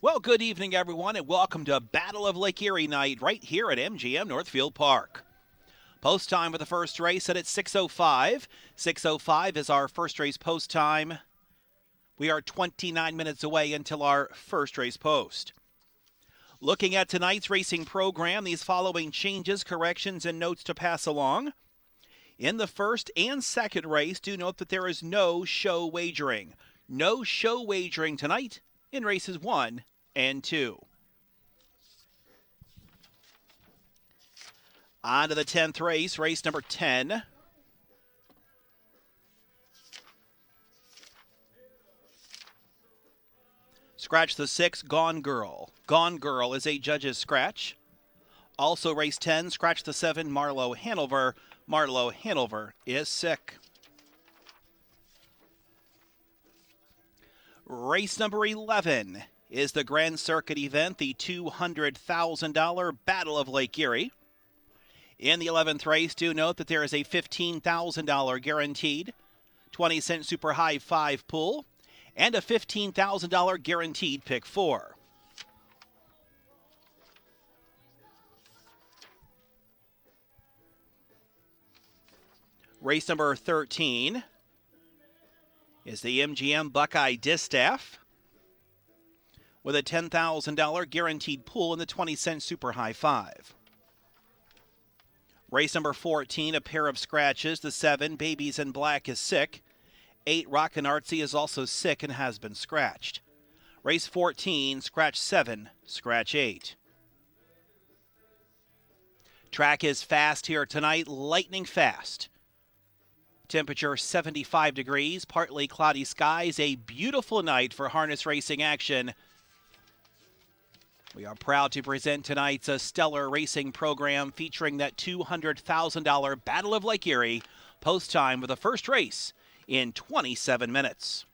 Well, good evening, everyone, and welcome to Battle of Lake Erie night right here at MGM Northfield Park. Post time for the first race set at 6:05. 6:05 is our first race post time. We are 29 minutes away until our first race post. Looking at tonight's racing program, these following changes, corrections, and notes to pass along. In the first and second race, do note that there is no show wagering. No show wagering tonight in races 1 and 2. On to the 10th race, race number 10. Scratch the 6, Gone Girl. Gone Girl is a judge's scratch. Also race 10, scratch the 7, Marlowe Hanover. Marlowe Hanover is sick. Race number 11 is the Grand Circuit event, the $200,000 Battle of Lake Erie. In the 11th race, do note that there is a $15,000 guaranteed 20-cent super high 5 pool and a $15,000 guaranteed pick 4. Race number 13 is the MGM Buckeye Distaff with a $10,000 guaranteed pool in the 20-cent super high 5. Race number 14, a pair of scratches. The 7, Babies in Black, is sick. 8, Rockin' Artsy, is also sick and has been scratched. Race 14, scratch 7, scratch 8. Track is fast here tonight, lightning fast. Temperature 75 degrees, partly cloudy skies, a beautiful night for harness racing action. We are proud to present tonight's stellar racing program featuring that $200,000 Battle of Lake Erie. Post time for the first race in 27 minutes.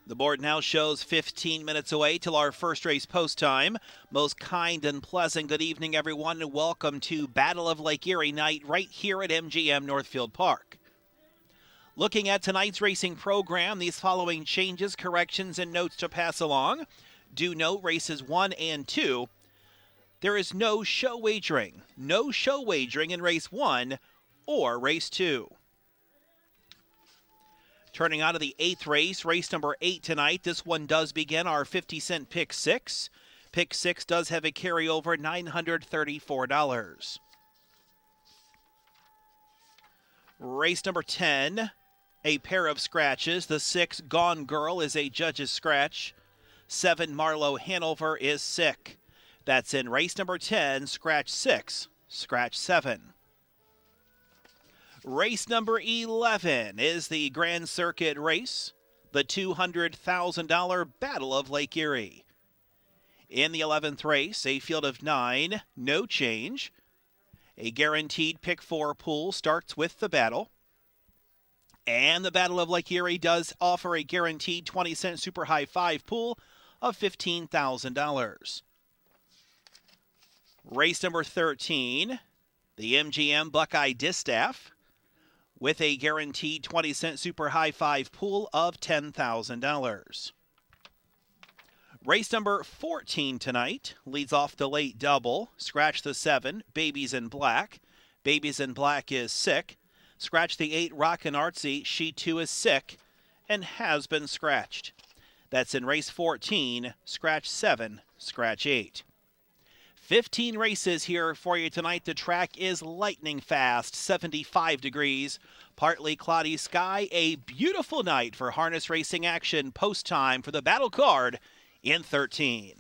The board now shows 15 minutes away till our first race post time. Most kind and pleasant good evening, everyone, and welcome to Battle of Lake Erie night right here at MGM Northfield Park. Looking at tonight's racing program, these following changes, corrections, and notes to pass along. Do note races 1 and 2. There is no show wagering. No show wagering in race 1 or race 2. Turning on to the 8th race, race number 8 tonight. This one does begin our 50-cent pick 6. Pick 6 does have a carryover, $934. Race number 10, a pair of scratches. The 6, Gone Girl, is a judge's scratch. 7, Marlowe Hanover, is sick. That's in race number 10, scratch 6, scratch 7. Race number 11 is the Grand Circuit race, the $200,000 Battle of Lake Erie. In the 11th race, a field of 9, no change. A guaranteed pick 4 pool starts with the battle. And the Battle of Lake Erie does offer a guaranteed 20-cent Super High 5 pool of $15,000. Race number 13, the MGM Buckeye Distaff, with a guaranteed 20-cent Super High 5 pool of $10,000. Race number 14 tonight leads off the late double. Scratch the 7, Babies in Black. Babies in Black is sick. Scratch the 8, Rockin' Artsy. She too is sick and has been scratched. That's in race 14, scratch 7, scratch 8. 15 races here for you tonight. The track is lightning fast, 75 degrees, partly cloudy sky. A beautiful night for harness racing action. Post time for the battle card in 13.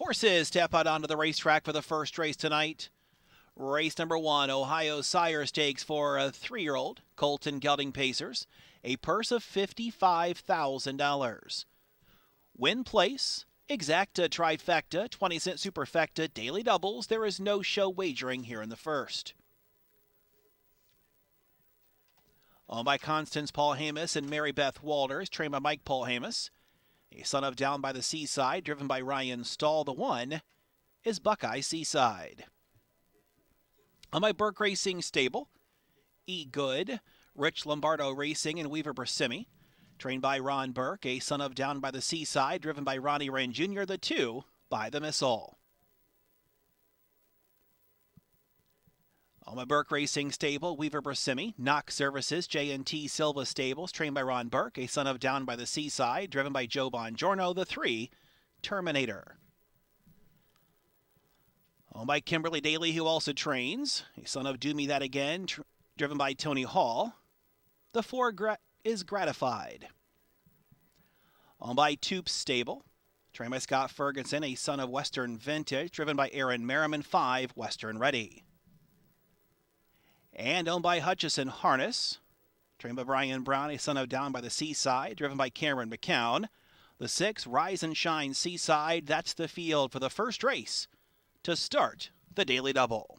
Horses step out onto the racetrack for the first race tonight. Race number 1, Ohio Sire Stakes for a 3-year-old, Colton Gelding Pacers, a purse of $55,000. Win place, exacta trifecta, 20-cent superfecta, daily doubles. There is no show wagering here in the first. Owned by Constance Paul Hamas and Mary Beth Walters, trained by Mike Paul Hamas. A son of Down by the Seaside, driven by Ryan Stahl. The 1 is Buckeye Seaside. On my Burke Racing stable, E. Good, Rich Lombardo Racing, and Weaver Brasimi. Trained by Ron Burke, a son of Down by the Seaside, driven by Ronnie Wren Jr. The 2 by the Missile. On my Burke Racing stable, Weaver Brasimi, Knock Services, J&T Silva Stables, trained by Ron Burke, a son of Down by the Seaside, driven by Joe Bongiorno. The 3, Terminator. Owned by Kimberly Daly, who also trains, a son of Do Me That Again, driven by Tony Hall. The 4 is Gratified. Owned by Toops Stable, trained by Scott Ferguson, a son of Western Vintage, driven by Aaron Merriman. 5, Western Ready. And owned by Hutchison Harness, trained by Brian Brown, a son of Down by the Seaside, driven by Cameron McCown. The 6, Rise and Shine Seaside. That's the field for the first race to start the Daily Double.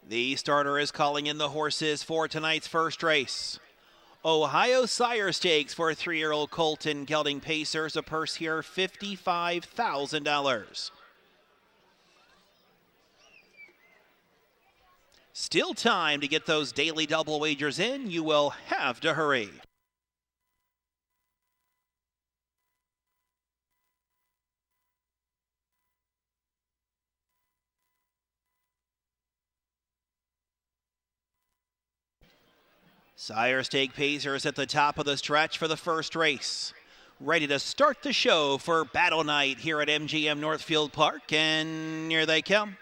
The starter is calling in the horses for tonight's first race. Ohio Sire Stakes for 3-year-old Colton Gelding Pacers. A purse here, $55,000. Still time to get those daily double wagers in. You will have to hurry. Sire Stake Pacers at the top of the stretch for the first race. Ready to start the show for Battle Night here at MGM Northfield Park, and here they come.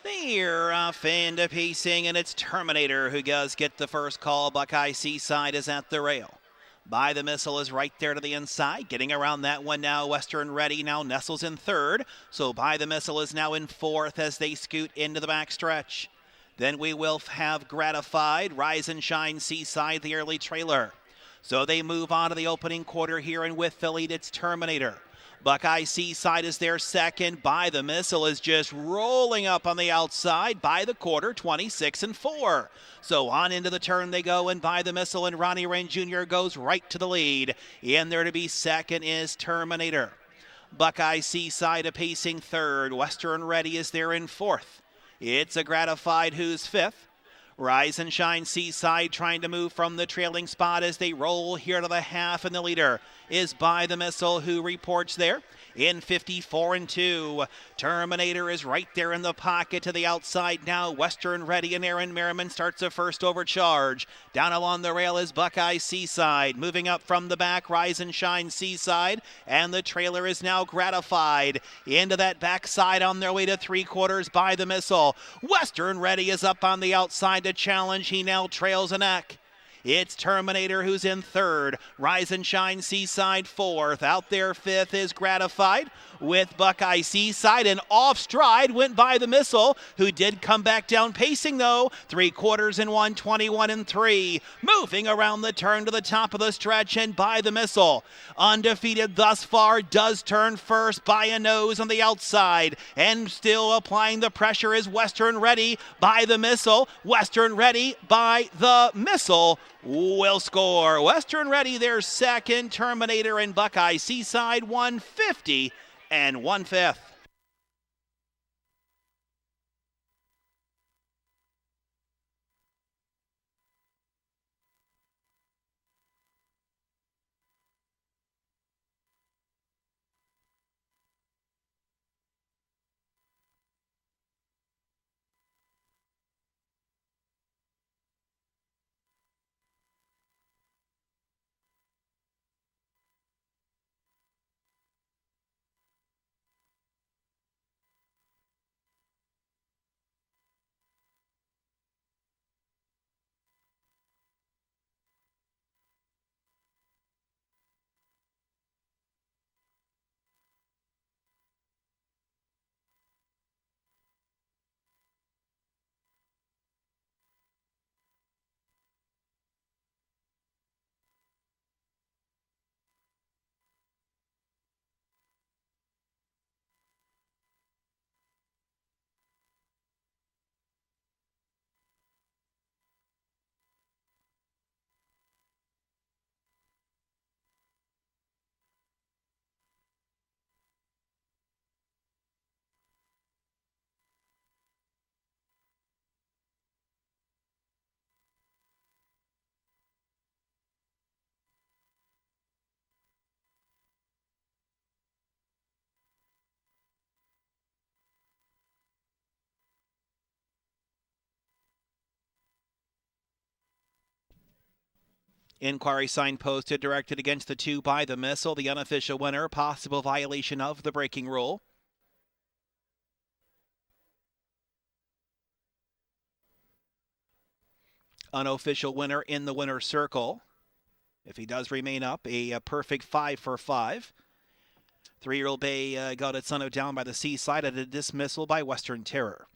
They're off into pacing, and it's Terminator who does get the first call. Buckeye Seaside is at the rail. By the Missile is right there to the inside. Getting around that one now. Western Ready now nestles in third. So By the Missile is now in fourth as they scoot into the backstretch. Then we will have Gratified, Rise and Shine Seaside, the early trailer. So they move on to the opening quarter here, and with the lead, it's Terminator. Buckeye Seaside is their second. By the Missile is just rolling up on the outside by the quarter, 26-4. So on into the turn they go, and By the Missile and Ronnie Wren Jr. goes right to the lead. In there to be second is Terminator. Buckeye Seaside a pacing third. Western Ready is there in fourth. It's a Gratified who's fifth. Rise and Shine Seaside trying to move from the trailing spot as they roll here to the half, and the leader is By the Missile, who reports there in 54-2. Terminator is right there in the pocket to the outside now. Western Ready and Aaron Merriman starts a first overcharge. Down along the rail is Buckeye Seaside. Moving up from the back, Rise and Shine Seaside, and the trailer is now Gratified. Into that backside on their way to three-quarters, By the Missile. Western Ready is up on the outside to challenge. He now trails a neck. It's Terminator who's in third. Rise and Shine Seaside fourth. Out there fifth is Gratified with Buckeye Seaside, and off stride went By the Missile, who did come back down pacing though. Three-quarters in 1:21-3. Moving around the turn to the top of the stretch, and By the Missile, undefeated thus far, does turn first by a nose on the outside, and still applying the pressure is Western Ready. By the Missile, Western Ready, By the Missile will score. Western Ready their second. Terminator and Buckeye Seaside 150 and 1/5. Inquiry sign posted directed against the 2 By the Missile, the unofficial winner. Possible violation of the braking rule. Unofficial winner in the winner's circle. If he does remain up, a perfect 5 for 5. 3-year-old Bay got its son down by the Seaside at a dismissal by Western Terror.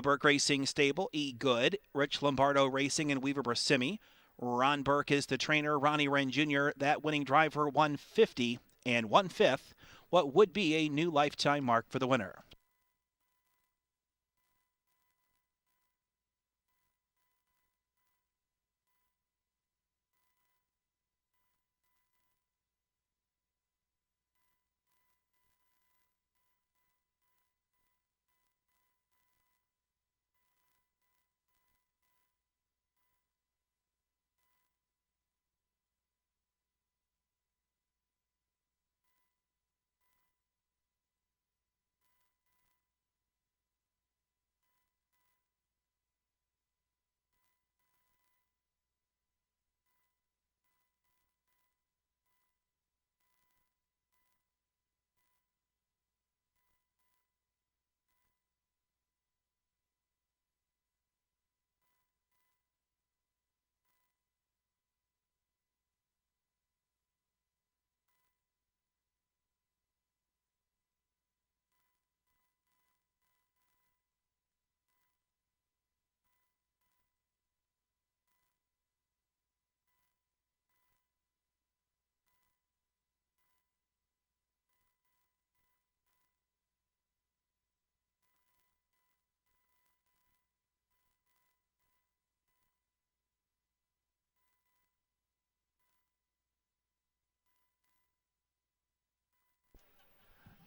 Burke Racing Stable, E. Good, Rich Lombardo Racing, and Weaver Brasimi. Ron Burke is the trainer. Ronnie Wren Jr., that winning driver, 150 and 1/5, what would be a new lifetime mark for the winner.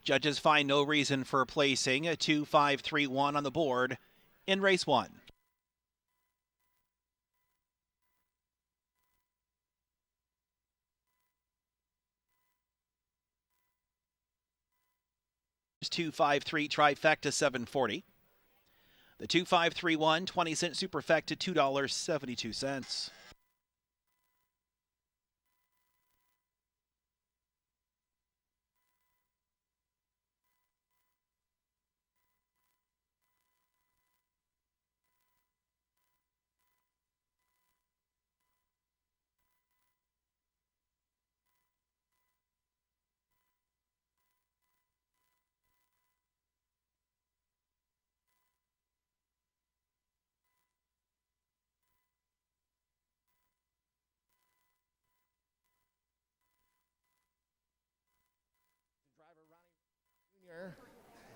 Judges find no reason for placing a 2-5-3-1 on the board in race 1. Here's 2-5-3 trifecta, $7.40. The 2-5-3-1 20-cent superfecta, $2.72.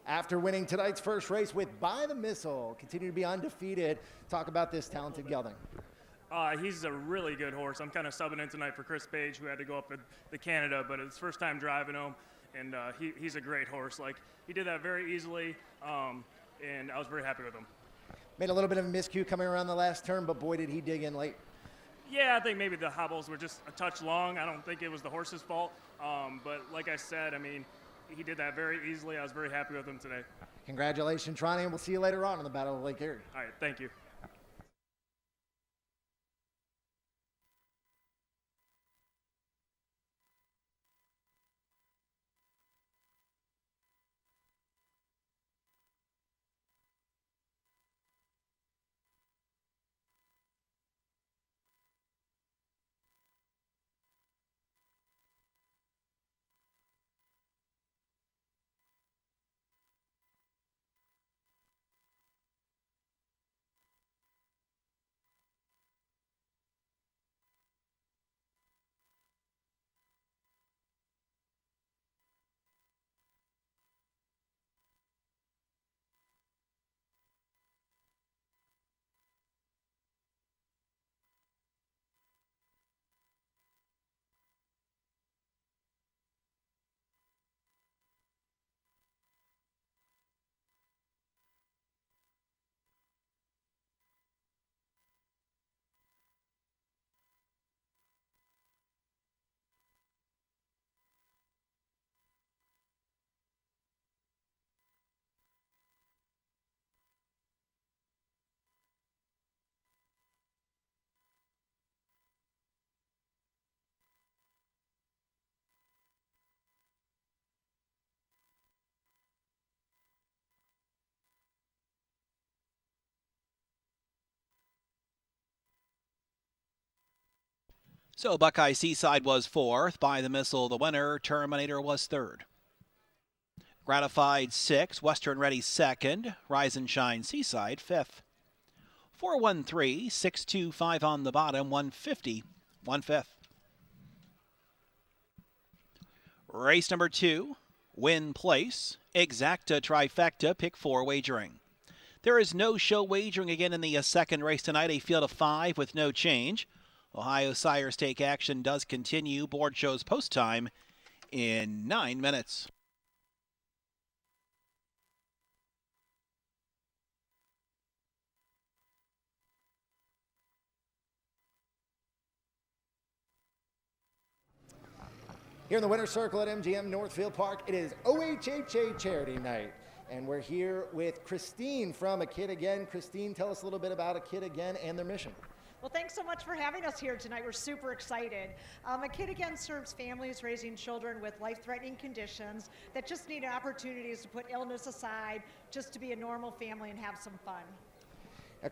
After winning tonight's first race with By the Missile, continue to be undefeated. Talk about this talented gelding. He's a really good horse. I'm kind of subbing in tonight for Chris Page, who had to go up to Canada, but it's his first time driving him, and he's a great horse. Like, he did that very easily, and I was very happy with him. Made a little bit of a miscue coming around the last turn, but boy, did he dig in late. Yeah, I think maybe the hobbles were just a touch long. I don't think it was the horse's fault, but like I said, I mean, he did that very easily. I was very happy with him today. Congratulations, Ronnie, and we'll see you later on in the Battle of Lake Erie. All right, thank you. So Buckeye Seaside was 4th, By the Missile the winner, Terminator was 3rd. Gratified 6th, Western Ready 2nd, Rise and Shine Seaside 5th. 4-1-3, 6-2-5 on the bottom, 150, 1/5. Race number 2, win place, exacta trifecta, pick 4 wagering. There is no show wagering again in the second race tonight, a field of 5 with no change. Ohio Sire Stake action does continue. Board shows post time in 9 minutes. Here in the winner's circle at MGM Northfield Park, it is OHHA Charity Night. And we're here with Christine from A Kid Again. Christine, tell us a little bit about A Kid Again and their mission. Well, thanks so much for having us here tonight. We're super excited. A Kid Again serves families raising children with life-threatening conditions that just need opportunities to put illness aside, just to be a normal family and have some fun.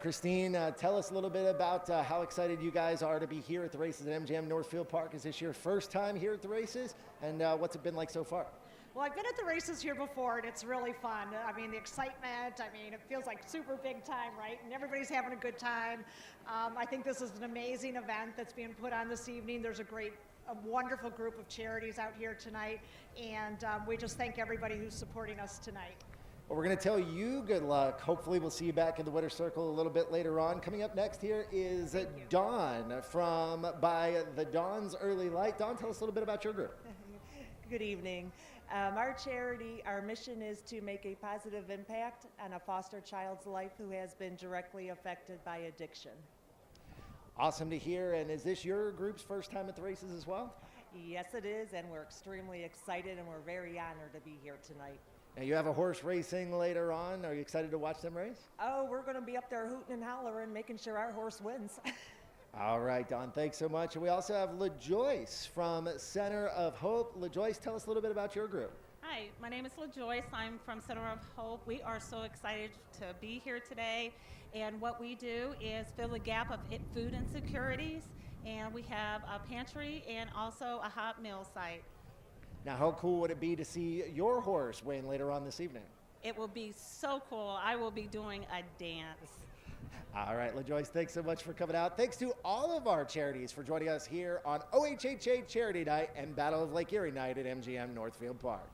Christine, tell us a little bit about how excited you guys are to be here at the races at MGM Northfield Park. Is this your first time here at the races? And what's it been like so far? Well, I've been at the races here before, and it's really fun. I mean, the excitement, it feels like super big time, right? And everybody's having a good time. I think this is an amazing event that's being put on this evening. There's a wonderful group of charities out here tonight, and we just thank everybody who's supporting us tonight. Well, we're going to tell you good luck. Hopefully we'll see you back in the winner's circle a little bit later on. Coming up next here is Dawn from By the Dawn's Early Light. Dawn, tell us a little bit about your group. Good evening. Our charity, our mission is to make a positive impact on a foster child's life who has been directly affected by addiction. Awesome to hear. And is this your group's first time at the races as well? Yes, it is, and we're extremely excited and we're very honored to be here tonight. Now, you have a horse racing later on. Are you excited to watch them race? Oh, we're going to be up there hooting and hollering, making sure our horse wins. All right, Don, thanks so much. And we also have LaJoyce from Center of Hope. LaJoyce, tell us a little bit about your group. Hi, my name is LaJoyce. I'm from Center of Hope. We are so excited to be here today. And what we do is fill the gap of food insecurities. And we have a pantry and also a hot meal site. Now, how cool would it be to see your horse win later on this evening? It will be so cool. I will be doing a dance. All right, LaJoyce, thanks so much for coming out. Thanks to all of our charities for joining us here on OHHA Charity Night and Battle of Lake Erie Night at MGM Northfield Park.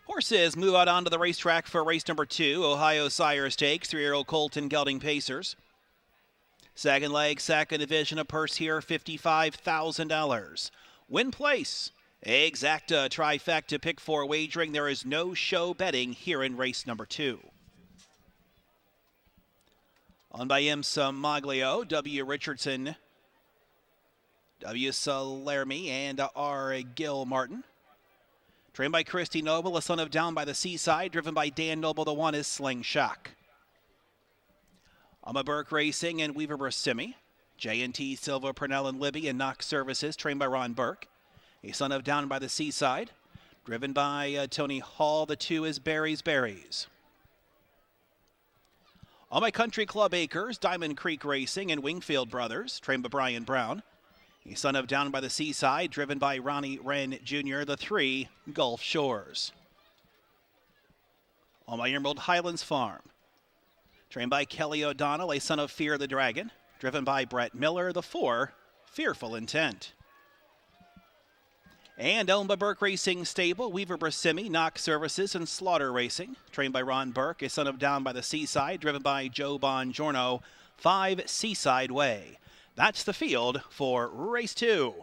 Horses move out onto the racetrack for race number 2, Ohio Sire Stakes, 3-year-old Colton Gelding Pacers. Second leg, second division, a purse here, $55,000. Win place, exacta trifecta pick 4 wagering. There is no show betting here in race number 2. On by M. Maglio, W. Richardson, W. Salermi, and R. Gil Martin. Trained by Christy Noble, a son of Down by the Seaside. Driven by Dan Noble, the one is Slingshot. Alma Burke Racing and Weaver Brasimi. J&T Silva, Purnell, and Libby and Knox Services, trained by Ron Burke. A son of Down by the Seaside. Driven by Tony Hall, the 2 is Barry's Berries. On my Country Club Acres, Diamond Creek Racing and Wingfield Brothers, trained by Brian Brown. A son of Down by the Seaside, driven by Ronnie Wren Jr., the 3, Gulf Shores. On my Emerald Highlands Farm, trained by Kelly O'Donnell, a son of Fear the Dragon, driven by Brett Miller, the 4, Fearful Intent. And Elma Burke Racing Stable, Weaver Brasimi, Knox Services, and Slaughter Racing, trained by Ron Burke, a son of Down by the Seaside, driven by Joe Bongiorno, 5, Seaside Way. That's the field for race 2.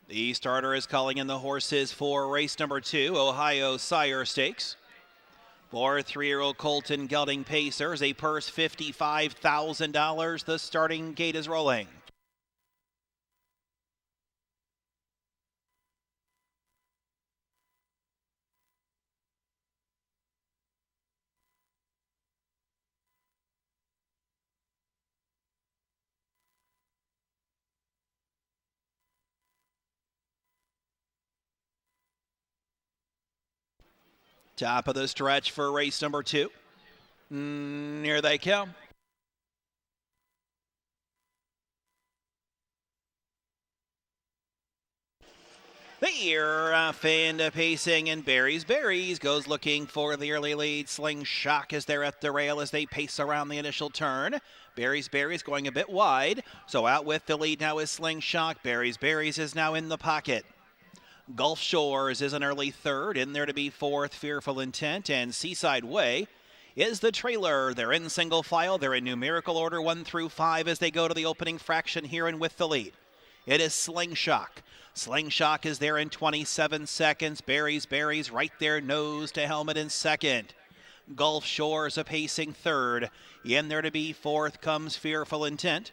The starter is calling in the horses for race number 2, Ohio Sire Stakes. For 3-year-old Colton Gelding Pacers, a purse $55,000. The starting gate is rolling. Top of the stretch for race number 2. Here they come. They're off into pacing, and Berries goes looking for the early lead. Slingshot is there at the rail as they pace around the initial turn. Berries going a bit wide, so out with the lead now is Slingshot. Berries is now in the pocket. Gulf Shores is an early third, in there to be fourth. Fearful Intent and Seaside Way is the trailer. They're in single file. They're in numerical order 1 through 5 as they go to the opening fraction here and with the lead. It is Slingshot. Slingshot is there in 27 seconds. Berries right there, nose to helmet in second. Gulf Shores a pacing third. In there to be fourth comes Fearful Intent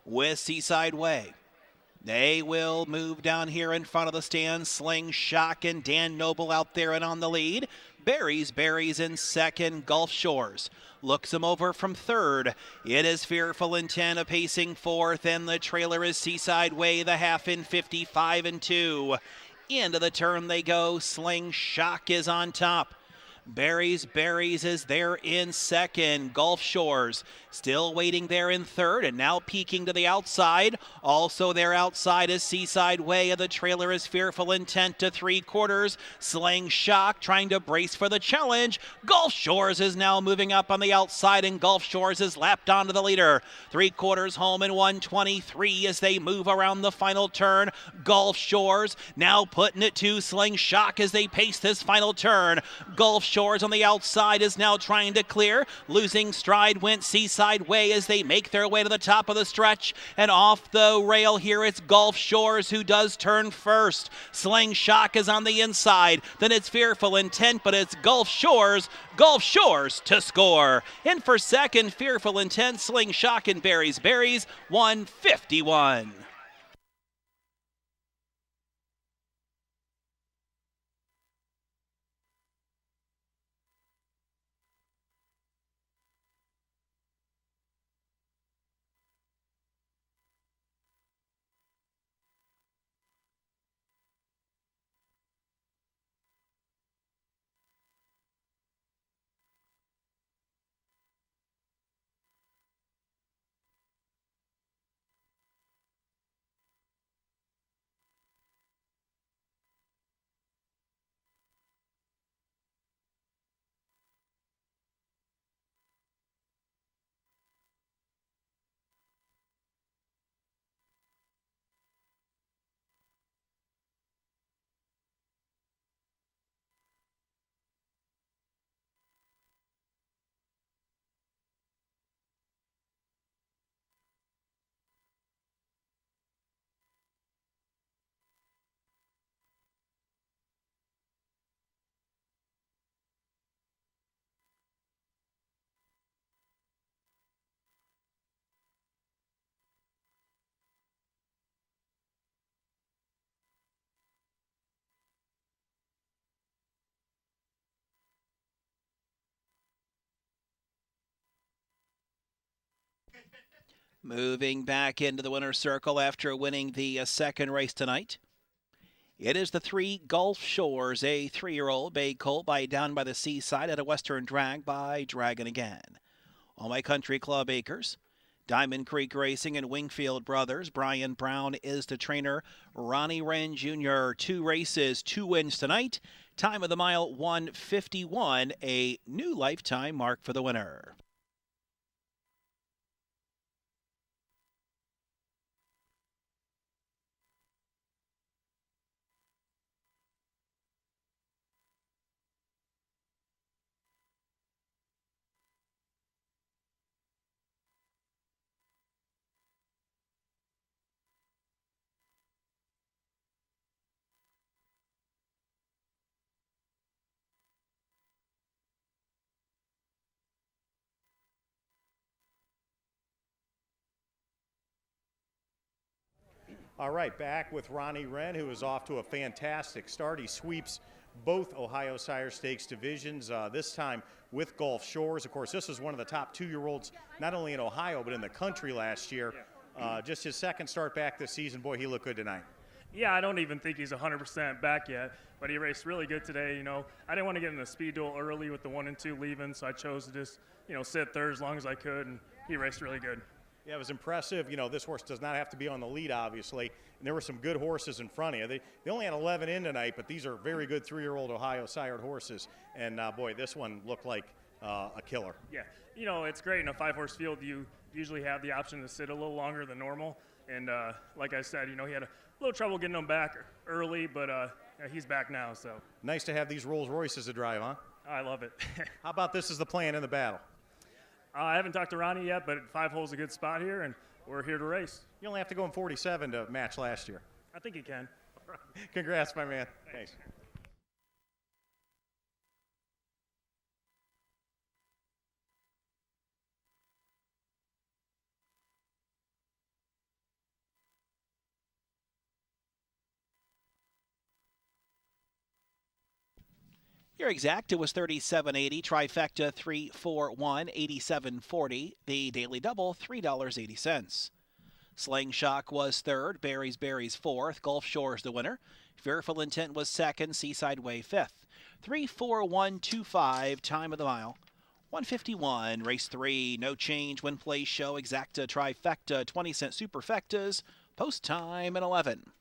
with Seaside Way. They will move down here in front of the stand. Slingshot and Dan Noble out there and on the lead. Berries in second. Gulf Shores looks him over from third. It is Fearful Intent a pacing fourth, and the trailer is Seaside Way, the half in 55 and 2. Into the turn they go. Slingshot is on top. Berries is there in second. Gulf Shores still waiting there in third, and now peeking to the outside. Also there outside is Seaside Way. The trailer is Fearful Intent to 3/4. Slingshot trying to brace for the challenge. Gulf Shores is now moving up on the outside, and Gulf Shores is lapped onto the leader. 3/4 home in 1:23 as they move around the final turn. Gulf Shores now putting it to Slingshot as they pace this final turn. Gulf Shores on the outside is now trying to clear. Losing stride went Seaside Way as they make their way to the top of the stretch. And off the rail here, it's Gulf Shores who does turn first. Slingshot is on the inside. Then it's Fearful Intent, but it's Gulf Shores to score. In for second, Fearful Intent, Slingshot and Berries 151. Moving back into the winner's circle after winning the second race tonight. It is the 3 Gulf Shores, a 3-year-old bay colt down by the seaside at a Western Drag by Dragon Again. All My Country Club Acres, Diamond Creek Racing, and Wingfield Brothers. Brian Brown is the trainer. Ronnie Wren Jr., 2 races, 2 wins tonight. Time of the mile 1:51, a new lifetime mark for the winner. All right, back with Ronnie Wren, who is off to a fantastic start. He sweeps both Ohio Sire Stakes divisions, this time with Gulf Shores. Of course, this was one of the top 2-year-olds, not only in Ohio, but in the country last year. Just his second start back this season. Boy, he looked good tonight. Yeah, I don't even think he's 100% back yet, but he raced really good today. You know, I didn't want to get in the speed duel early with the 1 and 2 leaving, so I chose to just, sit third as long as I could, and he raced really good. Yeah, it was impressive. This horse does not have to be on the lead, obviously. And there were some good horses in front of you. They only had 11 in tonight, but these are very good 3-year-old Ohio sired horses. And, boy, this one looked like a killer. Yeah, it's great in a 5-horse field. You usually have the option to sit a little longer than normal. And like I said, he had a little trouble getting him back early, but he's back now. So nice to have these Rolls Royces to drive, huh? I love it. How about this is the plan in the battle? I haven't talked to Ronnie yet, but 5 hole's a good spot here, and we're here to race. You only have to go in 47 to match last year. I think he can. Congrats, my man. Thanks. Your exacta was 37.80, trifecta 341, 87.40. The daily double $3.80. Slingshot was third, Berry's fourth, Gulf Shores the winner. Fearful Intent was second, Seaside Way fifth. 3:41.25, time of the mile. 151, race 3, no change, win place show, exacta, trifecta, 20-cent superfectas, post time at 11.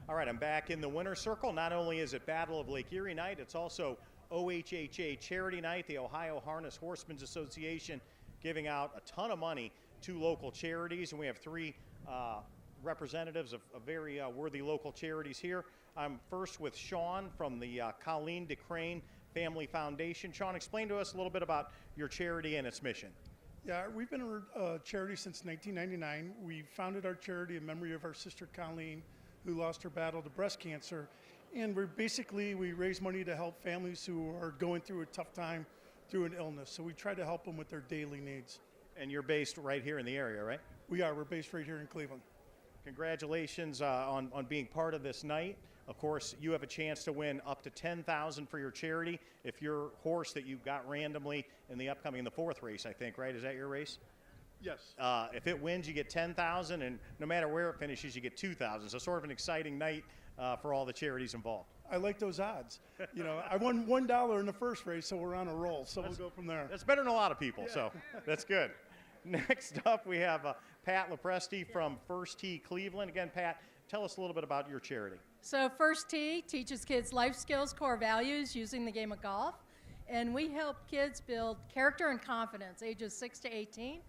All right, I'm back in the winner's circle. Not only is it Battle of Lake Erie night, it's also OHHA Charity Night, the Ohio Harness Horsemen's Association giving out a ton of money to local charities, and we have 3 representatives of very worthy local charities here. I'm first with Sean from the Colleen DeCrane Family Foundation. Sean, explain to us a little bit about your charity and its mission. Yeah, we've been a charity since 1999. We founded our charity in memory of our sister Colleen, who lost her battle to breast cancer. And we raise money to help families who are going through a tough time through an illness. So we try to help them with their daily needs. And you're based right here in the area, right? We're based right here in Cleveland. Congratulations on being part of this night. Of course, you have a chance to win up to $10,000 for your charity if your horse that you got randomly in the 4th race, I think, right? Is that your race? Yes. If it wins, you get $10,000, and no matter where it finishes, you get $2,000. So sort of an exciting night for all the charities involved. I like those odds. You know, I won $1 in the first race, so we're on a roll. So we'll go from there. That's better than a lot of people, so that's good. Next up, we have Pat Lepresti from First Tee Cleveland. Again, Pat, tell us a little bit about your charity. So First Tee teaches kids life skills, core values using the game of golf. And we help kids build character and confidence, ages 6 to 18.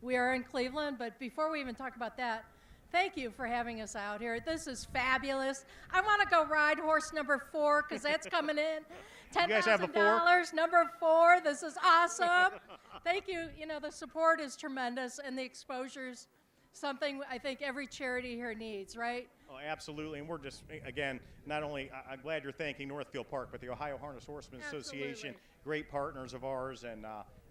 We are in Cleveland, but before we even talk about that, thank you for having us out here. This is fabulous. I want to go ride horse number 4 because that's coming in. You guys have the 4? $10,000, number 4. This is awesome. Thank you. You know, the support is tremendous, and the exposure's something I think every charity here needs, right? Oh, absolutely. And we're just, again, not only, I'm glad you're thanking Northfield Park, but the Ohio Harness Horsemen Association, great partners of ours, and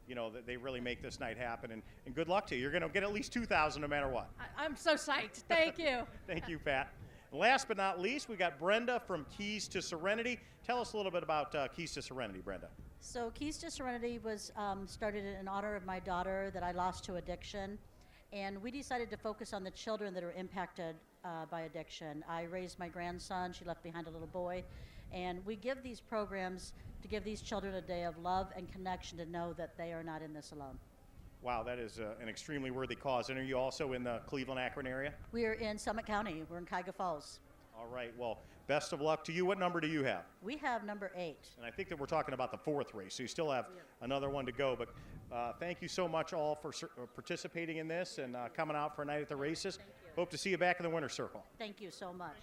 you know, they really make this night happen. And good luck to you. You're going to get at least $2,000 no matter what. I'm so psyched. Thank you. Thank you, Pat. And last but not least, we got Brenda from Keys to Serenity. Tell us a little bit about Keys to Serenity, Brenda. So Keys to Serenity was started in honor of my daughter that I lost to addiction. And we decided to focus on the children that are impacted by addiction. I raised my grandson. She left behind a little boy. And we give these programs to give these children a day of love and connection to know that they are not in this alone. Wow, that is an extremely worthy cause. And are you also in the Cleveland-Akron area? We are in Summit County. We're in Cuyahoga Falls. All right, well, best of luck to you. What number do you have? We have number 8. And I think that we're talking about the 4th race, so you still have another one to go. But thank you so much all for participating in this and coming out for a night at the races. Hope to see you back in the winner's circle. Thank you so much.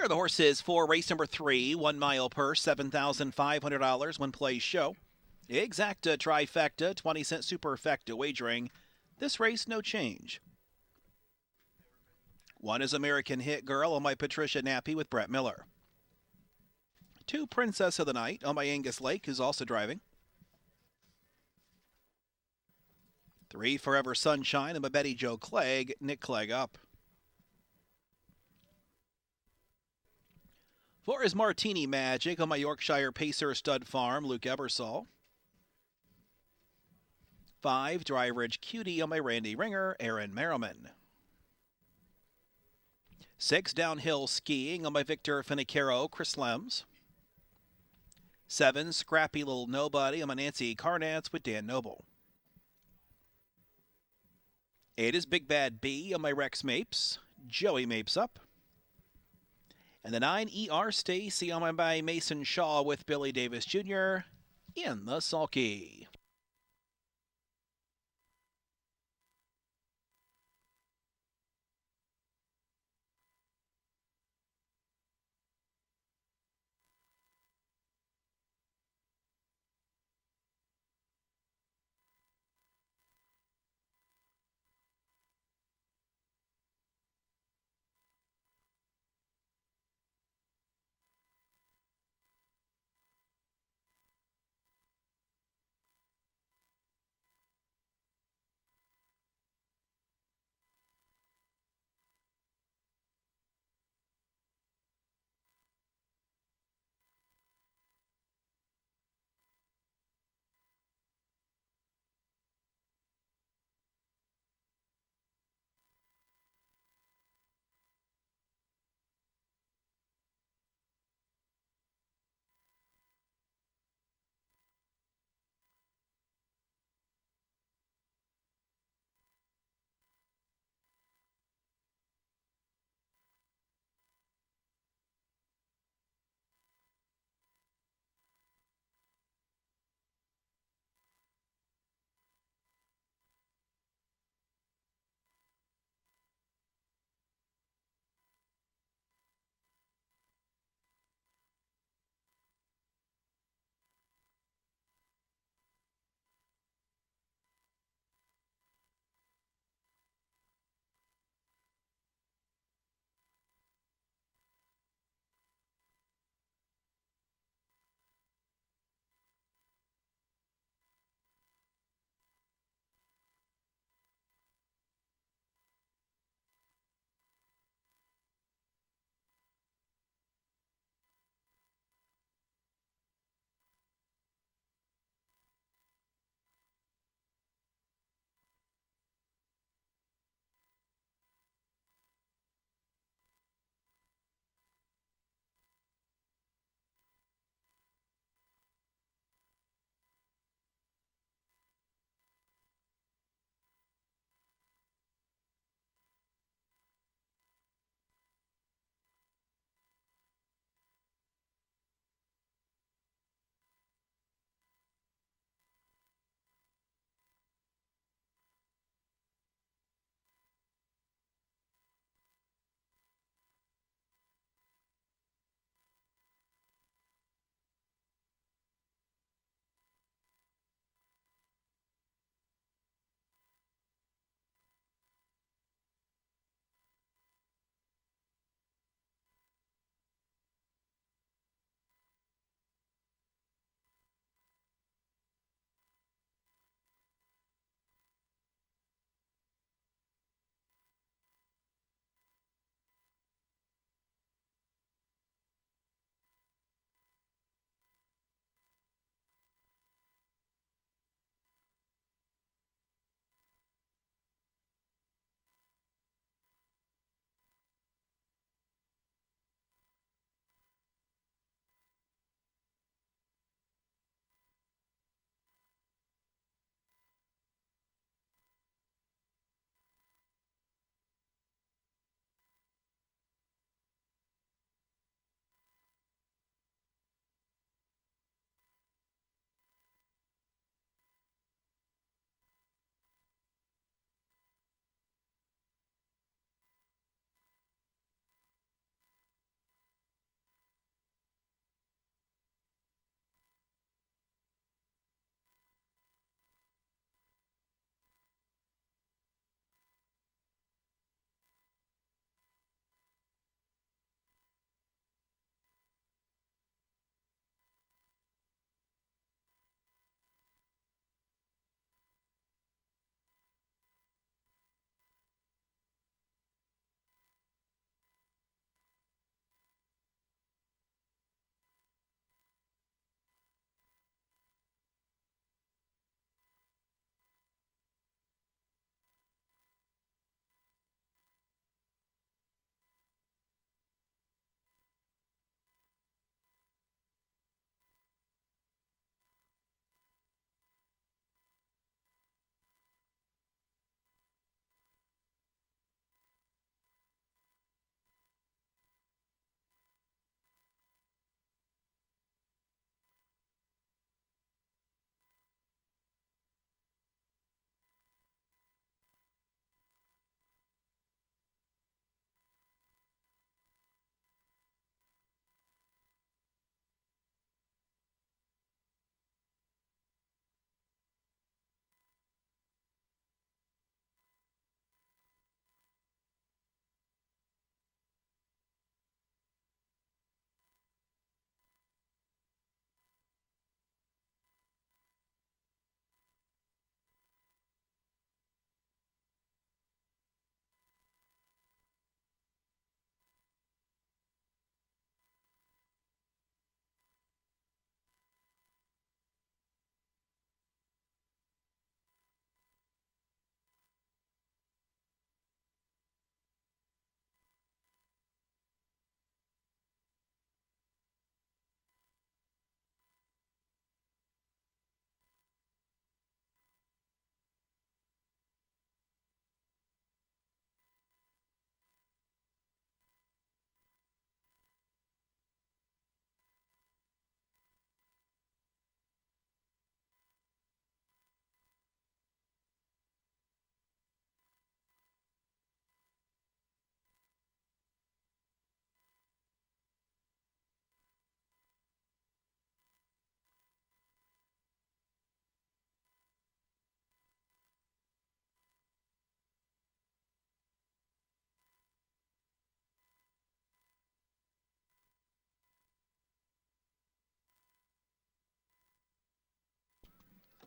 Here are the horses for race number 3. 1 mile purse, $7,500. One play show. Exacta trifecta, 20-cent superfecta wagering. This race, no change. 1 is American Hit Girl on my Patricia Nappy with Brett Miller. 2, Princess of the Night on my Angus Lake, who's also driving. 3, Forever Sunshine on my Betty Joe Clegg, Nick Clegg up. 4 is Martini Magic on my Yorkshire Pacer Stud Farm, Luke Ebersol. 5, Dry Ridge Cutie on my Randy Ringer, Aaron Merriman. 6, Downhill Skiing on my Victor Finicaro, Chris Lems. 7, Scrappy Little Nobody on my Nancy Carnats with Dan Noble. 8 is Big Bad B on my Rex Mapes, Joey Mapes up. And the 9, ER Stacy on my Mason Shaw with Billy Davis Jr. in the sulky.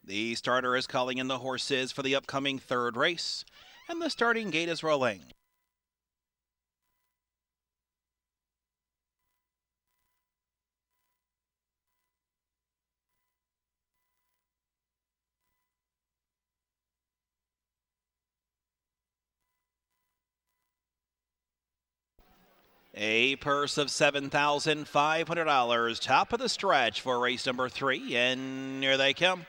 The starter is calling in the horses for the upcoming third race, and the starting gate is rolling. A purse of $7,500, top of the stretch for race number 3, and here they come.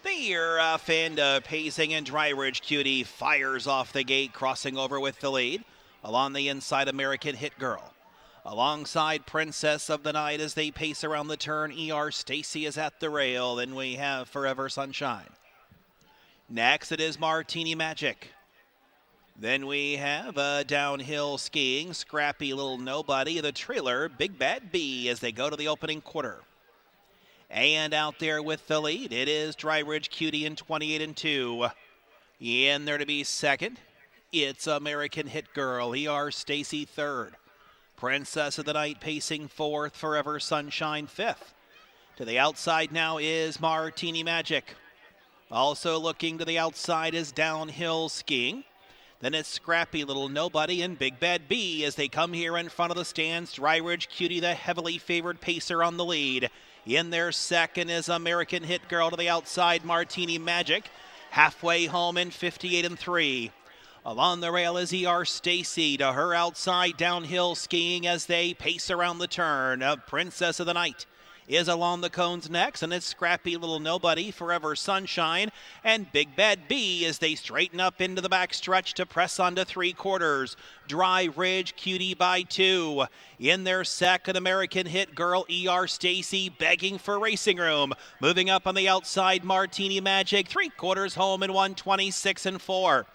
The year Fanda pacing and Dry Ridge Cutie fires off the gate, crossing over with the lead. Along the inside, American Hit Girl. Alongside Princess of the Night as they pace around the turn, ER Stacy is at the rail. Then we have Forever Sunshine. Next it is Martini Magic. Then we have Downhill Skiing, Scrappy Little Nobody, the trailer, Big Bad Bee as they go to the opening quarter. And out there with the lead, it is Dry Ridge Cutie in 28-2. In there to be second, it's American Hit Girl, ER Stacy third. Princess of the Night pacing fourth, Forever Sunshine fifth. To the outside now is Martini Magic. Also looking to the outside is Downhill Skiing. Then it's Scrappy Little Nobody and Big Bad Bee as they come here in front of the stands. Dry Ridge Cutie, the heavily favored pacer, on the lead. In their second is American Hit Girl, to the outside Martini Magic. Halfway home in 58-3. Along the rail is ER Stacy, to her outside Downhill Skiing as they pace around the turn. Princess of the Night is along the cones next, and it's Scrappy Little Nobody, Forever Sunshine, and Big Bad Bee as they straighten up into the backstretch to press on to three quarters. Dry Ridge Cutie by 2. In their second, American Hit Girl, ER Stacy, begging for racing room. Moving up on the outside, Martini Magic, 3/4 home in 126-4.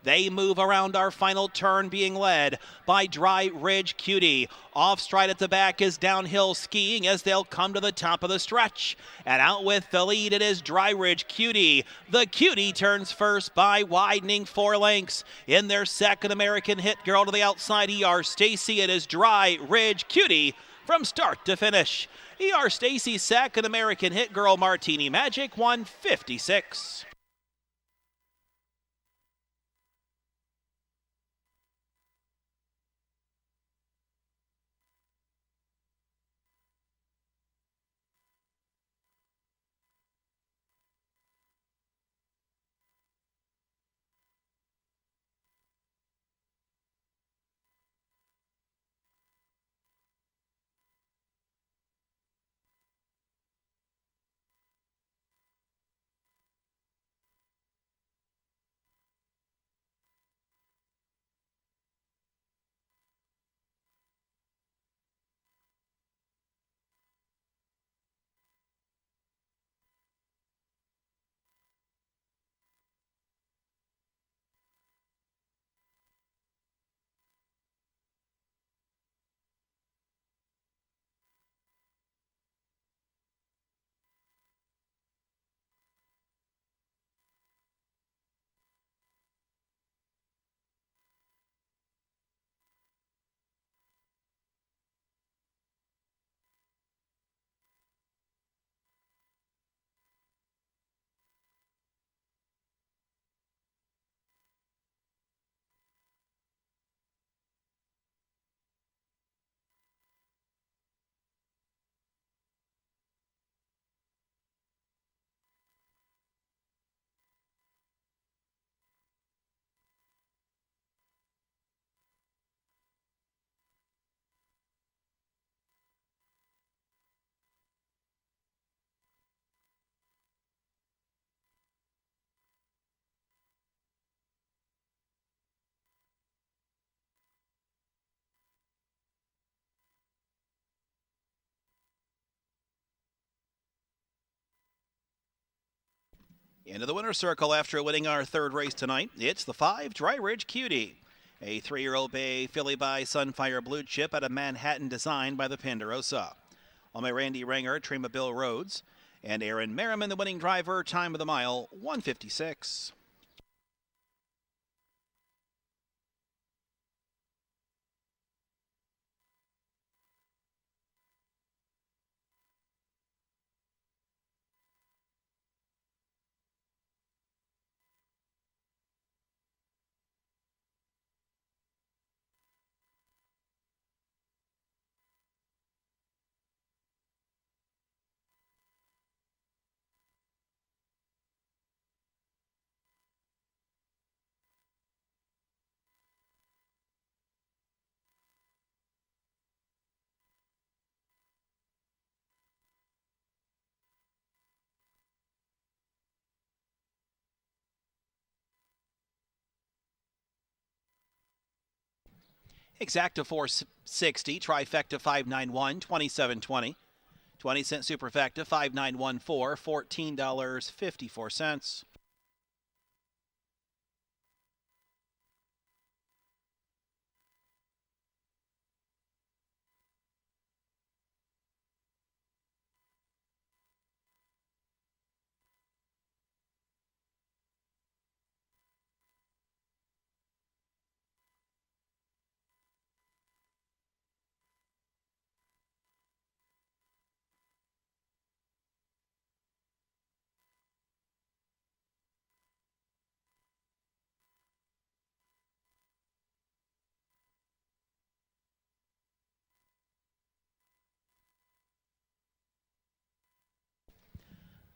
They move around our final turn, being led by Dry Ridge Cutie. Off stride at the back is Downhill Skiing as they'll come to the top of the stretch. And out with the lead, it is Dry Ridge Cutie. The Cutie turns first by widening 4 lengths. In their second, American Hit Girl, to the outside, ER Stacy. It is Dry Ridge Cutie from start to finish. ER Stacy second, American Hit Girl, Martini Magic 156. Into the winner's circle after winning our third race tonight, it's the 5 Dry Ridge Cutie. A 3-year-old bay filly by Sunfire Blue Chip out of Manhattan, designed by the Ponderosa. On my Randy Ranger, Trima Bill Rhodes, and Aaron Merriman, the winning driver, time of the mile, 156. Exacta 460, trifecta 591, 2720. 20-cent superfecta 5914, $14.54.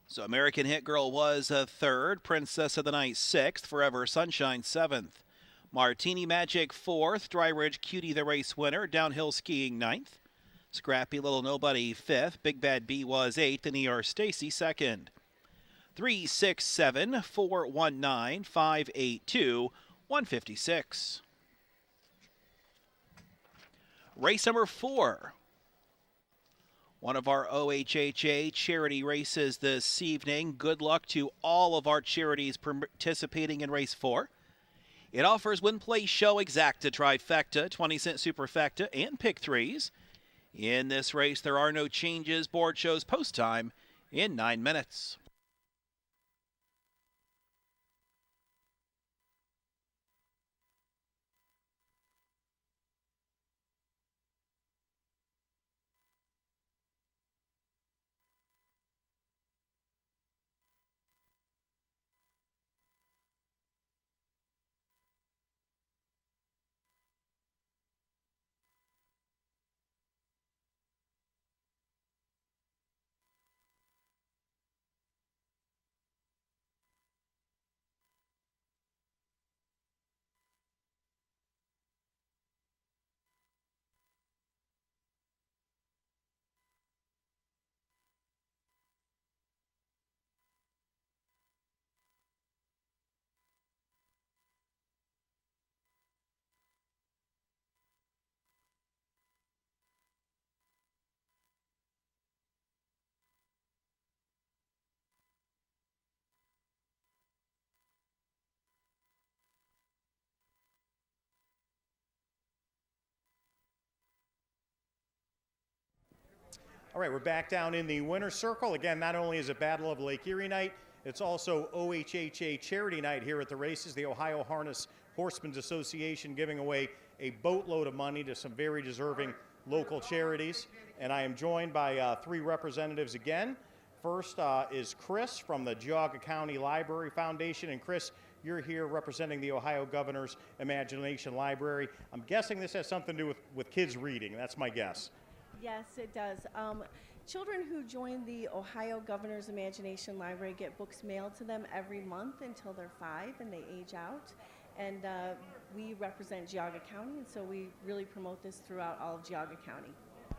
So American Hit Girl was a third, Princess of the Night sixth, Forever Sunshine seventh, Martini Magic fourth, Dry Ridge Cutie the race winner, Downhill Skiing ninth, Scrappy Little Nobody fifth, Big Bad Bee was eighth, and E.R. Stacy second. 367 419 582 156. Race number 4. One of our OHHA charity races this evening. Good luck to all of our charities participating in race 4. It offers win, play, show, exacta, trifecta, 20-cent superfecta, and pick threes. In this race, there are no changes. Board shows post time in 9 minutes. All right, we're back down in the winner's circle. Again, not only is it Battle of Lake Erie night, it's also OHHA charity night here at the races. The Ohio Harness Horsemen's Association giving away a boatload of money to some very deserving local charities. And I am joined by 3 representatives again. First is Chris from the Geauga County Library Foundation. And Chris, you're here representing the Ohio Governor's Imagination Library. I'm guessing this has something to do with kids reading. That's my guess. Yes, it does. Children who join the Ohio Governor's Imagination Library get books mailed to them every month until they're 5 and they age out. And we represent Geauga County, and so we really promote this throughout all of Geauga County.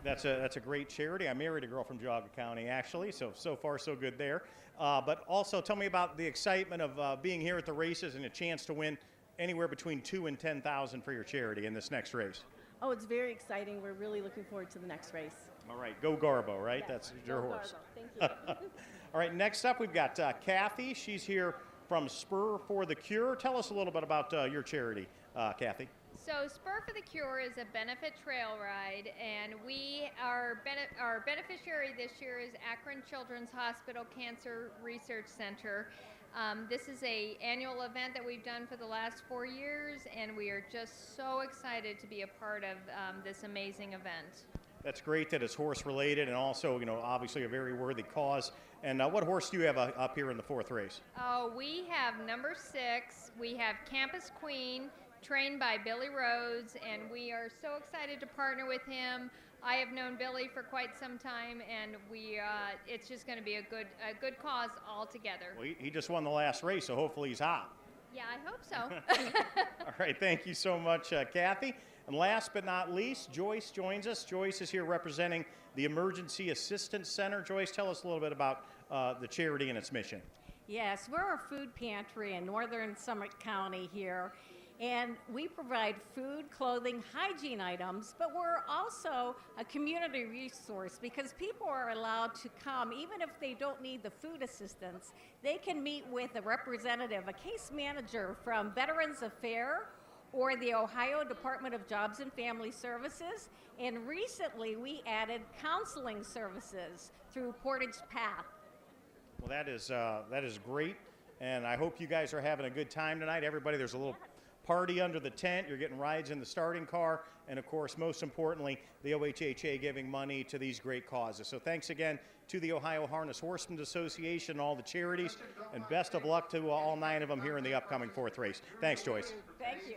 That's a great charity. I married a girl from Geauga County, actually, so far so good there. But also tell me about the excitement of being here at the races and a chance to win anywhere between $2,000 and $10,000 for your charity in this next race. Oh, it's very exciting. We're really looking forward to the next race. All right, go Garbo, right? Yes, That's your go horse. Garbo. Thank you. All right, next up we've got Kathy. She's here from Spur for the Cure. Tell us a little bit about your charity, Kathy. So Spur for the Cure is a benefit trail ride, and our beneficiary this year is Akron Children's Hospital Cancer Research Center. This is an annual event that we've done for the last 4 years, and we are just so excited to be a part of this amazing event. That's great that it's horse related and also, obviously a very worthy cause. And what horse do you have up here in the 4th race? Oh, we have number 6. We have Campus Queen, trained by Billy Rhodes, and we are so excited to partner with him. I have known Billy for quite some time, and it's just going to be a good cause altogether. Well, he just won the last race, so hopefully he's hot. Yeah, I hope so. All right, thank you so much, Kathy. And last but not least, Joyce joins us. Joyce is here representing the Emergency Assistance Center. Joyce, tell us a little bit about the charity and its mission. Yes, we're a food pantry in northern Summit County here, And we provide food, clothing, hygiene items, but we're also a community resource because people are allowed to come, even if they don't need the food assistance, they can meet with a representative, a case manager from Veterans Affairs or the Ohio Department of Jobs and Family Services. And recently we added counseling services through Portage Path. Well, that is great, and I hope you guys are having a good time tonight. Everybody, there's a little party under the tent. You're getting rides in the starting car, and of course, most importantly, the OHHA giving money to these great causes. So thanks again to the Ohio Harness Horsemen's Association and all the charities, and best of luck to all 9 of them here in the upcoming 4th race. Thanks, Joyce. Thank you.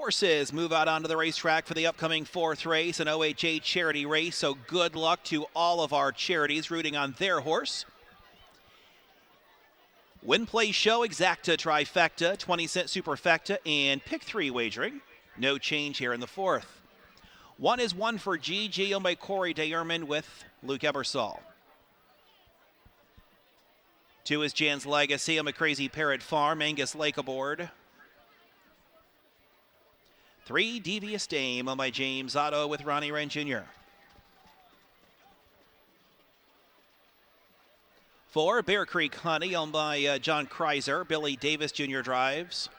horses move out onto the racetrack for the upcoming 4th race, an OHA charity race. So good luck to all of our charities rooting on their horse. Win, play, show, exacta, trifecta, 20-cent superfecta, and pick 3 wagering. No change here in the 4th. 1 is 1 for GG, owned by Corey Dayerman with Luke Ebersol. 2 is Jan's Legacy, owned by Crazy Parrot Farm, Angus Lake aboard. 3, Devious Dame, owned by James Otto with Ronnie Wren Jr. 4, Bear Creek Honey, owned by John Kreiser, Billy Davis Jr. drives.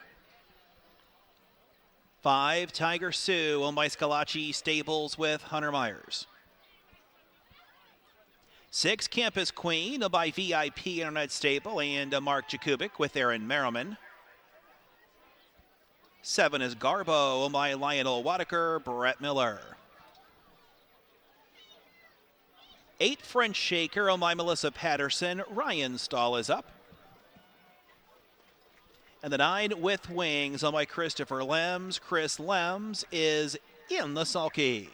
5, Tiger Sue, owned by Scalacci Stables with Hunter Myers. 6, Campus Queen, owned by VIP Internet Stable and Mark Jakubik with Aaron Merriman. 7 is Garbo, owned by Lionel Wadaker, Brett Miller. 8, French Shaker, owned by Melissa Patterson, Ryan Stahl is up. And the 9, With Wings, owned by Christopher Lems. Chris Lems is in the sulky.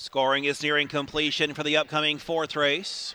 Scoring is nearing completion for the upcoming fourth race.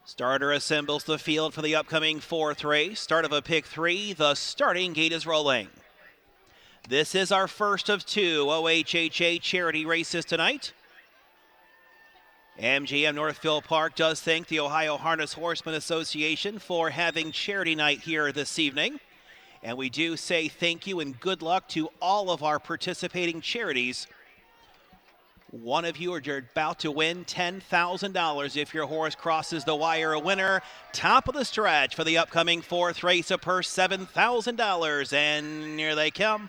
Starter assembles the field for the upcoming fourth race. Start of a pick 3. The starting gate is rolling. This is our first of 2 OHHA charity races tonight. MGM Northfield Park does thank the Ohio Harness Horsemen Association for having charity night here this evening. And we do say thank you and good luck to all of our participating charities. One of you are about to win $10,000 if your horse crosses the wire. A winner, top of the stretch for the upcoming fourth race, a purse $7,000. And here they come.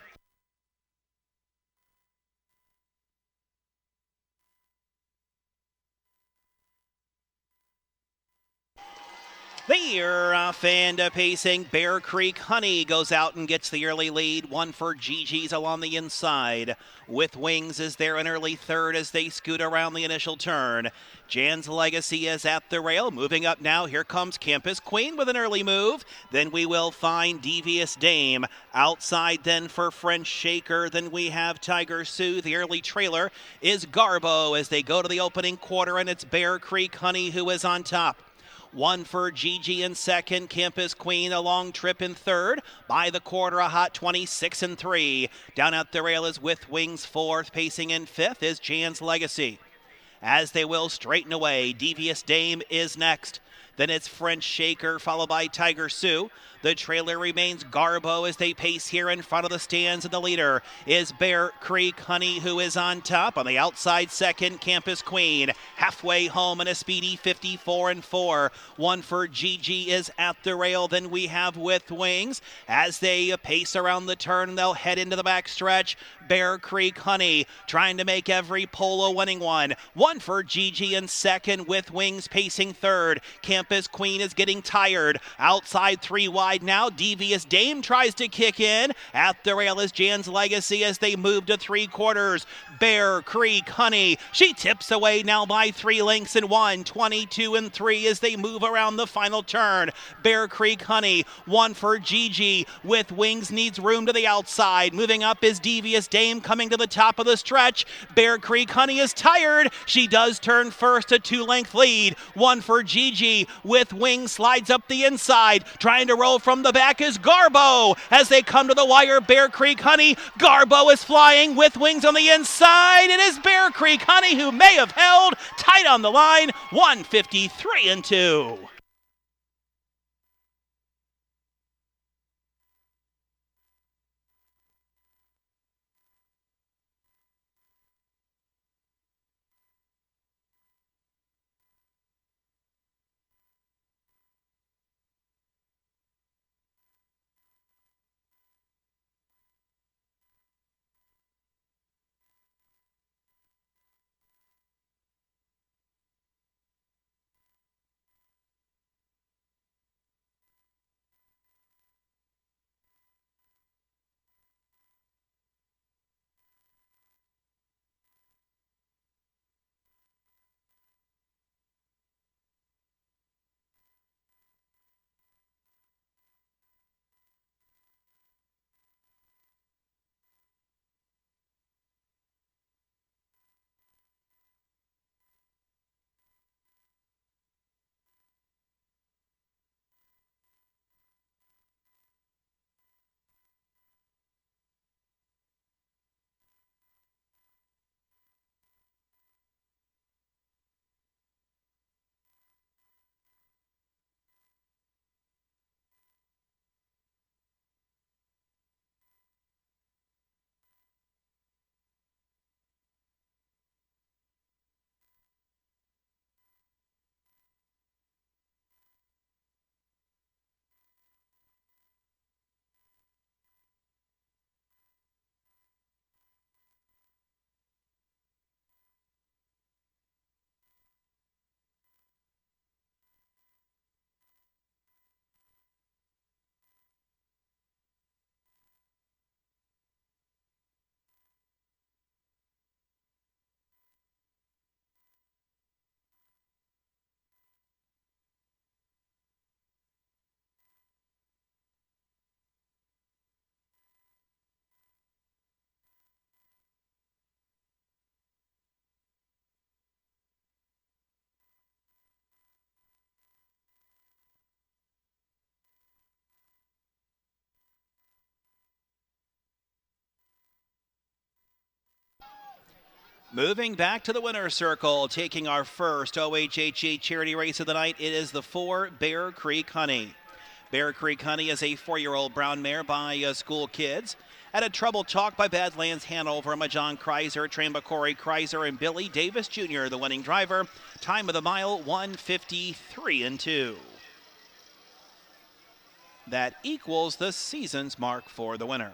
The year off and pacing. Bear Creek Honey goes out and gets the early lead. One for Gigi's along the inside. With Wings is there an early third as they scoot around the initial turn. Jan's Legacy is at the rail. Moving up now, here comes Campus Queen with an early move. Then we will find Devious Dame. Outside then for French Shaker. Then we have Tiger Sue. The early trailer is Garbo as they go to the opening quarter, and it's Bear Creek Honey who is on top. One for Gigi in second, Campus Queen a long trip in third. By the quarter, a hot 26-3. Down at the rail is With Wings fourth. Pacing in fifth is Jan's Legacy. As they will straighten away, Devious Dame is next. Then it's French Shaker, followed by Tiger Sue. The trailer remains Garbo as they pace here in front of the stands, and the leader is Bear Creek Honey, who is on top. On the outside, second, Campus Queen. Halfway home in a speedy 54-4. One for Gigi is at the rail. Then we have With Wings. As they pace around the turn, they'll head into the backstretch. Bear Creek Honey trying to make every pole a winning one. One for Gigi in second, With Wings pacing third. Campus Queen is getting tired. Outside, 3 wide now. Devious Dame tries to kick in. At the rail is Jan's Legacy as they move to 3/4. Bear Creek Honey, she tips away now by 3 lengths and 1, 22-3 as they move around the final turn. Bear Creek Honey, one for Gigi. With Wings needs room to the outside. Moving up is Devious Dame coming to the top of the stretch. Bear Creek Honey is tired. She does turn first, a 2-length lead. One for Gigi. With Wings slides up the inside. Trying to roll from the back is Garbo. As they come to the wire, Bear Creek Honey. Garbo is flying. With Wings on the inside. It is Bear Creek Honey who may have held tight on the line. 153-2. Moving back to the winner's circle, taking our first OHHA charity race of the night, it is the 4 Bear Creek Honey. Bear Creek Honey is a 4-year-old brown mare by school kids. At a trouble talk by Badlands Hanover, John Kreiser, trained by Corey Kreiser and Billy Davis Jr., the winning driver. Time of the mile, 1:53.2. That equals the season's mark for the winner.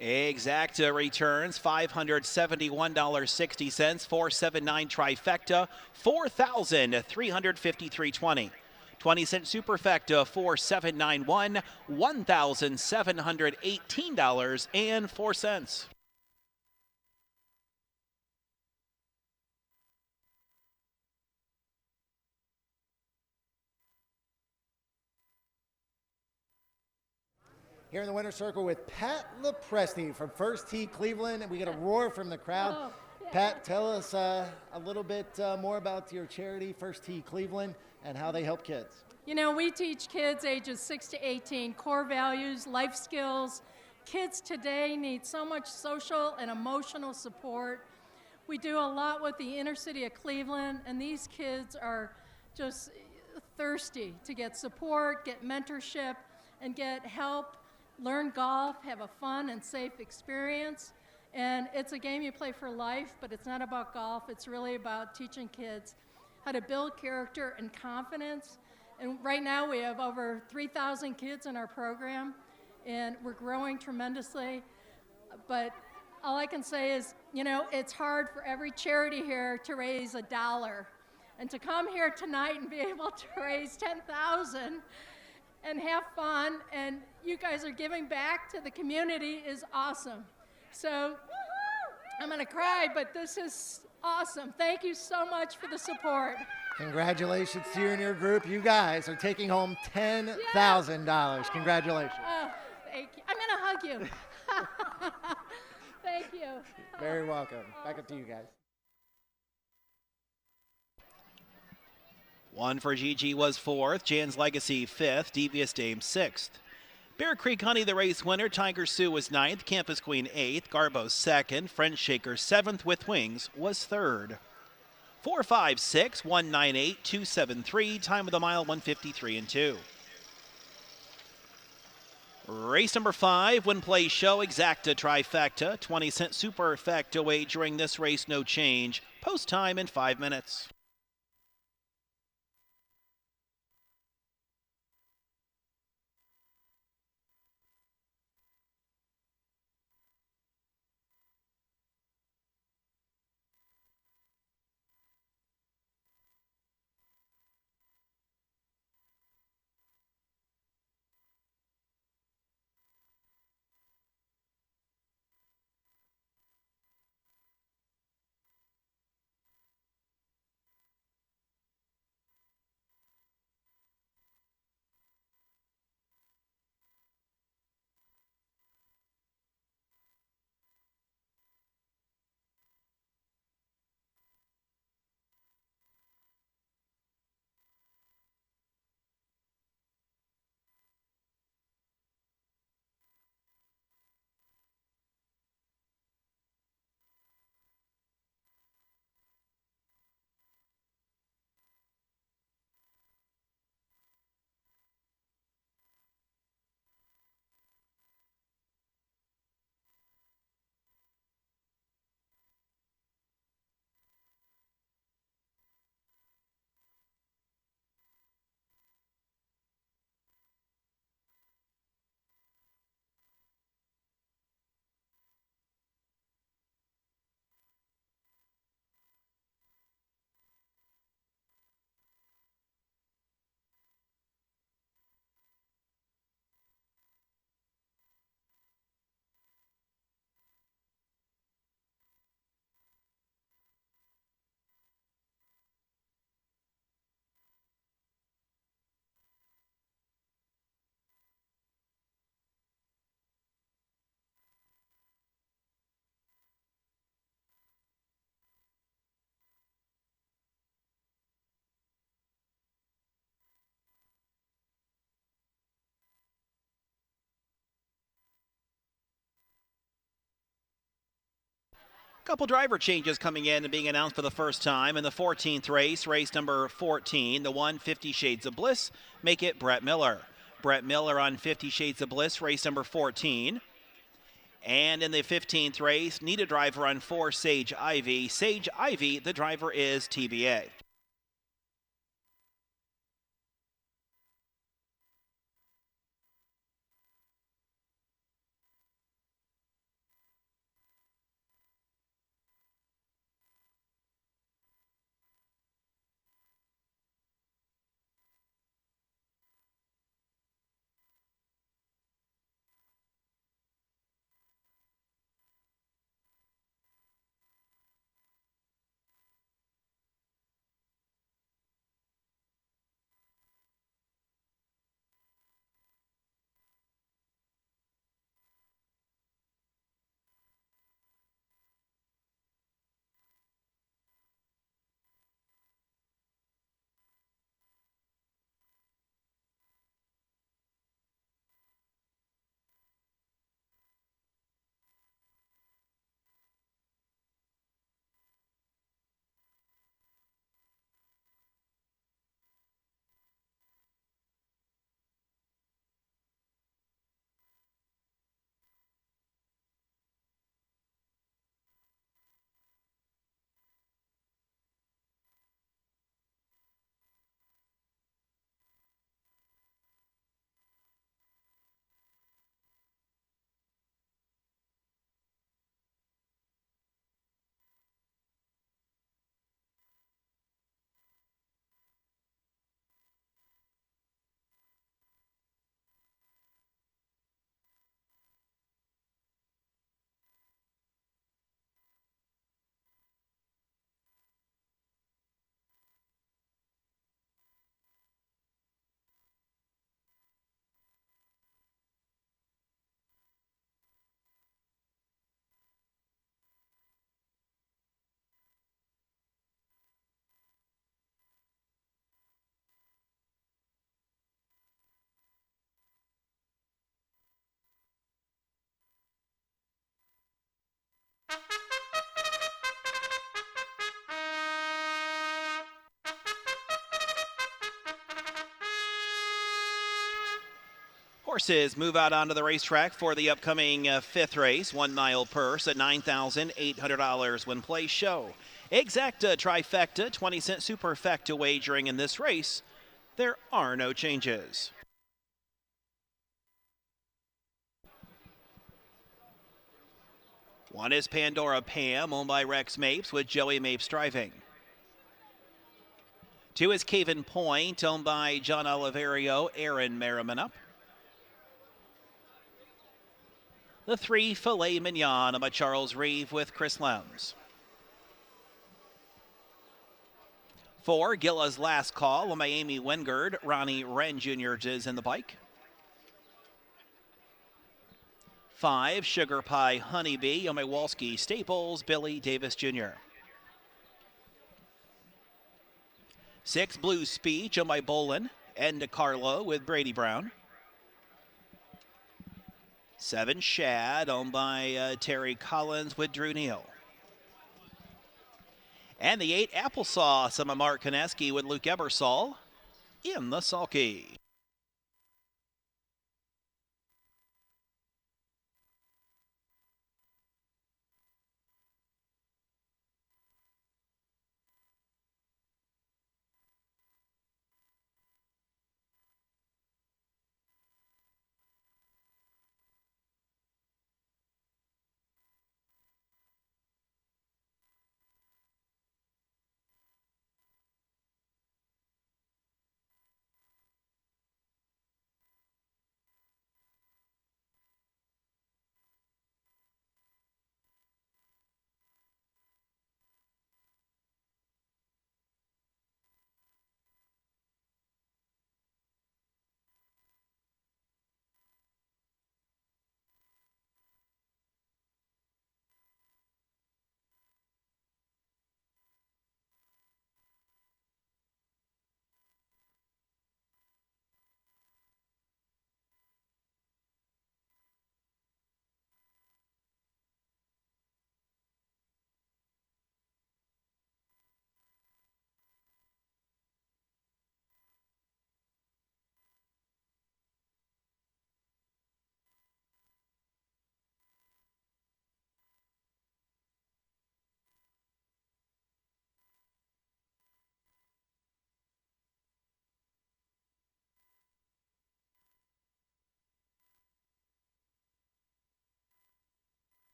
Exacta returns $571.60, 479 trifecta, 4,353.20. 20-cent superfecta, 4791, $1,718.04. Here in the winner's circle with Pat LaPresti from First Tee Cleveland, and we get a roar from the crowd. Oh, yeah. Pat, tell us a little bit more about your charity, First Tee Cleveland, and how they help kids. You know, we teach kids ages 6 to 18 core values, life skills. Kids today need so much social and emotional support. We do a lot with the inner city of Cleveland, and these kids are just thirsty to get support, get mentorship, and get help, learn golf, have a fun and safe experience. And it's a game you play for life, but it's not about golf. It's really about teaching kids how to build character and confidence. And right now we have over 3,000 kids in our program, and we're growing tremendously. But all I can say is, you know, it's hard for every charity here to raise $1. And to come here tonight and be able to raise $10,000 and have fun, and you guys are giving back to the community is awesome. So I'm gonna cry, but this is awesome. Thank you so much for the support. Congratulations to you and your group. You guys are taking home $10,000. Congratulations. Oh, thank you. I'm gonna hug you. Thank you. Very welcome. Back up to you guys. One for Gigi was 4th, Jan's Legacy 5th, Devious Dame 6th. Bear Creek Honey, the race winner. Tiger Sue was 9th, Campus Queen 8th, Garbo 2nd, French Shaker 7th with Wings was 3rd. 456 198 273, time of the mile 1:53.2. Race number 5, win play show, exacta trifecta, 20-cent superfecta wagering this race, no change. Post time in 5 minutes. Couple driver changes coming in and being announced for the first time in the 14th race, race number 14, the 150 Shades of Bliss, make it Brett Miller. Brett Miller on 50 Shades of Bliss, race number 14. And in the 15th race, need a driver on 4 Sage Ivy. Sage Ivy, the driver is TBA. Horses move out onto the racetrack for the upcoming 5th race. 1 mile purse at $9,800 when play show. Exacta trifecta, 20-cent superfecta wagering in this race. There are no changes. One is Pandora Pam, owned by Rex Mapes, with Joey Mapes driving. 2 is Caven Point, owned by John Oliverio, Aaron Merriman up. The 3, Filet Mignon, by Charles Reeve with Chris Lems. 4, Gilla's Last Call, by Amy Wengard. Ronnie Wren Jr. is in the bike. 5, Sugar Pie Honeybee, by Walski Staples, Billy Davis Jr. 6, Blue Speech, by Bolin and DeCarlo with Brady Brown. 7, Shad, owned by Terry Collins with Drew Neal. And the 8, Applesauce, by Mark Koneski with Luke Ebersol in the sulky.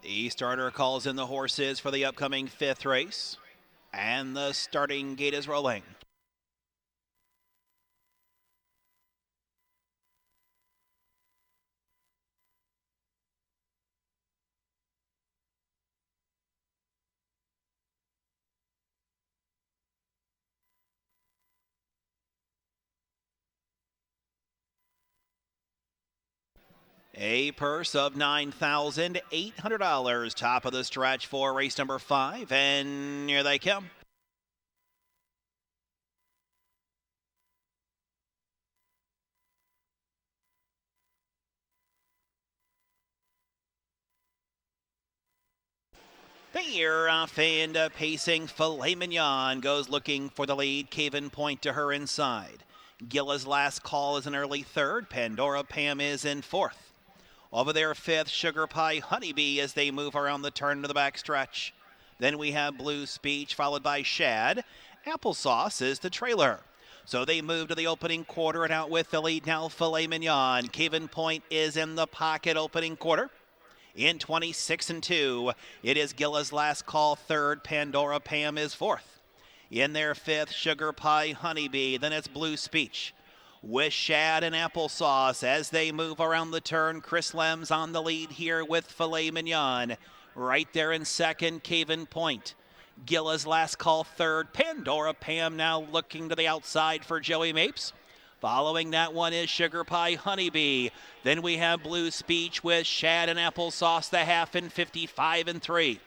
The starter calls in the horses for the upcoming 5th race, and the starting gate is rolling. A purse of $9,800, top of the stretch for race number 5, and here they come. They're off and pacing. Filet Mignon goes looking for the lead. Caven Point to her inside. Gilla's Last Call is an early third. Pandora Pam is in fourth. Over there, fifth, Sugar Pie Honeybee as they move around the turn to the back stretch. Then we have Blue Speech, followed by Shad. Applesauce is the trailer. So they move to the opening quarter, and out with the lead now, Filet Mignon. Caven Point is in the pocket opening quarter. In 26 and 2, it is Gilla's Last Call third. Pandora Pam is fourth. In their fifth, Sugar Pie Honeybee. Then it's Blue Speech with Shad and Applesauce as they move around the turn. Chris Lem's on the lead here with Filet Mignon. Right there in second, Caven Point. Gilla's Last Call third. Pandora Pam now looking to the outside for Joey Mapes. Following that one is Sugar Pie Honeybee. Then we have Blue Speech with Shad and Applesauce, the half in 55 and 3.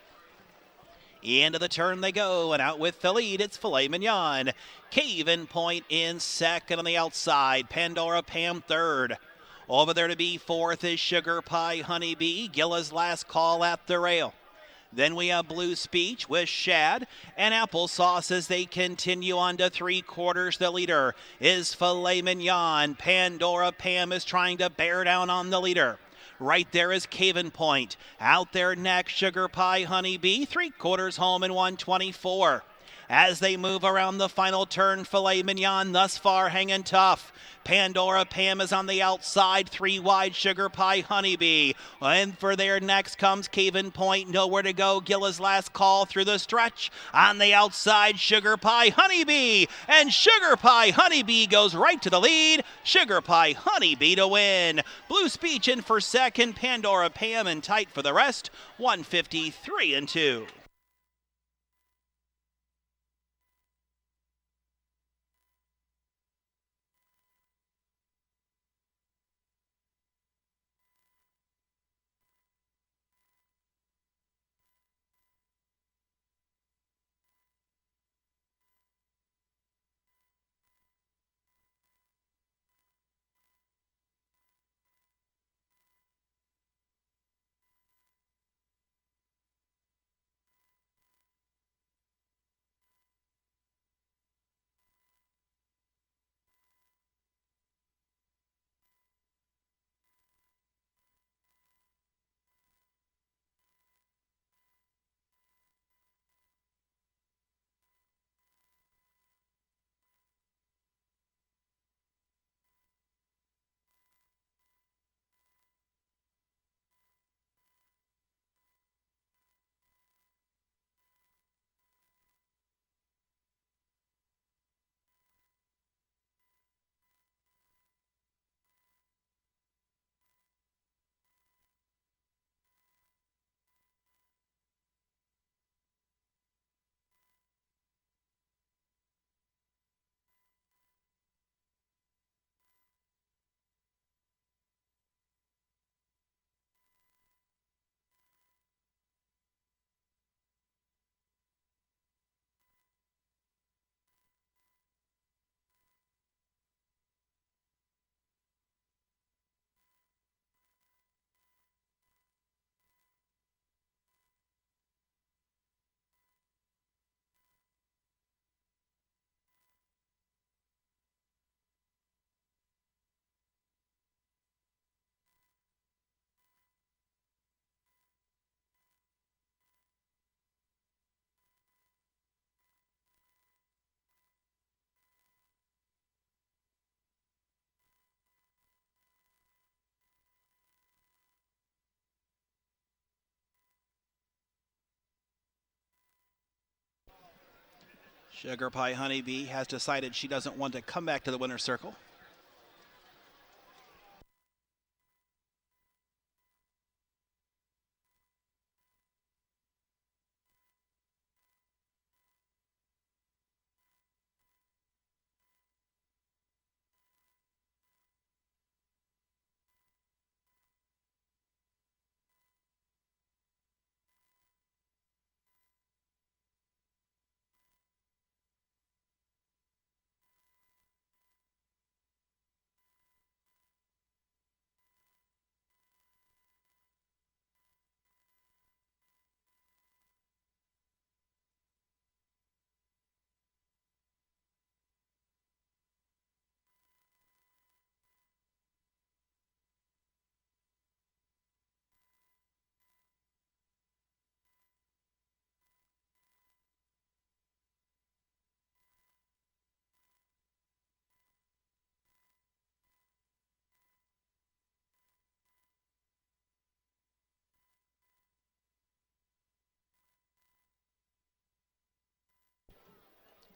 Into the turn they go, and out with the lead, it's Filet Mignon. Caven Point in second on the outside. Pandora Pam third. Over there to be fourth is Sugar Pie Honeybee. Gilla's Last Call at the rail. Then we have Blue Speech with Shad and Applesauce as they continue on to three quarters. The leader is Filet Mignon. Pandora Pam is trying to bear down on the leader. Right there is Caven Point. Out there next, Sugar Pie Honeybee. 3/4 home in 124. As they move around the final turn, Filet Mignon thus far hanging tough. Pandora Pam is on the outside, 3 wide, Sugar Pie Honeybee. And for there next comes Caven Point, nowhere to go. Gilla's Last Call through the stretch. On the outside, Sugar Pie Honeybee. And Sugar Pie Honeybee goes right to the lead. Sugar Pie Honeybee to win. Blue Speech in for second, Pandora Pam in tight for the rest, 153 and 2. Sugar Pie Honeybee has decided she doesn't want to come back to the winner's circle.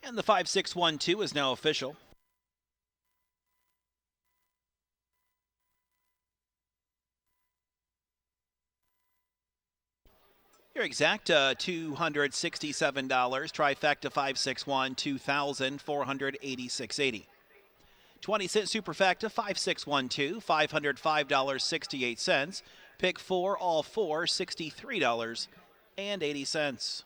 And the 5-6-1-2 is now official. Your exact $267, trifecta 561, $2,486.80. 20-cent superfecta 5612, $505.68. Pick 4, all 4, $63.80.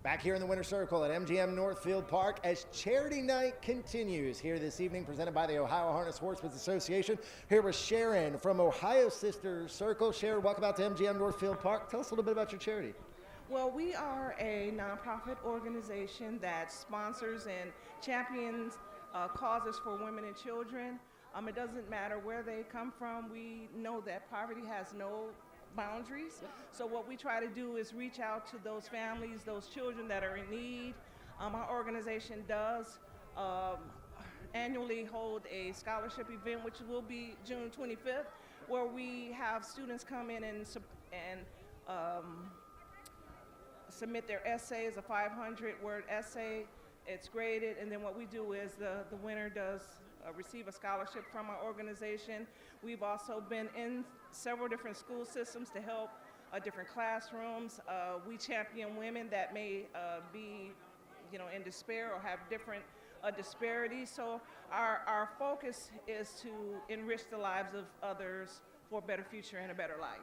Back here in the winner's circle at MGM Northfield Park as charity night continues here this evening, presented by the Ohio Harness Horsemen's Association. Here with Sharon from Ohio Sister Circle. Sharon, welcome out to MGM Northfield Park. Tell us a little bit about your charity. Well, we are a nonprofit organization that sponsors and champions causes for women and children. It doesn't matter where they come from. We know that poverty has no boundaries. So what we try to do is reach out to those families, those children that are in need. Our organization does annually hold a scholarship event, which will be June 25th, where we have students come in and submit their essays, a 500-word essay. It's graded, and then what we do is the winner does receive a scholarship from our organization. We've also been in several different school systems to help different classrooms. We champion women that may be, in despair or have different disparities. So our focus is to enrich the lives of others for a better future and a better life.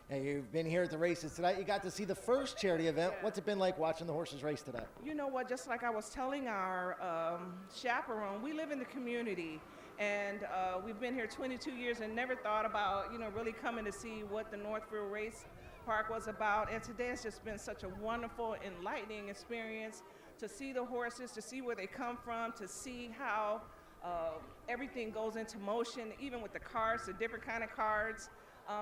Now, you've been here at the races tonight. You got to see the first charity event. What's it been like watching the horses race today? You know what, just like I was telling our chaperone, we live in the community, and we've been here 22 years and never thought about, really coming to see what the Northfield Race Park was about. And today has just been such a wonderful, enlightening experience to see the horses, to see where they come from, to see how everything goes into motion, even with the cards, the different kind of cards.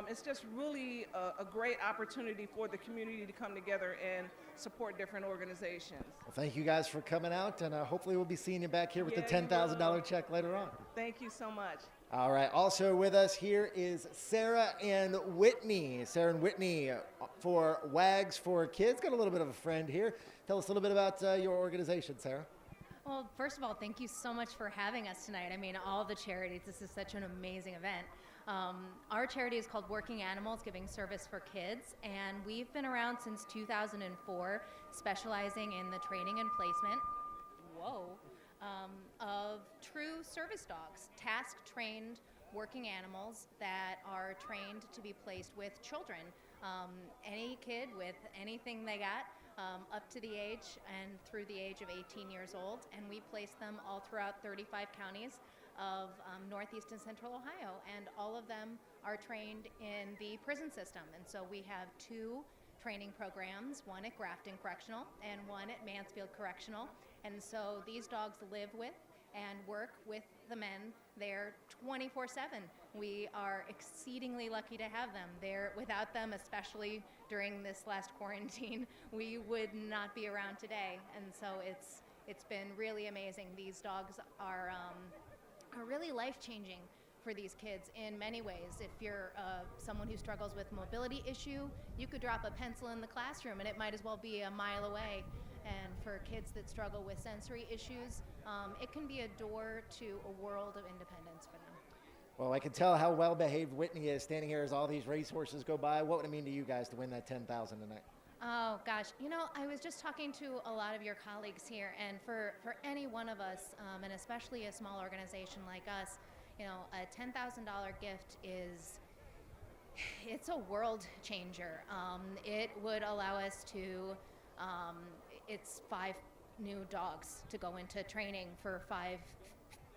It's just really a great opportunity for the community to come together and support different organizations. Well, thank you guys for coming out, and hopefully we'll be seeing you back here with the $10,000 check later on. Thank you so much. All right, also with us here is Sarah and Whitney. Sarah and Whitney for WAGs for Kids. Got a little bit of a friend here. Tell us a little bit about your organization, Sarah. Well, first of all, thank you so much for having us tonight. I mean, all the charities, this is such an amazing event. Our charity is called Working Animals, Giving Service for Kids, and we've been around since 2004, specializing in the training and placement of true service dogs, task-trained working animals that are trained to be placed with children. Any kid with anything they got, up to the age and through the age of 18 years old, and we place them all throughout 35 counties of Northeast and Central Ohio, and all of them are trained in the prison system. And so we have 2 training programs, one at Grafton Correctional and one at Mansfield Correctional. And so these dogs live with and work with the men there 24/7. We are exceedingly lucky to have them there. Without them, especially during this last quarantine, we would not be around today. And so it's been really amazing. These dogs are really life-changing for these kids in many ways. If you're someone who struggles with mobility issue, you could drop a pencil in the classroom and it might as well be a mile away. And for kids that struggle with sensory issues, it can be a door to a world of independence for them. Well, I can tell how well behaved Whitney is standing here as all these racehorses go by. What would it mean to you guys to win that $10,000 tonight? Oh gosh, you know, I was just talking to a lot of your colleagues here, and for any one of us, and especially a small organization like us, you know, a $10,000 gift it's a world changer. It would allow us to, it's 5 new dogs to go into training for 5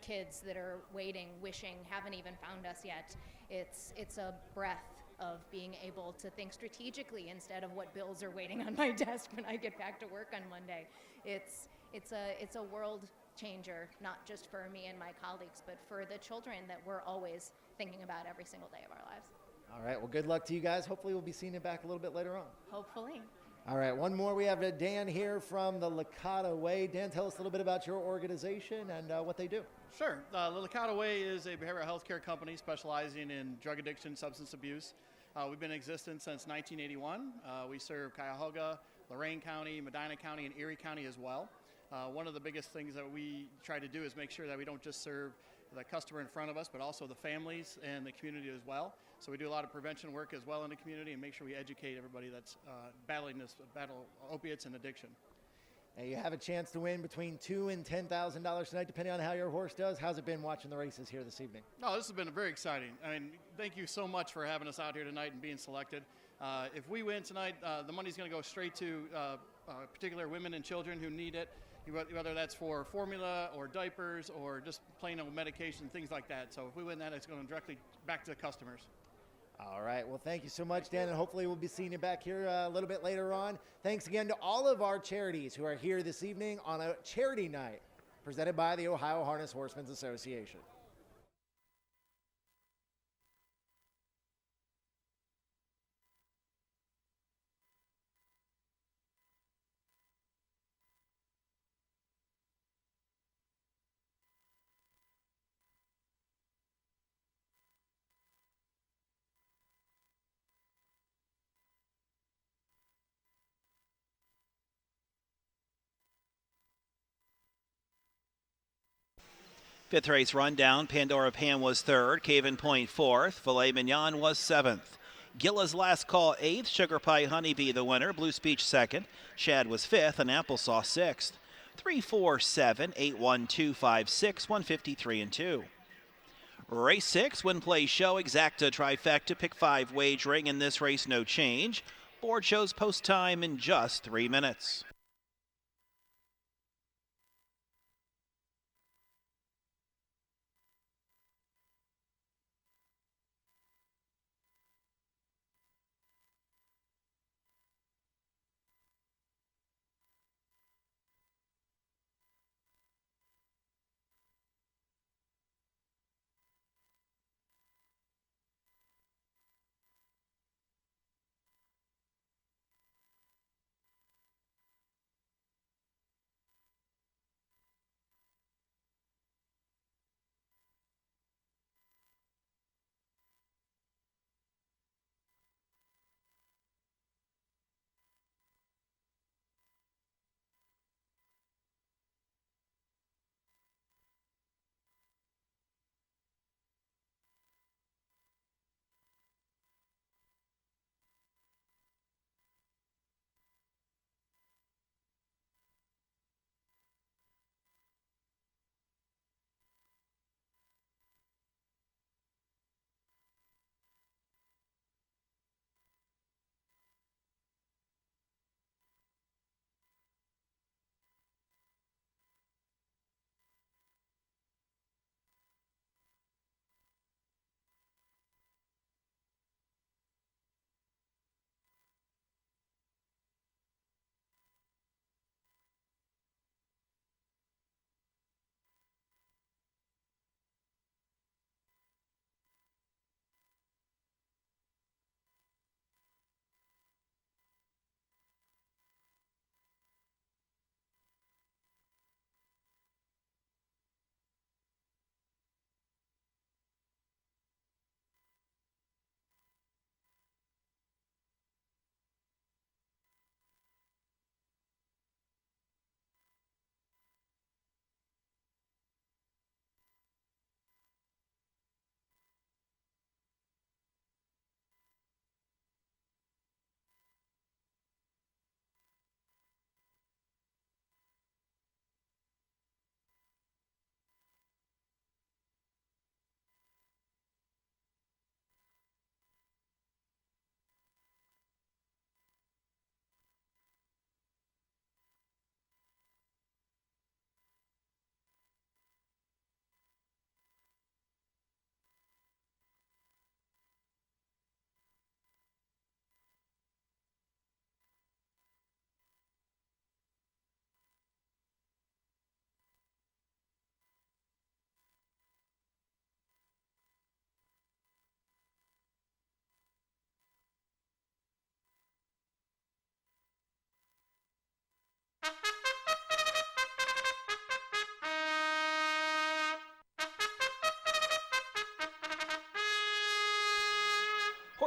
kids that are waiting, wishing, haven't even found us yet. It's a breath of being able to think strategically instead of what bills are waiting on my desk when I get back to work on Monday. It's a world changer, not just for me and my colleagues, but for the children that we're always thinking about every single day of our lives. All right, well, good luck to you guys. Hopefully we'll be seeing you back a little bit later on. Hopefully. All right, one more. We have Dan here from the Licata Way. Dan, tell us a little bit about your organization and what they do. Sure. The Licata Way is a behavioral health care company specializing in drug addiction, substance abuse. We've been in existence since 1981. We serve Cuyahoga, Lorain County, Medina County, and Erie County as well. One of the biggest things that we try to do is make sure that we don't just serve the customer in front of us, but also the families and the community as well. So we do a lot of prevention work as well in the community and make sure we educate everybody that's battling this battle opiates and addiction. And you have a chance to win between $2,000 and $10,000 tonight, depending on how your horse does. How's it been watching the races here this evening? Oh, this has been very exciting. I mean, thank you so much for having us out here tonight and being selected. If we win tonight, the money's going to go straight to particular women and children who need it, whether that's for formula or diapers or just plain old medication, things like that. So if we win that, it's going directly back to the customers. All right. Well, thank you so much, Dan, and hopefully we'll be seeing you back here a little bit later on. Thanks again to all of our charities who are here this evening on a charity night presented by the Ohio Harness Horsemen's Association. Fifth race rundown. Pandora Pan was third. Caven Point fourth. Filet Mignon was seventh. Gilla's Last Call eighth. Sugar Pie Honeybee the winner. Blue Speech second. Shad was fifth and Applesauce sixth. 3, 4, 7, 8, 1, 2, 5, 6, 153 and 2. Race 6, Win Play Show, Exacta Trifecta, Pick 5 wagering. In this race, no change. Board shows post time in just 3 minutes.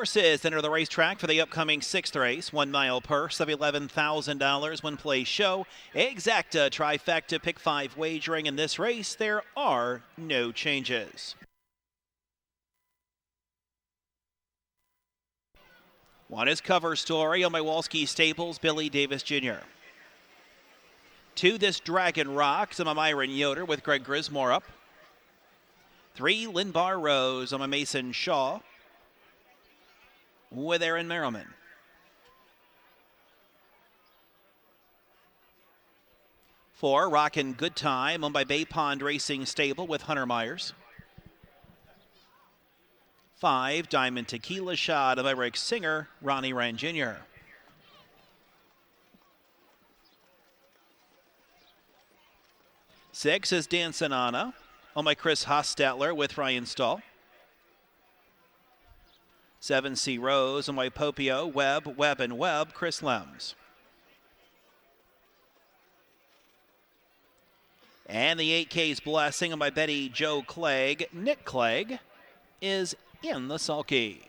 Horses enter the racetrack for the upcoming 6th race. 1 mile purse of $11,000. One place show. Exacta trifecta pick 5 wagering. In this race, there are no changes. One is Cover Story on my Walski Staples, Billy Davis Jr. 2, This Dragon Rocks on my Myron Yoder with Greg Grismore up. 3, Linbar Rose on my Mason Shaw with Aaron Merriman. 4, Rockin' Good Time on by Bay Pond Racing Stable with Hunter Myers. 5, Diamond Tequila Shot on by Rick Singer, Ronnie Rand Jr. 6 is Dancin' Anna on by Chris Hostetler with Ryan Stahl. 7, C Rose on by Popio, Webb, and Webb, Chris Lems. And the 8K's Blessing on by Betty Joe Clegg. Nick Clegg is in the sulky.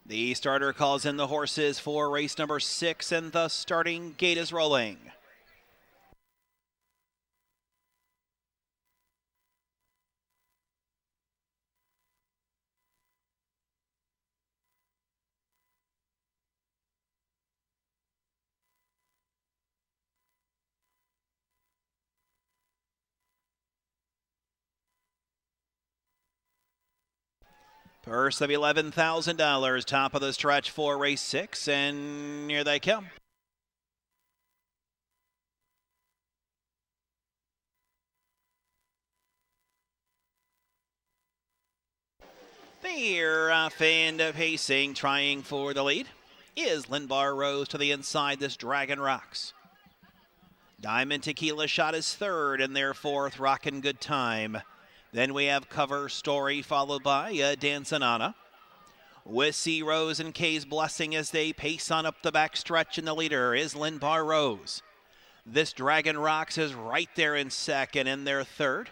The starter calls in the horses for race number 6, and the starting gate is rolling. Purse of $11,000, top of the stretch for race 6, and here they come. They're off and pacing, trying for the lead, is Linbar Rose to the inside. This Dragon Rocks. Diamond Tequila Shot is third, and their fourth, Rockin' Good Time. Then we have Cover Story, followed by Dancin' Anna. With C. Rose and Kay's Blessing as they pace on up the back stretch, and the leader is Linbar Rose. This Dragon Rocks is right there in second, and their third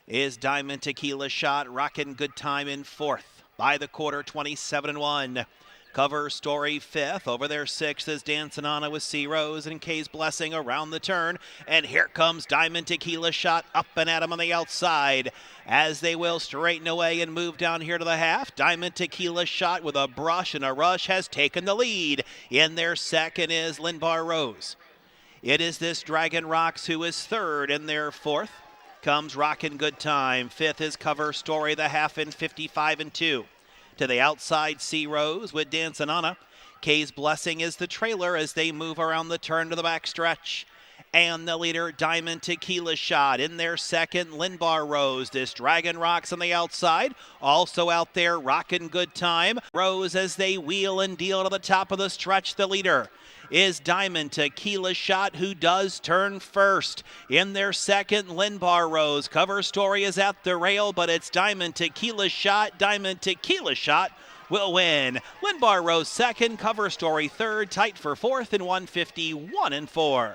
is Diamond Tequila Shot. Rockin' Good Time in fourth. By the quarter, 27-1. Cover Story fifth. Over their sixth is Dancin' Anna with C. Rose and Kay's Blessing around the turn. And here comes Diamond Tequila Shot up and at him on the outside as they will straighten away and move down here to the half. Diamond Tequila Shot with a brush and a rush has taken the lead. In their second is Linbar Rose. It is this Dragon Rocks who is third. In their fourth comes Rockin' Good Time. Fifth is Cover Story, the half in 55-2. To the outside, C. Rose with Dancin' Anna. Kay's Blessing is the trailer as they move around the turn to the back stretch. And the leader, Diamond Tequila Shot. In their second, Linbar Rose. This Dragon Rocks on the outside. Also out there, Rockin' Good Time. Rose as they wheel and deal to the top of the stretch. The leader is Diamond Tequila Shot, who does turn first. In their second, Linbar Rose. Cover Story is at the rail, but it's Diamond Tequila Shot. Diamond Tequila Shot will win. Linbar Rose second, Cover Story third, tight for fourth in 151-4.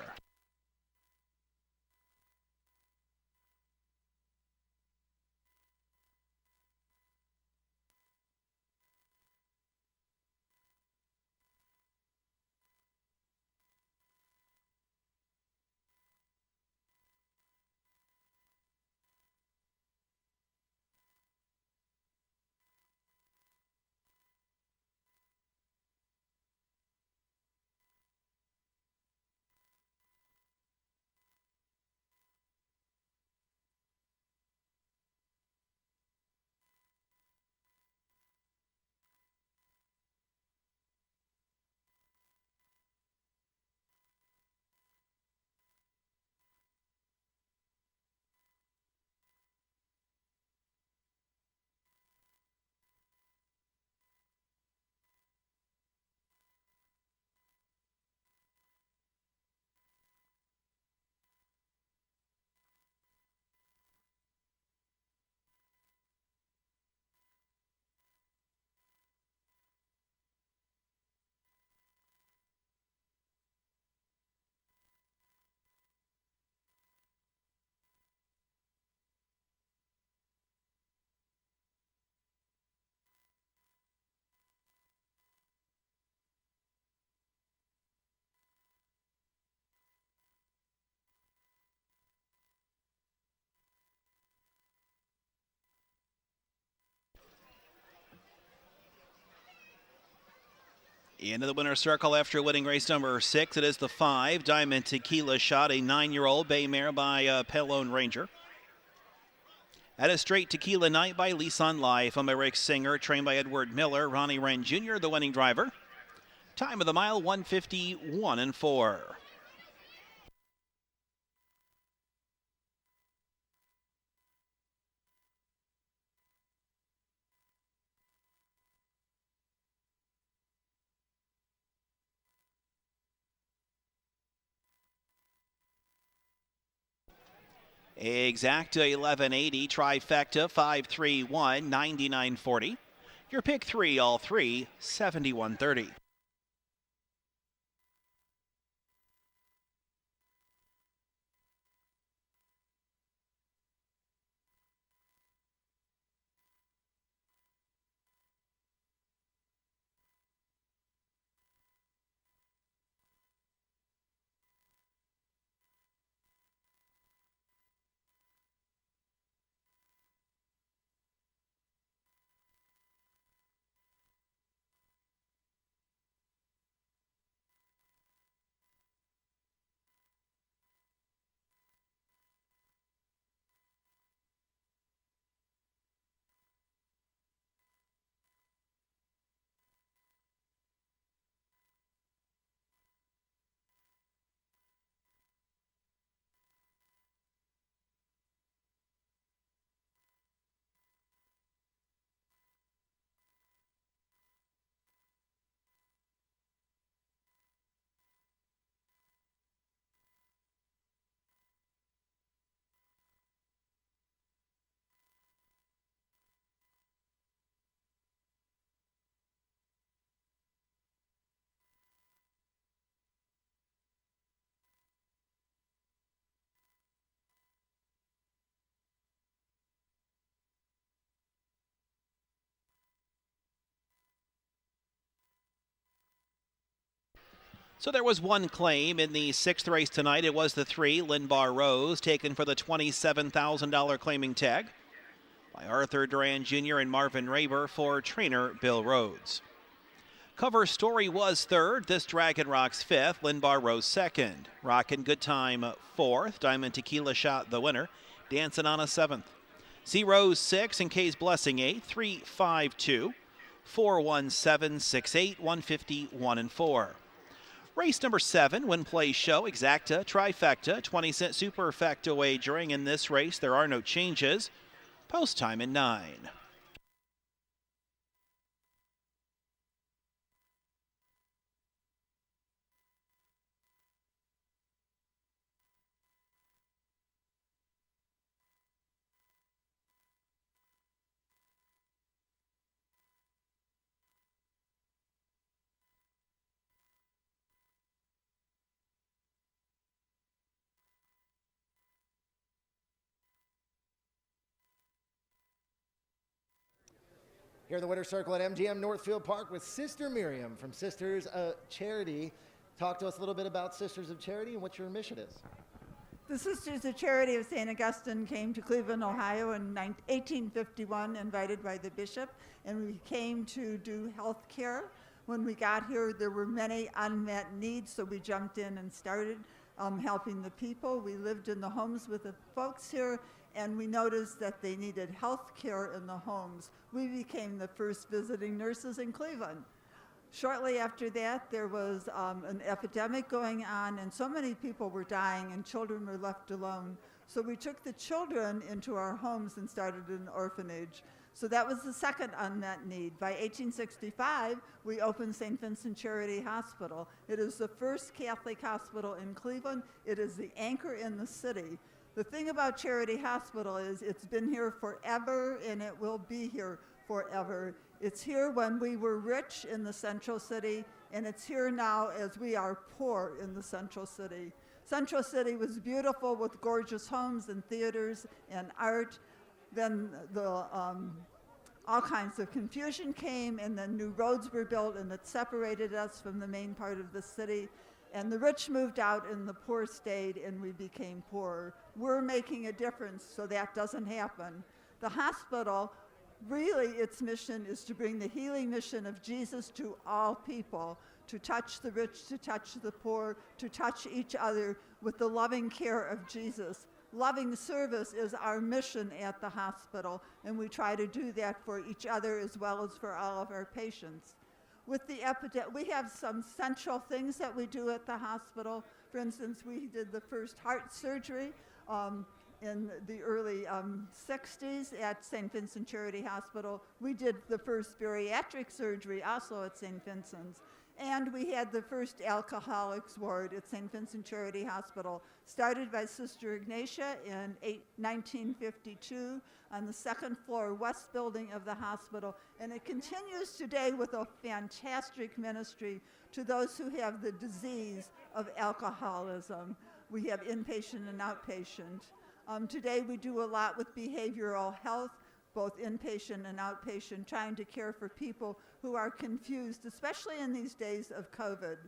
Into the winner's circle after winning race number 6, it is the 5, Diamond Tequila Shot, a 9-year-old bay mare by Pelone Ranger. At a straight tequila night by Lisan Life, I'm Rick Singer, trained by Edward Miller, Ronnie Wren Jr., the winning driver. Time of the mile, 151-4. Exacta 1180, trifecta 531, 9940. Your pick 3, all 3, 7130. So there was one claim in the 6th race tonight. It was the 3, Linbar Rose, taken for the $27,000 claiming tag by Arthur Duran Jr. and Marvin Raber for trainer Bill Rhodes. Cover Story was 3rd. This Dragon Rock's 5th. Linbar Rose 2nd. Rockin' Good Time 4th. Diamond Tequila Shot the winner. Dancing on a 7th. C Rose 6 and K's Blessing 8. 3-5-2. 4-1-7-6-8. 150, 1 and 4. Race number 7, Win Play Show, Exacta, Trifecta, 20-cent Superfecta wagering. In this race, there are no changes. Post time in 9. Here in the winner's circle at MGM Northfield Park with Sister Miriam from Sisters of Charity. Talk to us a little bit about Sisters of Charity and what your mission is. The Sisters of Charity of St. Augustine came to Cleveland, Ohio in 1851, invited by the bishop, and we came to do health care. When we got here, there were many unmet needs, so we jumped in and started helping the people. We lived in the homes with the folks here, and we noticed that they needed health care in the homes. We became the first visiting nurses in Cleveland. Shortly after that, there was an epidemic going on, and so many people were dying, and children were left alone. So we took the children into our homes and started an orphanage. So that was the second unmet need. By 1865, we opened St. Vincent Charity Hospital. It is the first Catholic hospital in Cleveland. It is the anchor in the city. The thing about Charity Hospital is it's been here forever, and it will be here forever. It's here when we were rich in the Central City, and it's here now as we are poor in the Central City. Central City was beautiful with gorgeous homes and theaters and art. Then all kinds of confusion came, and then new roads were built, and it separated us from the main part of the city. And the rich moved out and the poor stayed, and we became poorer. We're making a difference so that doesn't happen. The hospital, really its mission is to bring the healing mission of Jesus to all people, to touch the rich, to touch the poor, to touch each other with the loving care of Jesus. Loving service is our mission at the hospital, and we try to do that for each other as well as for all of our patients. With the epidemic, we have some central things that we do at the hospital. For instance, we did the first heart surgery in the early 60s at St. Vincent Charity Hospital. We did the first bariatric surgery also at St. Vincent's. And we had the first alcoholics ward at St. Vincent Charity Hospital, started by Sister Ignatia in 1952 on the second floor west building of the hospital. And it continues today with a fantastic ministry to those who have the disease of alcoholism. We have inpatient and outpatient. Today we do a lot with behavioral health, both inpatient and outpatient, trying to care for people who are confused, especially in these days of COVID.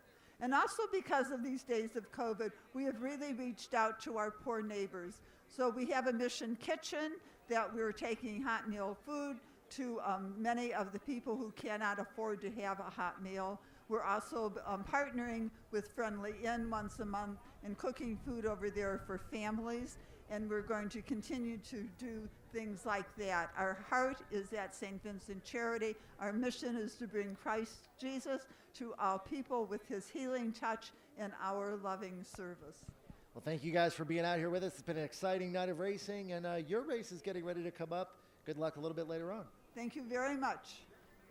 And also because of these days of COVID, we have really reached out to our poor neighbors. So we have a mission kitchen that we're taking hot meal food to many of the people who cannot afford to have a hot meal. We're also partnering with Friendly Inn once a month and cooking food over there for families. And we're going to continue to do things like that. Our heart is at St. Vincent Charity. Our mission is to bring Christ Jesus to all people with his healing touch and our loving service. Well, thank you guys for being out here with us. It's been an exciting night of racing, and your race is getting ready to come up. Good luck a little bit later on. Thank you very much.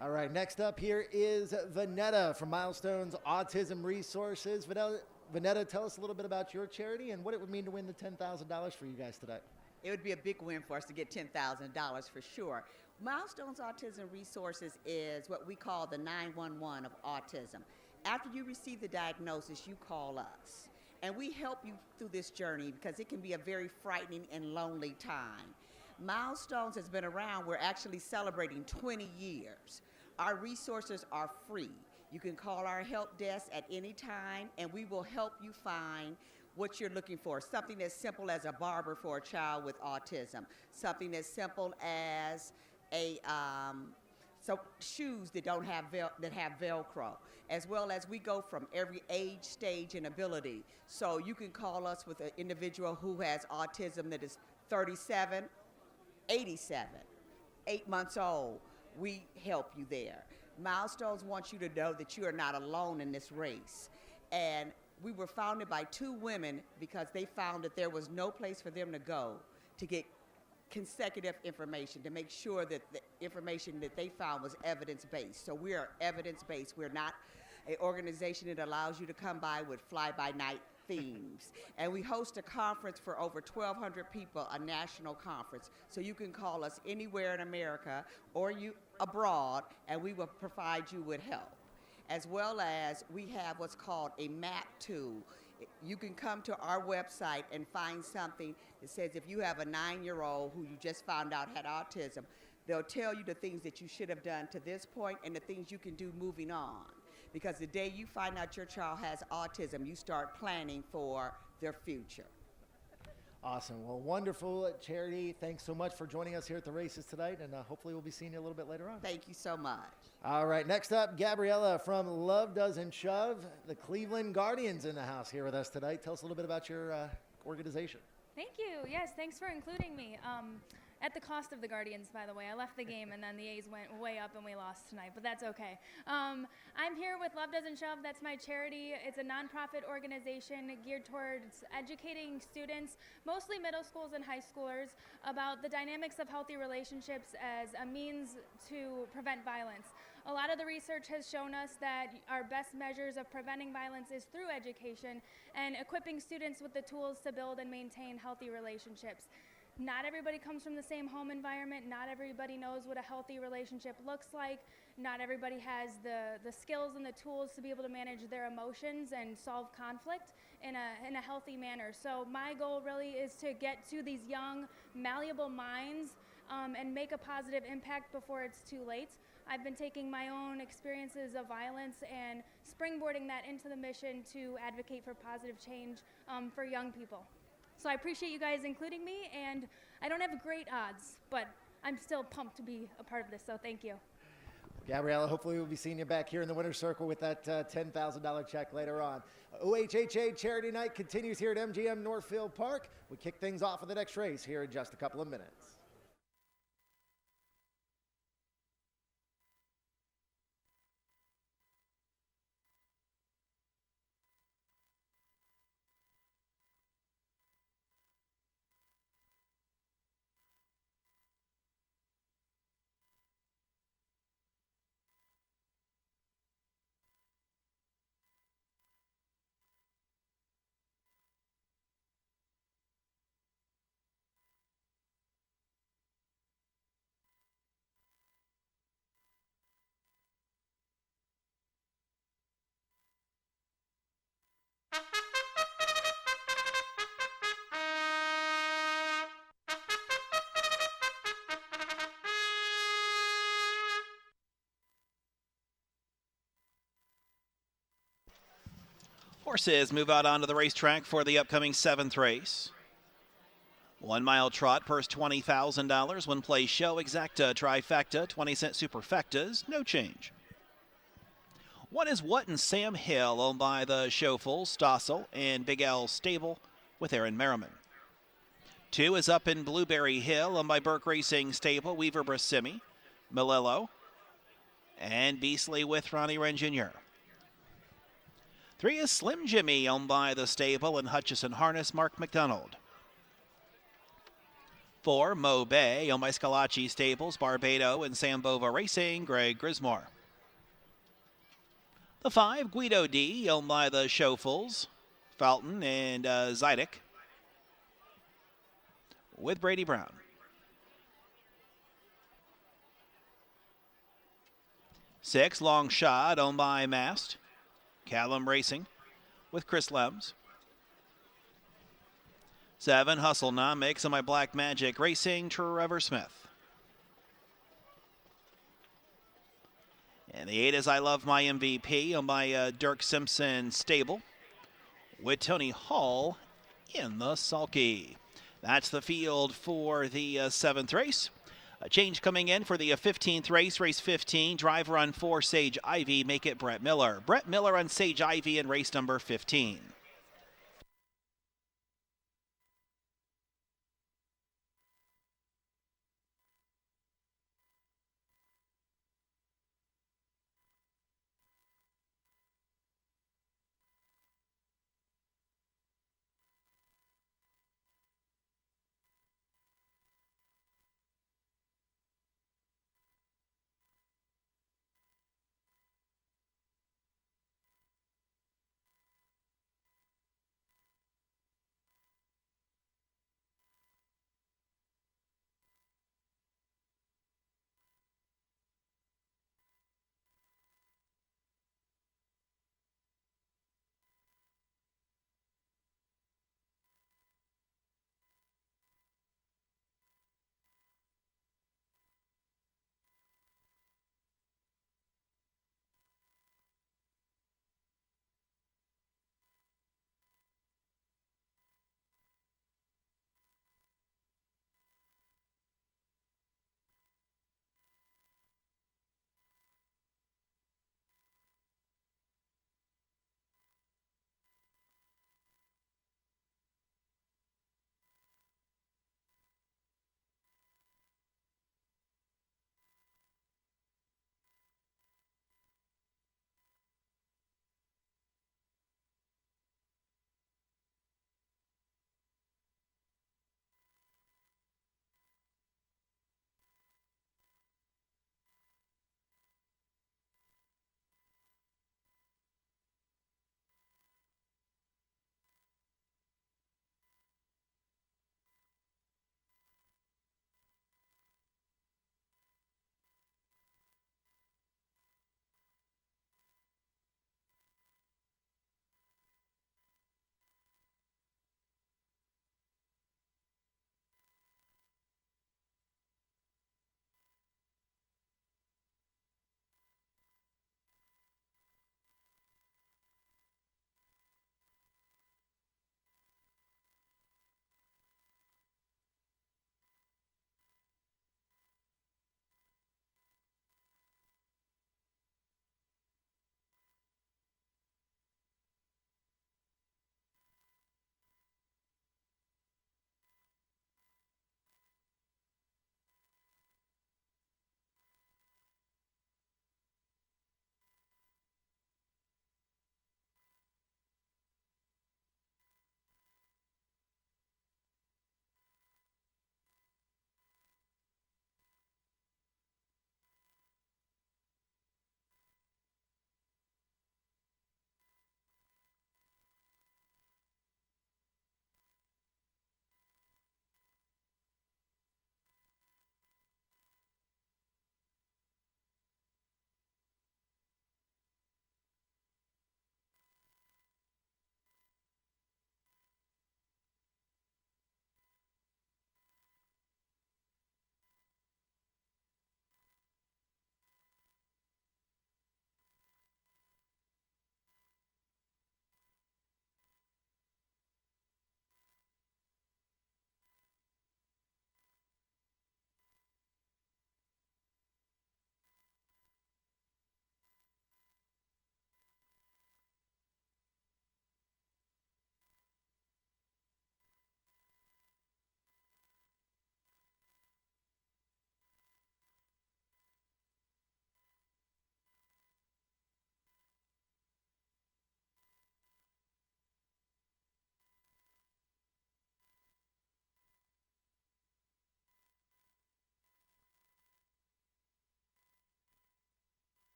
All right, next up here is Vanetta from Milestones Autism Resources. Vanetta, tell us a little bit about your charity and what it would mean to win the $10,000 for you guys today. It would be a big win for us to get $10,000 for sure. Milestones Autism Resources is what we call the 911 of autism. After you receive the diagnosis, you call us. And we help you through this journey because it can be a very frightening and lonely time. Milestones has been around. We're actually celebrating 20 years. Our resources are free. You can call our help desk at any time, and we will help you find what you're looking for. Something as simple as a barber for a child with autism. Something as simple as shoes that don't have that have Velcro, as well as we go from every age, stage, and ability. So you can call us with an individual who has autism that is 37, 87, 8 months old. We help you there. Milestones wants you to know that you are not alone in this race. And we were founded by 2 women because they found that there was no place for them to go to get consecutive information, to make sure that the information that they found was evidence-based. So we are evidence-based. We're not an organization that allows you to come by with fly-by-night themes. And we host a conference for over 1,200 people, a national conference. So you can call us anywhere in America or you abroad, and we will provide you with help. As well as we have what's called a map tool. You can come to our website and find something that says if you have a 9-year-old who you just found out had autism, they'll tell you the things that you should have done to this point and the things you can do moving on. Because the day you find out your child has autism, you start planning for their future. Awesome. Well, wonderful, Charity. Thanks so much for joining us here at the races tonight, and hopefully we'll be seeing you a little bit later on. Thank you so much. All right, next up, Gabriella from Love Doesn't Shove, the Cleveland Guardians in the house here with us tonight. Tell us a little bit about your organization. Thank you. Yes, thanks for including me. At the cost of the Guardians, by the way. I left the game and then the A's went way up and we lost tonight, but that's okay. I'm here with Love Doesn't Shove. That's my charity. It's a nonprofit organization geared towards educating students, mostly middle schools and high schoolers, about the dynamics of healthy relationships as a means to prevent violence. A lot of the research has shown us that our best measures of preventing violence is through education and equipping students with the tools to build and maintain healthy relationships. Not everybody comes from the same home environment. Not everybody knows what a healthy relationship looks like. Not everybody has the skills and the tools to be able to manage their emotions and solve conflict in a healthy manner. So my goal really is to get to these young, malleable minds and make a positive impact before it's too late. I've been taking my own experiences of violence and springboarding that into the mission to advocate for positive change for young people. So I appreciate you guys including me, and I don't have great odds, but I'm still pumped to be a part of this, so thank you. Gabriella, hopefully we'll be seeing you back here in the winner's circle with that $10,000 check later on. OHHA Charity Night continues here at MGM Northfield Park. We kick things off with the next race here in just a couple of minutes. Horses move out onto the racetrack for the upcoming 7th race. 1 mile trot, purse $20,000. One play show, exacta, trifecta, 20-cent superfectas, no change. 1 is What and Sam Hill, owned by the Showful, Stossel, and Big L Stable with Aaron Merriman. 2 is Up in Blueberry Hill, owned by Burke Racing Stable, Weaver Brasimi, Malillo, and Beasley with Ronnie Wren Jr. 3 is Slim Jimmy, owned by the Stable and Hutchison Harness, Mark McDonald. 4, Mo Bay, owned by Scalacci Stables, Barbado and Sambova Racing, Greg Grismore. The 5, Guido D, owned by the Showfuls, Felton and Zydek, with Brady Brown. 6, Long Shot, owned by Mast, Callum Racing with Chris Lems. 7, Hustlenomics, owned by Black Magic Racing, Trevor Smith. And the 8 is I Love My MVP on my Dirk Simpson stable with Tony Hall in the sulky. That's the field for the 7th race. A change coming in for the 15th race, race 15. Driver on 4, Sage Ivy, make it Brett Miller. Brett Miller on Sage Ivy in race number 15.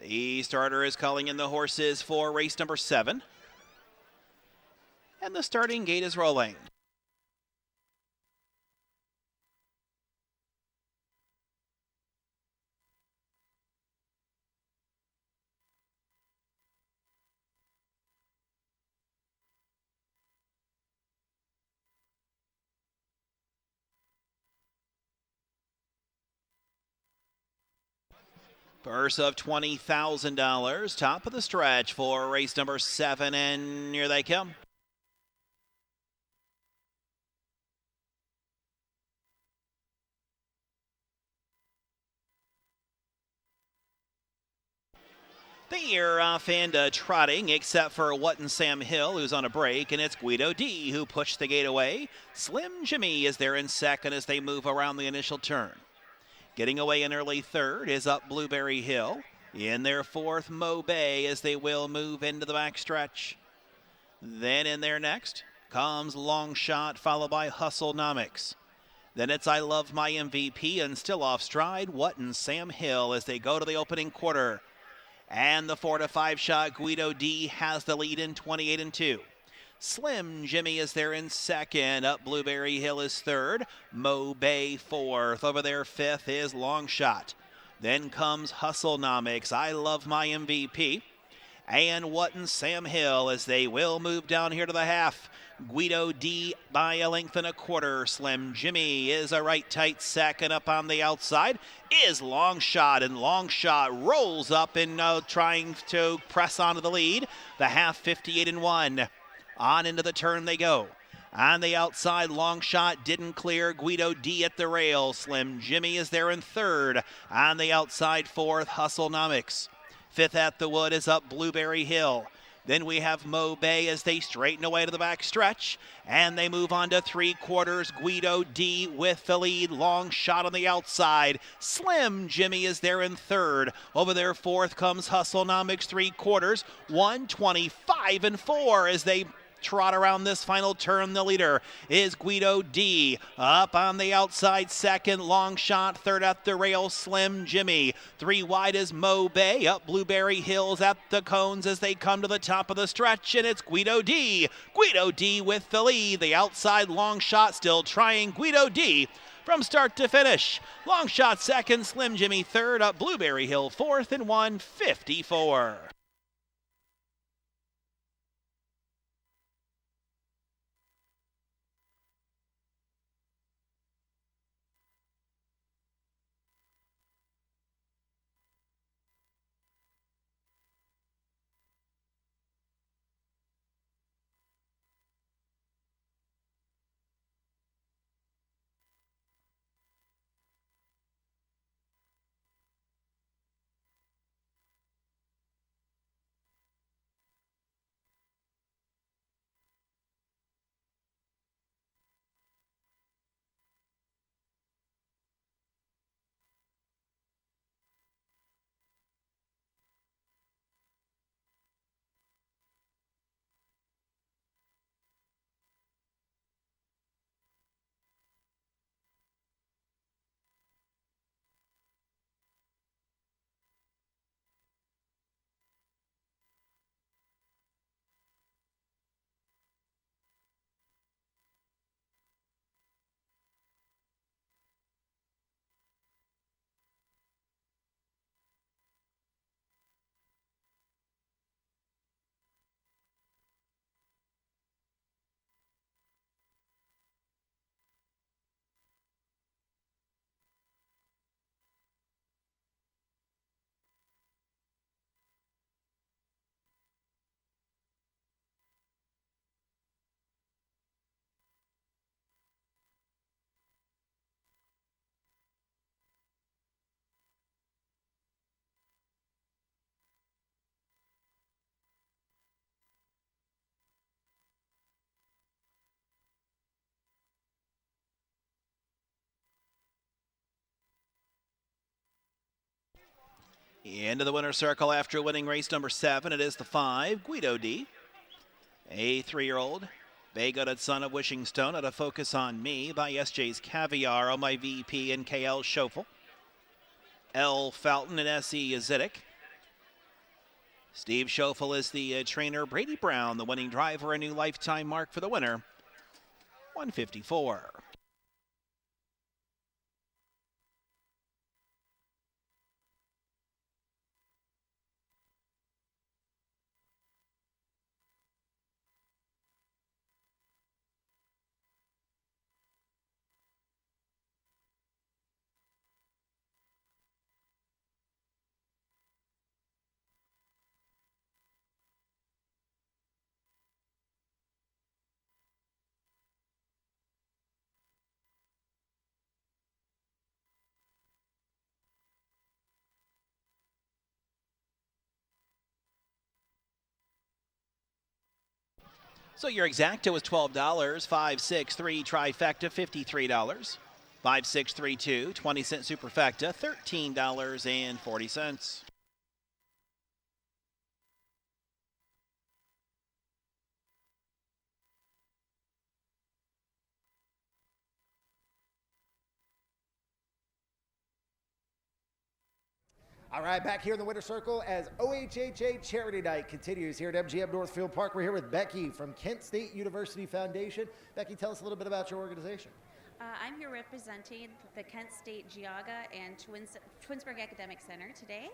The starter is calling in the horses for race number 7. And the starting gate is rolling. Purse of $20,000, top of the stretch for race number 7, and here they come. The year off and trotting, except for What and Sam Hill, who's on a break, and it's Guido D who pushed the gate away. Slim Jimmy is there in second as they move around the initial turn. Getting away in early third is Up Blueberry Hill. In their fourth, Mo Bay, as they will move into the backstretch. Then in there next comes Long Shot, followed by Hustlenomics. Then it's I Love My MVP, and still off stride, What and Sam Hill as they go to the opening quarter. And the 4 to 5 shot, Guido D has the lead in 28-2. Slim Jimmy is there in second. Up Blueberry Hill is third. Mo Bay fourth. Over there fifth is Long Shot. Then comes Hustlenomics, I Love My MVP. And What and Sam Hill as they will move down here to the half. Guido D by a length and a quarter. Slim Jimmy is a right tight second. Up on the outside is Long Shot, and Long Shot rolls up and trying to press onto the lead. The half 58-1. On into the turn they go. On the outside, Long Shot didn't clear. Guido D at the rail. Slim Jimmy is there in third. On the outside, fourth, Hustlenomics. Fifth at the wood is Up Blueberry Hill. Then we have Mo Bay as they straighten away to the back stretch. And they move on to three quarters. Guido D with the lead. Long Shot on the outside. Slim Jimmy is there in third. Over there fourth comes Hustlenomics, three quarters. 1:25-4 as they trot around this final turn. The leader is Guido D. Up on the outside second, Long Shot. Third at the rail, Slim Jimmy. Three wide is Mo Bay. Up Blueberry Hills at the cones as they come to the top of the stretch, and it's Guido D. Guido D with the lead. The outside, Long Shot still trying. Guido D from start to finish. Long Shot second, Slim Jimmy third. Up Blueberry Hill fourth in 1:54. Into the winner's circle after winning race number 7, it is the 5, Guido D. A 3-year-old, bay-gutted son of Wishing Stone, at a Focus on Me by SJ's Caviar, on my VP and KL Schofel. L. Fountain and S.E. Yazidik. Steve Schoeffel is the trainer. Brady Brown, the winning driver, a new lifetime mark for the winner, 154. So your exacta was $12, 563 trifecta, $53. 5632, 20-cent superfecta, $13.40. All right, back here in the winter circle as OHHA Charity Night continues here at MGM Northfield Park. We're here with Becky from Kent State University Foundation. Becky, tell us a little bit about your organization. I'm here representing the Kent State Geauga and Twinsburg Academic Center today.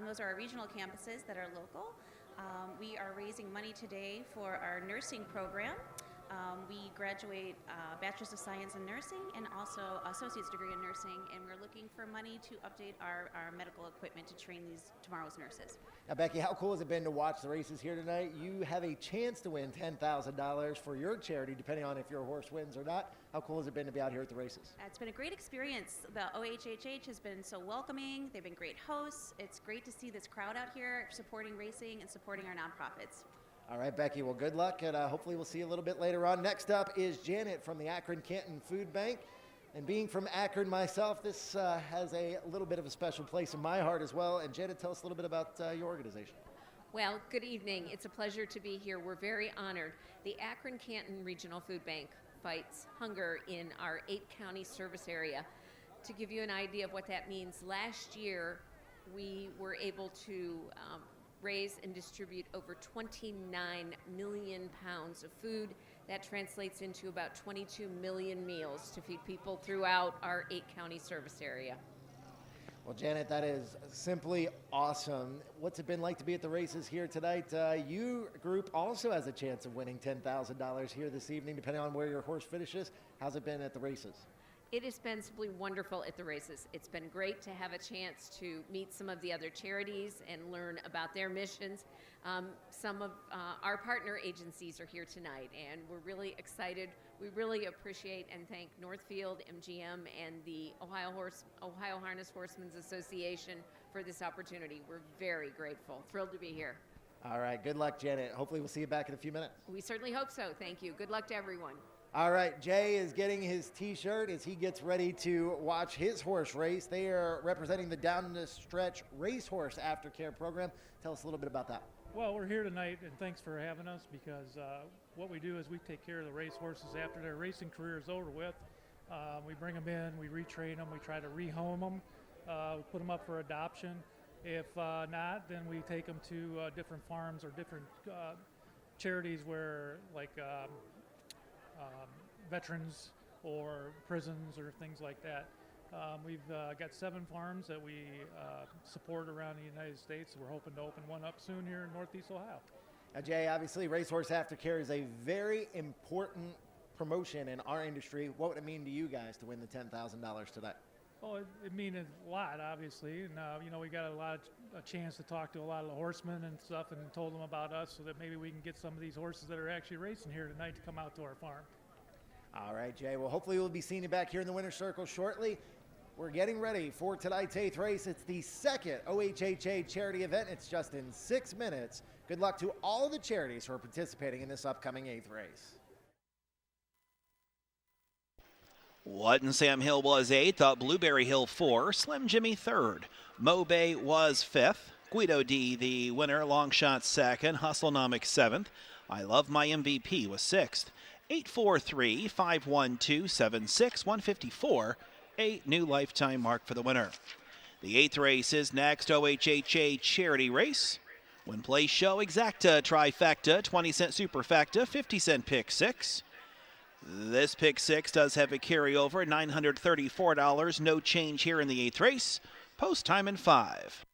Those are our regional campuses that are local. We are raising money today for our nursing program. We graduate Bachelor's of Science in Nursing and also Associate's degree in Nursing, and we're looking for money to update our medical equipment to train tomorrow's nurses. Now, Becky, how cool has it been to watch the races here tonight? You have a chance to win $10,000 for your charity, depending on if your horse wins or not. How cool has it been to be out here at the races? It's been a great experience. The OHHH has been so welcoming. They've been great hosts. It's great to see this crowd out here supporting racing and supporting our nonprofits. All right, Becky, well, good luck, and hopefully we'll see you a little bit later on. Next up is Janet from the Akron-Canton Food Bank. And being from Akron myself, this has a little bit of a special place in my heart as well. And Janet, tell us a little bit about your organization. Well, good evening. It's a pleasure to be here. We're very honored. The Akron-Canton Regional Food Bank fights hunger in our 8-county service area. To give you an idea of what that means, last year we were able to raise and distribute over 29 million pounds of food. That translates into about 22 million meals to feed people throughout our 8-county service area. Well, Janet, that is simply awesome. What's it been like to be at the races here tonight? Your group also has a chance of winning $10,000 here this evening, depending on where your horse finishes. How's it been at the races? It has been simply wonderful at the races. It's been great to have a chance to meet some of the other charities and learn about their missions. Some of our partner agencies are here tonight, and we're really excited. We really appreciate and thank Northfield, MGM, and the Ohio Harness Horsemen's Association for this opportunity. We're very grateful, thrilled to be here. All right, good luck, Janet. Hopefully we'll see you back in a few minutes. We certainly hope so. Thank you. Good luck to everyone. All right, Jay is getting his T-shirt as he gets ready to watch his horse race. They are representing the Down the Stretch Racehorse Aftercare Program. Tell us a little bit about that. Well, we're here tonight, and thanks for having us, because what we do is we take care of the racehorses after their racing career is over with. We bring them in, we retrain them, we try to rehome them, put them up for adoption. If not, then we take them to different farms or different charities where, like, veterans or prisons or things like that. We've got 7 farms that we support around the United States. We're hoping to open one up soon here in Northeast Ohio. Now, Jay, obviously Racehorse Aftercare is a very important promotion in our industry. What would it mean to you guys to win the $10,000 today? Well, it means a lot, obviously, and you know, we got a chance to talk to a lot of the horsemen and stuff, and told them about us, so that maybe we can get some of these horses that are actually racing here tonight to come out to our farm. All right, Jay. Well, hopefully we'll be seeing you back here in the winner's circle shortly. We're getting ready for tonight's 8th race. It's the second OHHA charity event. It's just in 6 minutes. Good luck to all the charities who are participating in this upcoming 8th race. Whatton Sam Hill was 8th, Blueberry Hill 4, Slim Jimmy 3rd, Mo Bay was 5th, Guido D the winner, Long Shot 2nd, Hustlenomics 7th, I Love My MVP was 6th, 843, 512, 76, 154, a new lifetime mark for the winner. The 8th race is next, OHHA charity race. Win Play Show Exacta Trifecta, 20-cent Superfecta, 50-cent Pick 6. This Pick 6 does have a carryover, $934. No change here in the 8th race. Post time in 5.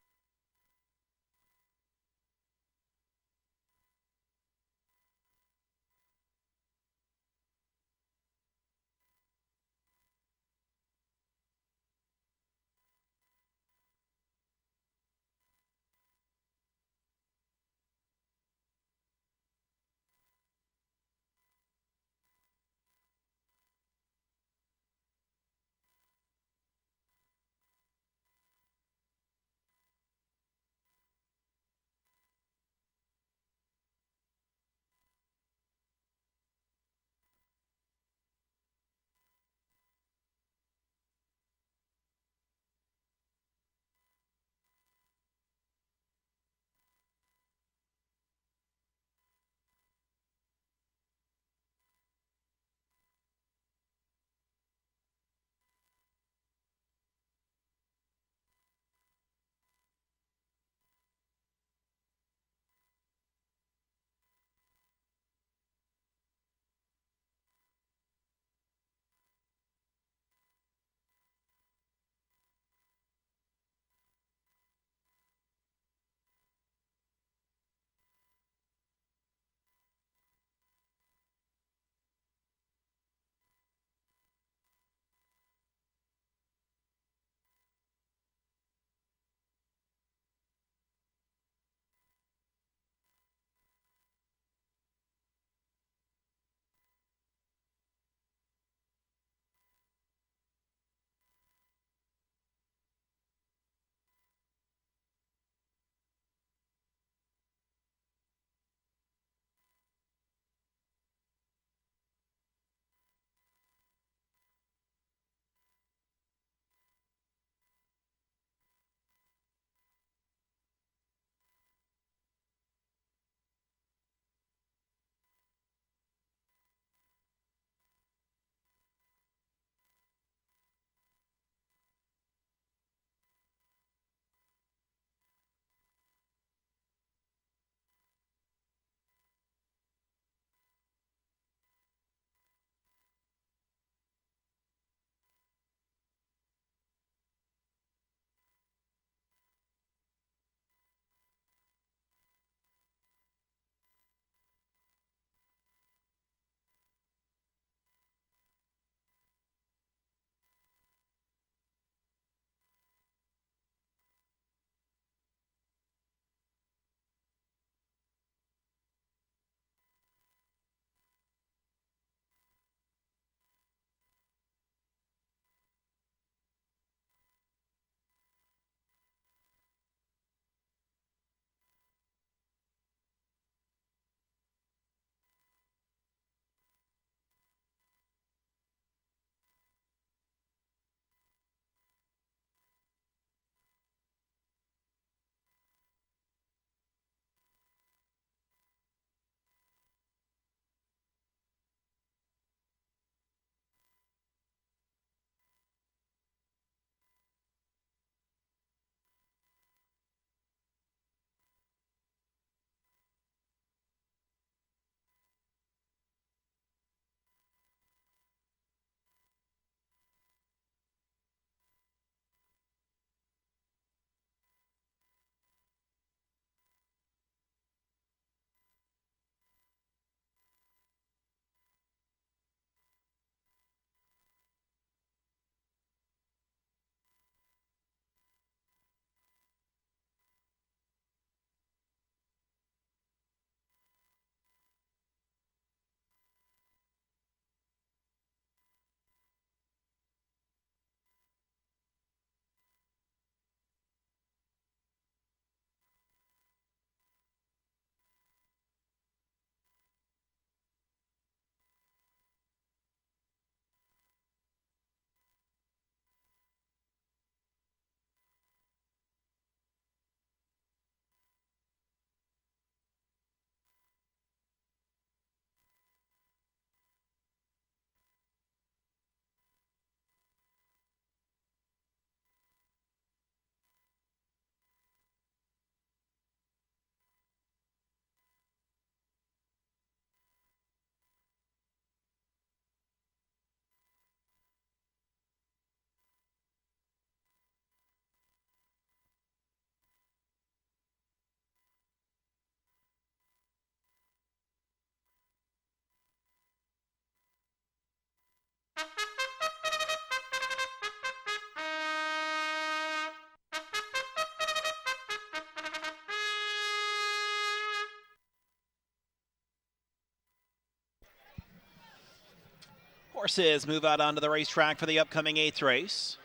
horses move out onto the racetrack for the upcoming 8th race.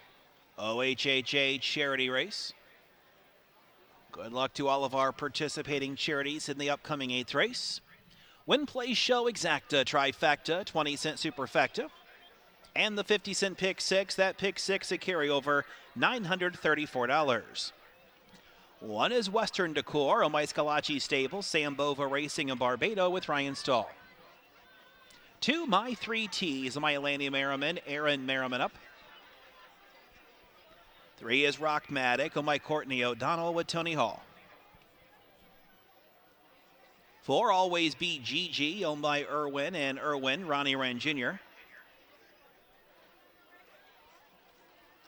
OHHA charity race. Good luck to all of our participating charities in the upcoming 8th race. Win, play, show, exacta, trifecta, 20-cent superfecta. And the 50-cent pick six. That pick six a carryover, $934. One is Western Decor, Omai Scalacci Stable, Sambova Racing in Barbados with Ryan Stahl. 2, My 3 T's, my Lanny Merriman, Aaron Merriman up. 3 is Rockmatic, my Courtney O'Donnell with Tony Hall. 4, Always Be GG, owned by Irwin and Irwin, Ronnie Wren Jr.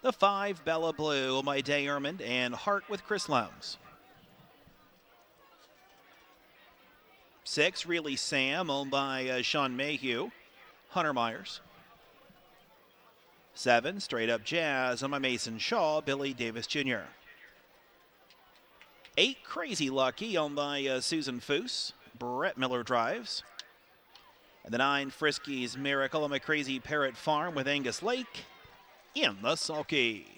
The 5, Bella Blue, owned by Day Ermond and Hart with Chris Lowndes. 6, Really Sam, owned by Sean Mayhew, Hunter Myers. 7, Straight Up Jazz, owned by Mason Shaw, Billy Davis Jr. 8, Crazy Lucky, owned by Susan Foose, Brett Miller drives. And the 9, Frisky's Miracle, owned by Crazy Parrot Farm with Angus Lake in the sulky.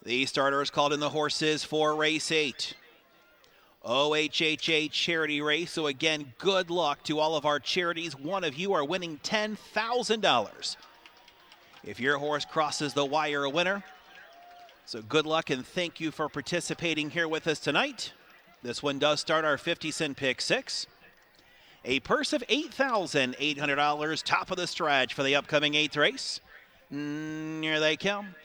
The starters called in the horses for race 8. OHHA charity race. So again, good luck to all of our charities. One of you are winning $10,000 if your horse crosses the wire winner. So good luck and thank you for participating here with us tonight. This one does start our 50-cent pick 6. A purse of $8,800, top of the stretch for the upcoming 8th race. Here they come.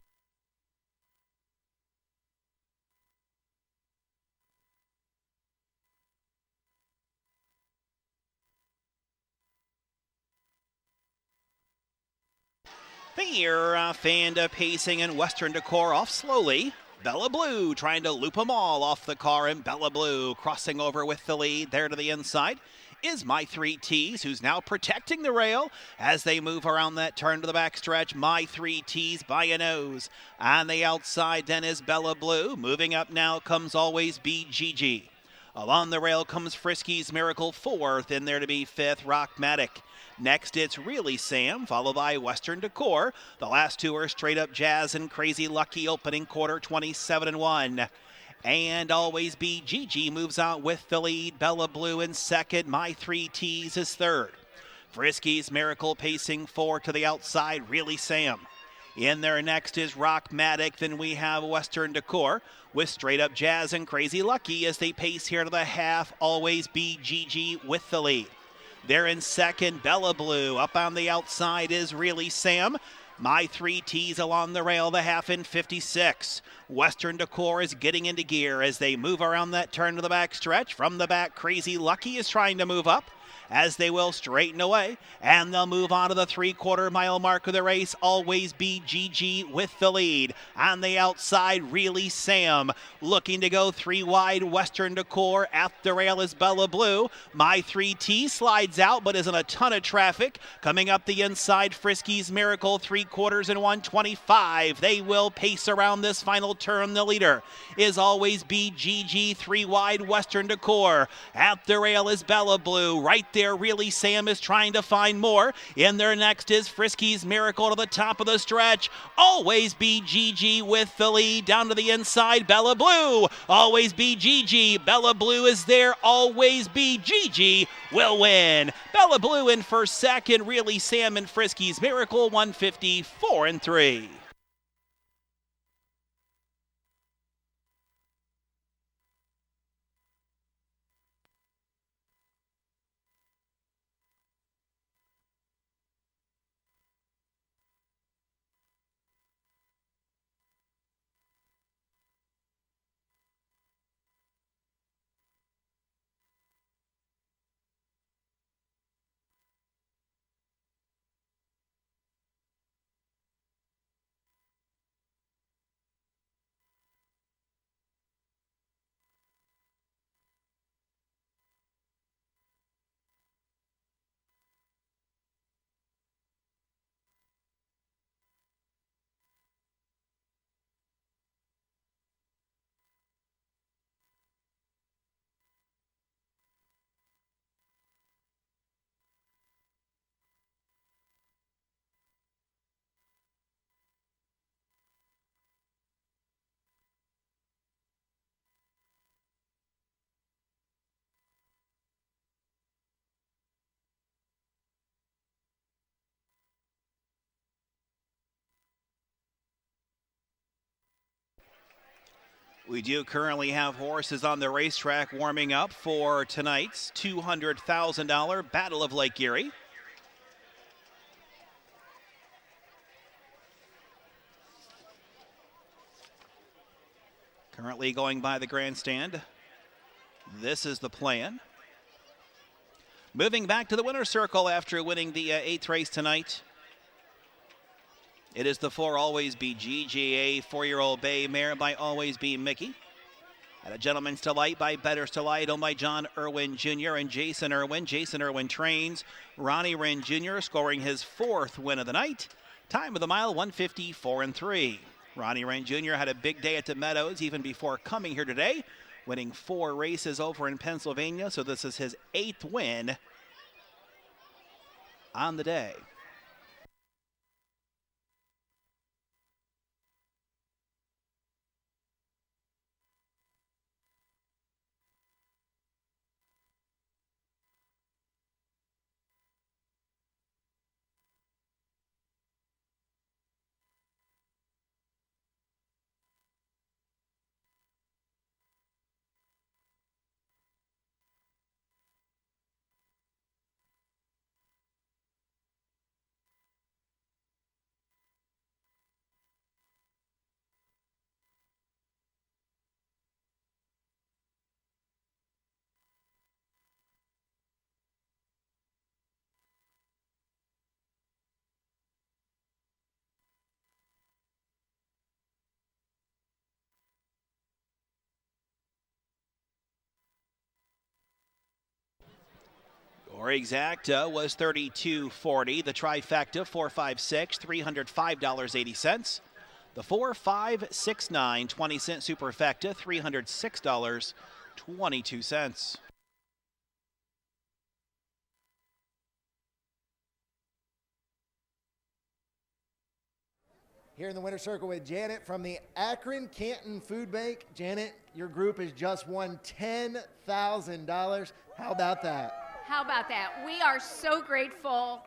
Here, Fanda pacing and Western Decor off slowly. Bella Blue trying to loop them all off the car, and Bella Blue crossing over with the lead there to the inside is My 3 T's, who's now protecting the rail as they move around that turn to the backstretch. My 3 T's by a nose. On the outside then is Bella Blue. Moving up now comes Always Be Gigi. Along the rail comes Frisky's Miracle 4th, in there to be 5th, Rockmatic. Next, it's Really Sam, followed by Western Decor. The last two are Straight Up Jazz and Crazy Lucky, opening quarter 27-1. And Always Be Gigi moves out with the lead. Bella Blue in second. My 3 T's is third. Frisky's Miracle pacing 4 to the outside. Really Sam. In there next is Rockmatic. Then we have Western Decor with Straight Up Jazz and Crazy Lucky as they pace here to the half. Always Be Gigi with the lead. They're in second, Bella Blue. Up on the outside is Really Sam. My 3 T's along the rail, the half in 56. Western Decor is getting into gear as they move around that turn to the back stretch. From the back, Crazy Lucky is trying to move up, as they will straighten away, and they'll move on to the 3/4 mile mark of the race. Always Be Gigi with the lead. On the outside, Really Sam looking to go 3 wide. Western Decor at the rail is Bella Blue. My 3 T slides out but isn't a ton of traffic. Coming up the inside, Frisky's Miracle 3/4 and 125. They will pace around this final turn. The leader is Always Be Gigi. 3 wide, Western Decor. At the rail is Bella Blue. Right there, Really Sam is trying to find more. In there next is Frisky's Miracle to the top of the stretch. Always Be Gigi with the lead. Down to the inside, Bella Blue. Always Be Gigi. Bella Blue is there. Always Be Gigi will win. Bella Blue in for second. Really Sam and Frisky's Miracle 154 and 3. We do currently have horses on the racetrack warming up for tonight's $200,000 Battle of Lake Erie. Currently going by the grandstand. This is the plan. Moving back to the winner's circle after winning the 8th race tonight. It is the 4 Always Be Gigi, a 4-year-old bay mare by Always Be Mickey. And a Gentleman's Delight by Better's Delight, owned by John Irwin Jr. and Jason Irwin. Jason Irwin trains Ronnie Wren Jr., scoring his 4th win of the night. Time of the mile, 154 and 3. Ronnie Wren Jr. had a big day at the Meadows even before coming here today, winning 4 races over in Pennsylvania. So this is his 8th win on the day. Our exacta was $32.40. The trifecta, 456, $305.80. The 4, 5, 6, 9, 20-cent superfecta, $306.22. Here in the winner's circle with Janet from the Akron Canton Food Bank. Janet, your group has just won $10,000. How about that? How about that? We are so grateful.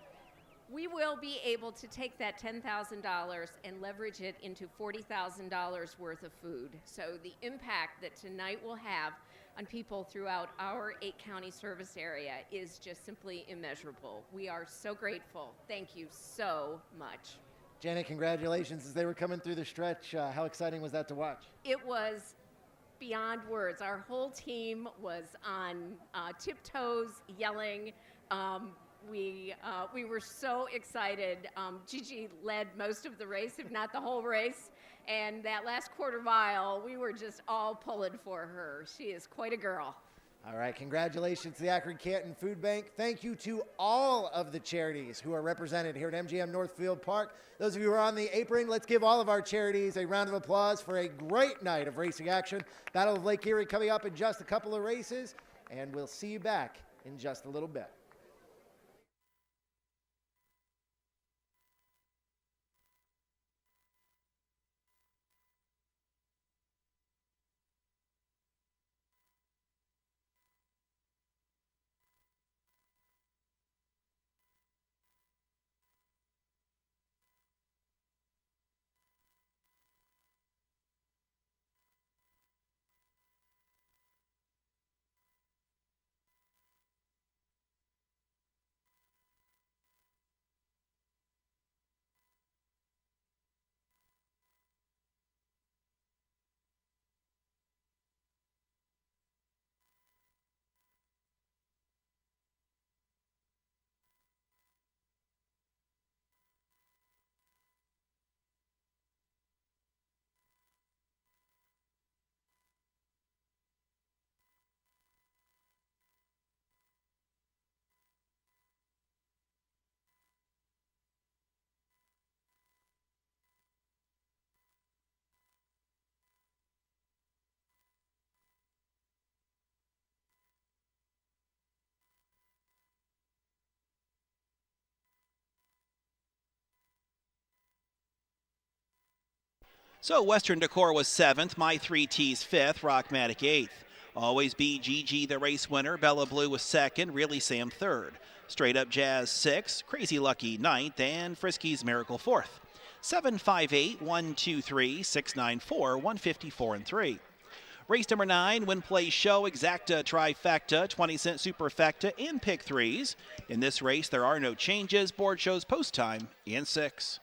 We will be able to take that $10,000 and leverage it into $40,000 worth of food. So the impact that tonight will have on people throughout our 8-county service area is just simply immeasurable. We are so grateful. Thank you so much. Janet, congratulations as they were coming through the stretch. How exciting was that to watch? It was beyond words. Our whole team was on tiptoes, yelling. We were so excited. Gigi led most of the race, if not the whole race. And that last quarter mile, we were just all pulling for her. She is quite a girl. All right, congratulations to the Akron Canton Food Bank. Thank you to all of the charities who are represented here at MGM Northfield Park. Those of you who are on the apron, let's give all of our charities a round of applause for a great night of racing action. Battle of Lake Erie coming up in just a couple of races, and we'll see you back in just a little bit. So Western Decor was 7th, My 3T's 5th, Rockmatic 8th. Always Be GG the race winner, Bella Blue was 2nd, Really Sam 3rd. Straight Up Jazz 6th, Crazy Lucky 9th, and Frisky's Miracle 4th. 758, 123, 694, 154, and 3. Race number 9, Win Play Show, Exacta Trifecta, 20-cent Superfecta, and Pick 3s. In this race, there are no changes. Board shows post time in 6.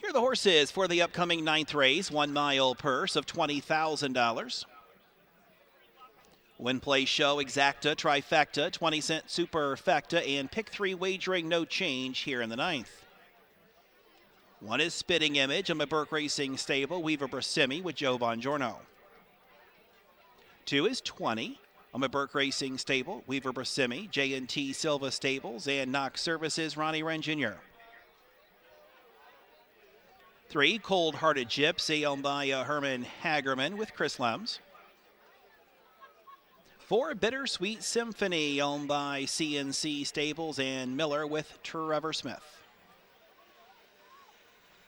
Here are the horses for the upcoming 9th race. 1 mile purse of $20,000. Win Play Show, Exacta, Trifecta, 20-cent Superfecta, and Pick 3 wagering no change here in the 9th. 1 is Spitting Image on my Burke Racing Stable, Weaver Brasimi with Joe Bongiorno. 2 is 20 on my Burke Racing Stable, Weaver Brasimi, J&T Silva Stables, and Knox Services, Ronnie Wren Jr. 3, Cold Hearted Gypsy owned by Herman Hagerman with Chris Lems. 4, Bittersweet Symphony owned by CNC Stables and Miller with Trevor Smith.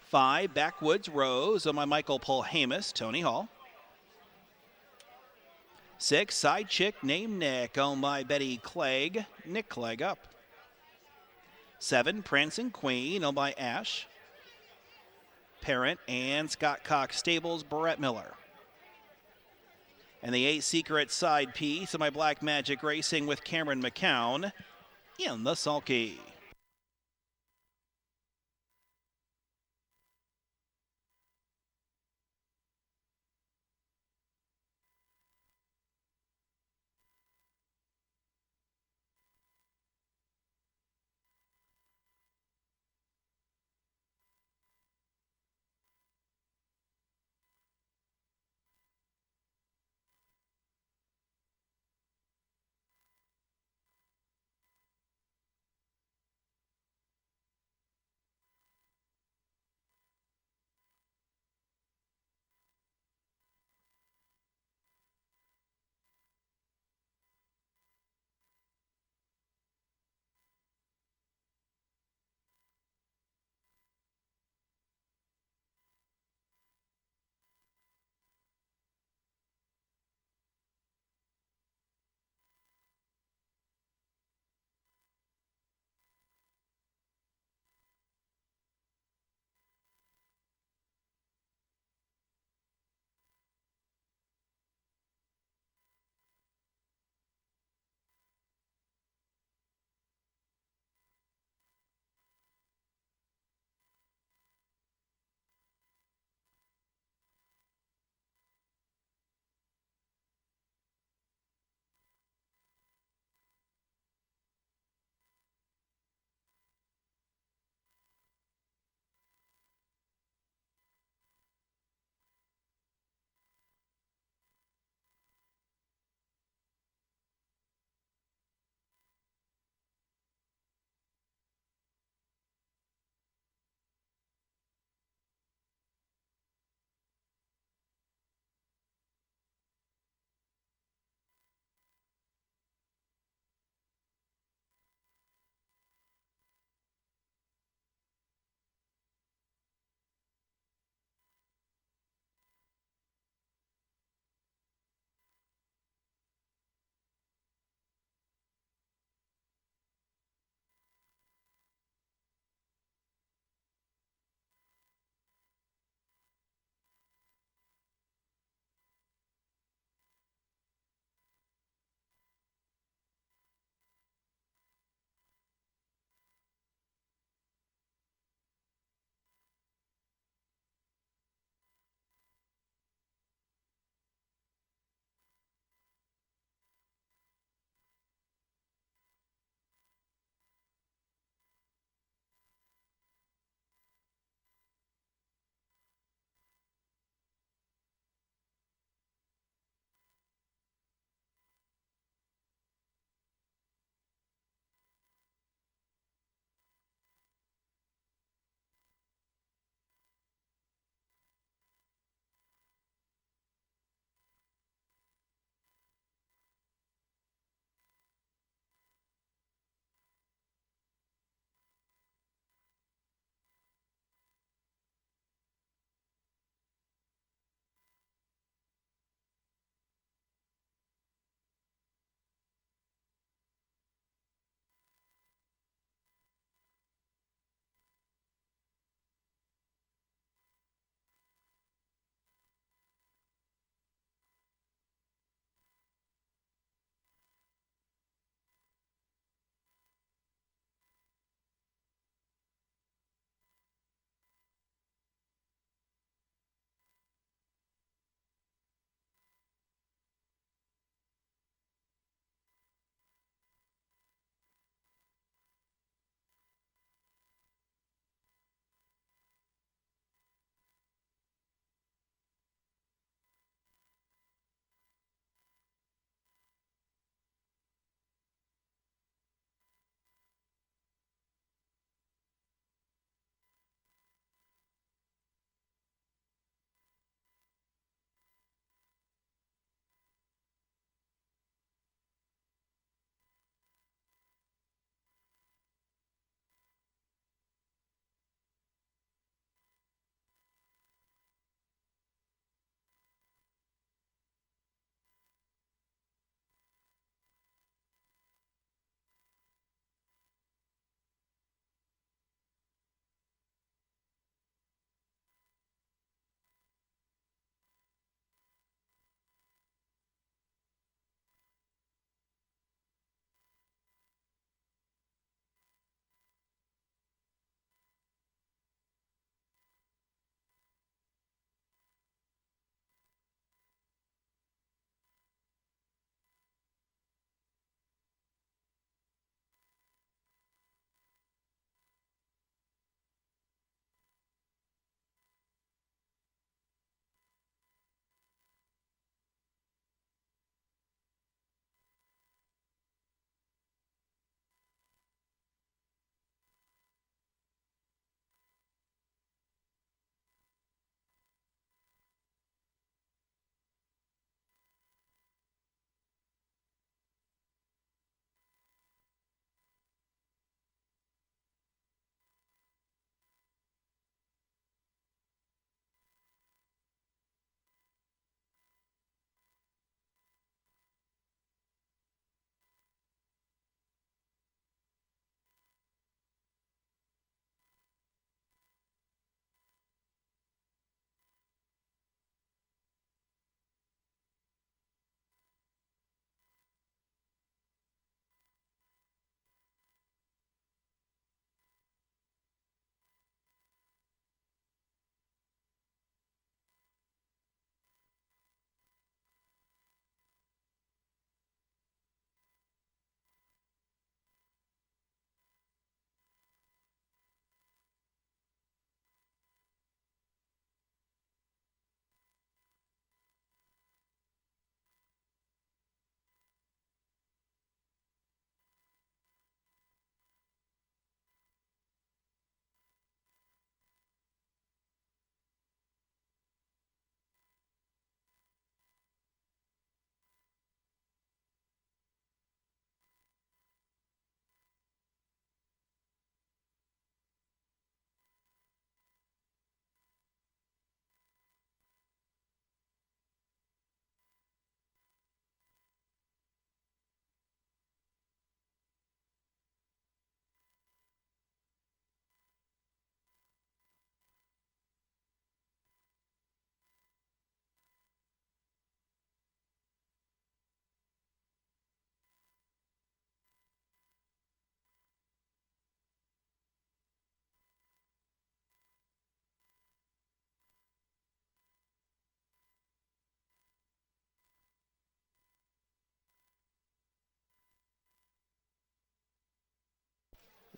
5, Backwoods Rose on my Michael Polhamus, Tony Hall. 6, Side Chick Named Nick owned by Betty Clegg, Nick Clegg up. 7, Prancing Queen owned by Ash Parent and Scott Cox Stables, Barrett Miller. And the 8, Secret Side Piece of my Black Magic Racing with Cameron McCown in the sulky.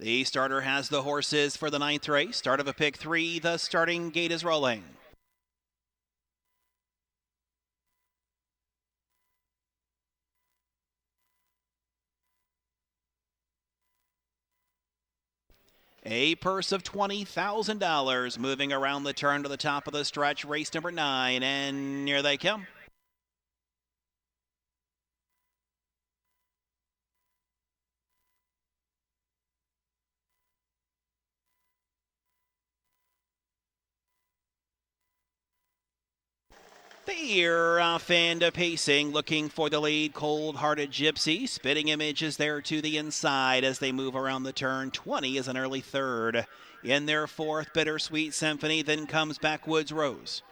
The starter has the horses for the 9th race. Start of a pick 3. The starting gate is rolling. A purse of $20,000 moving around the turn to the top of the stretch. Race number 9, and here they come. They're off and pacing, looking for the lead. Cold-Hearted Gypsy. Spitting Image is there to the inside as they move around the turn. 20 is an early third. In their 4th, Bittersweet Symphony. Then comes Backwoods Rose.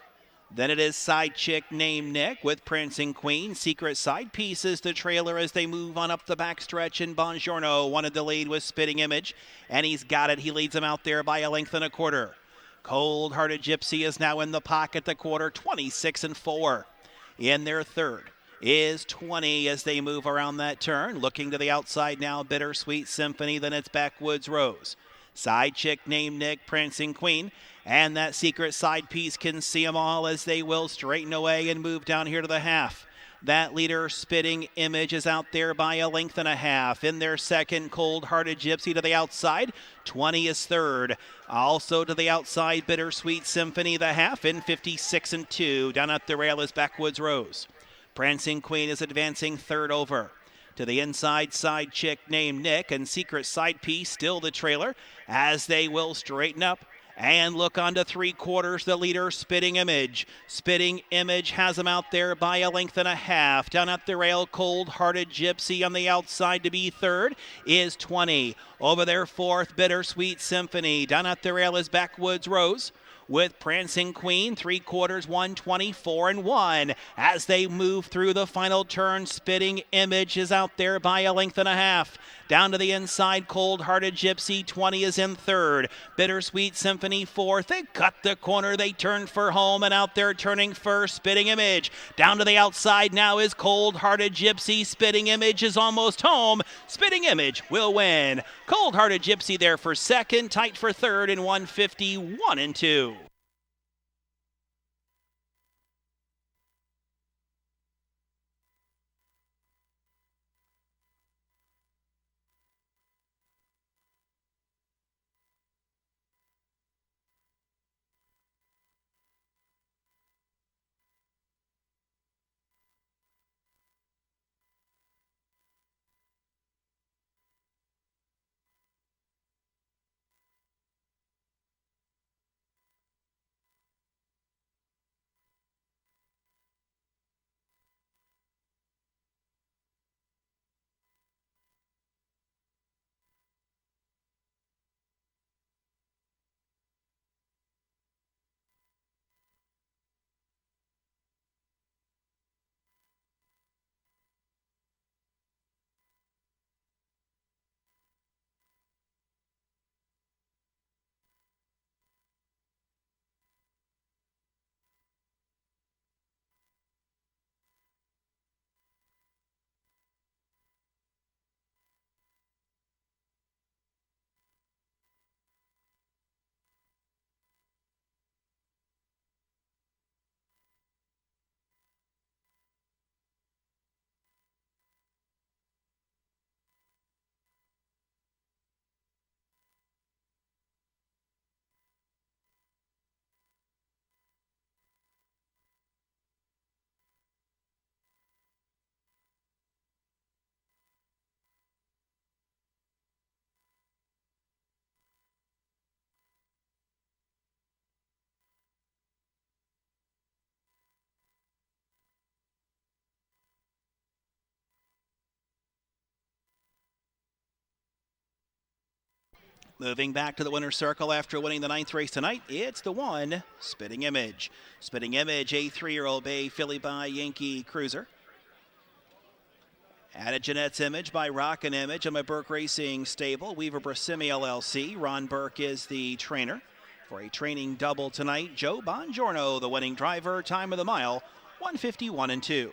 Then it is Side Chick named Nick with Prancing Queen. Secret Side Piece is the trailer as they move on up the backstretch. And Bongiorno wanted the lead with Spitting Image, and he's got it. He leads them out there by a length and a quarter. Cold-Hearted Gypsy is now in the pocket the quarter, 26 and 4. In their 3rd is 20 as they move around that turn. Looking to the outside now, Bittersweet Symphony. Then it's Backwoods Rose. Side Chick named Nick, Prancing Queen. And that Secret Side Piece can see them all as they will straighten away and move down here to the half. That leader, Spitting Image, is out there by a length and a half. In their 2nd, Cold-Hearted Gypsy to the outside. 20 is 3rd. Also to the outside, Bittersweet Symphony, the half, in 56 and 2. Down at the rail is Backwoods Rose. Prancing Queen is advancing 3rd over. To the inside, Side Chick named Nick, and Secret Side Piece still the trailer as they will straighten up and look on to 3/4. The leader, Spitting Image. Spitting Image has them out there by a length and a half. Down at the rail, Cold-Hearted Gypsy on the outside to be 3rd is 20. Over their 4th, Bittersweet Symphony. Down at the rail is Backwoods Rose with Prancing Queen. 3/4, 124 and 1. As they move through the final turn, Spitting Image is out there by a length and a half. Down to the inside, Cold-Hearted Gypsy. 20 is in 3rd. Bittersweet Symphony 4th. They cut the corner. They turn for home, and out there turning first, Spitting Image. Down to the outside now is Cold-Hearted Gypsy. Spitting Image is almost home. Spitting Image will win. Cold-Hearted Gypsy there for 2nd, tight for 3rd in 151 and 2. Moving back to the winner's circle after winning the 9th race tonight, it's the 1, Spitting Image. Spitting Image, a 3-year-old bay filly by Yankee Cruiser. Added Jeanette's Image by Rockin' Image and my Burke Racing Stable. Weaver Brasimi LLC. Ron Burke is the trainer. For a training double tonight, Joe Bongiorno, the winning driver. Time of the mile, 151 and 2.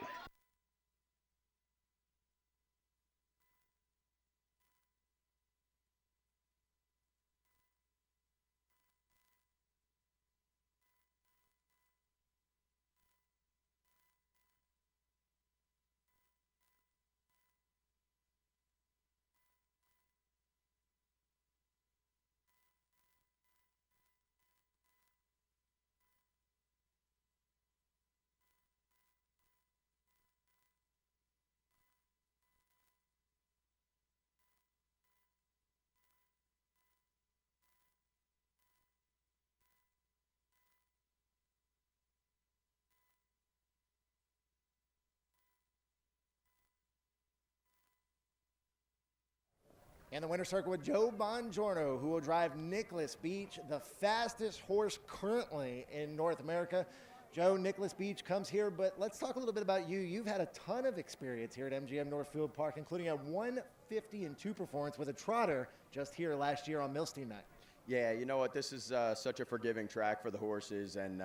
And the winner's circle with Joe Bongiorno, who will drive Nicholas Beach, the fastest horse currently in North America. Joe, Nicholas Beach comes here, but let's talk a little bit about you. You've had a ton of experience here at MGM Northfield Park, including a 150-2 performance with a trotter just here last year on Milstein Night. Yeah, you know what, this is such a forgiving track for the horses, and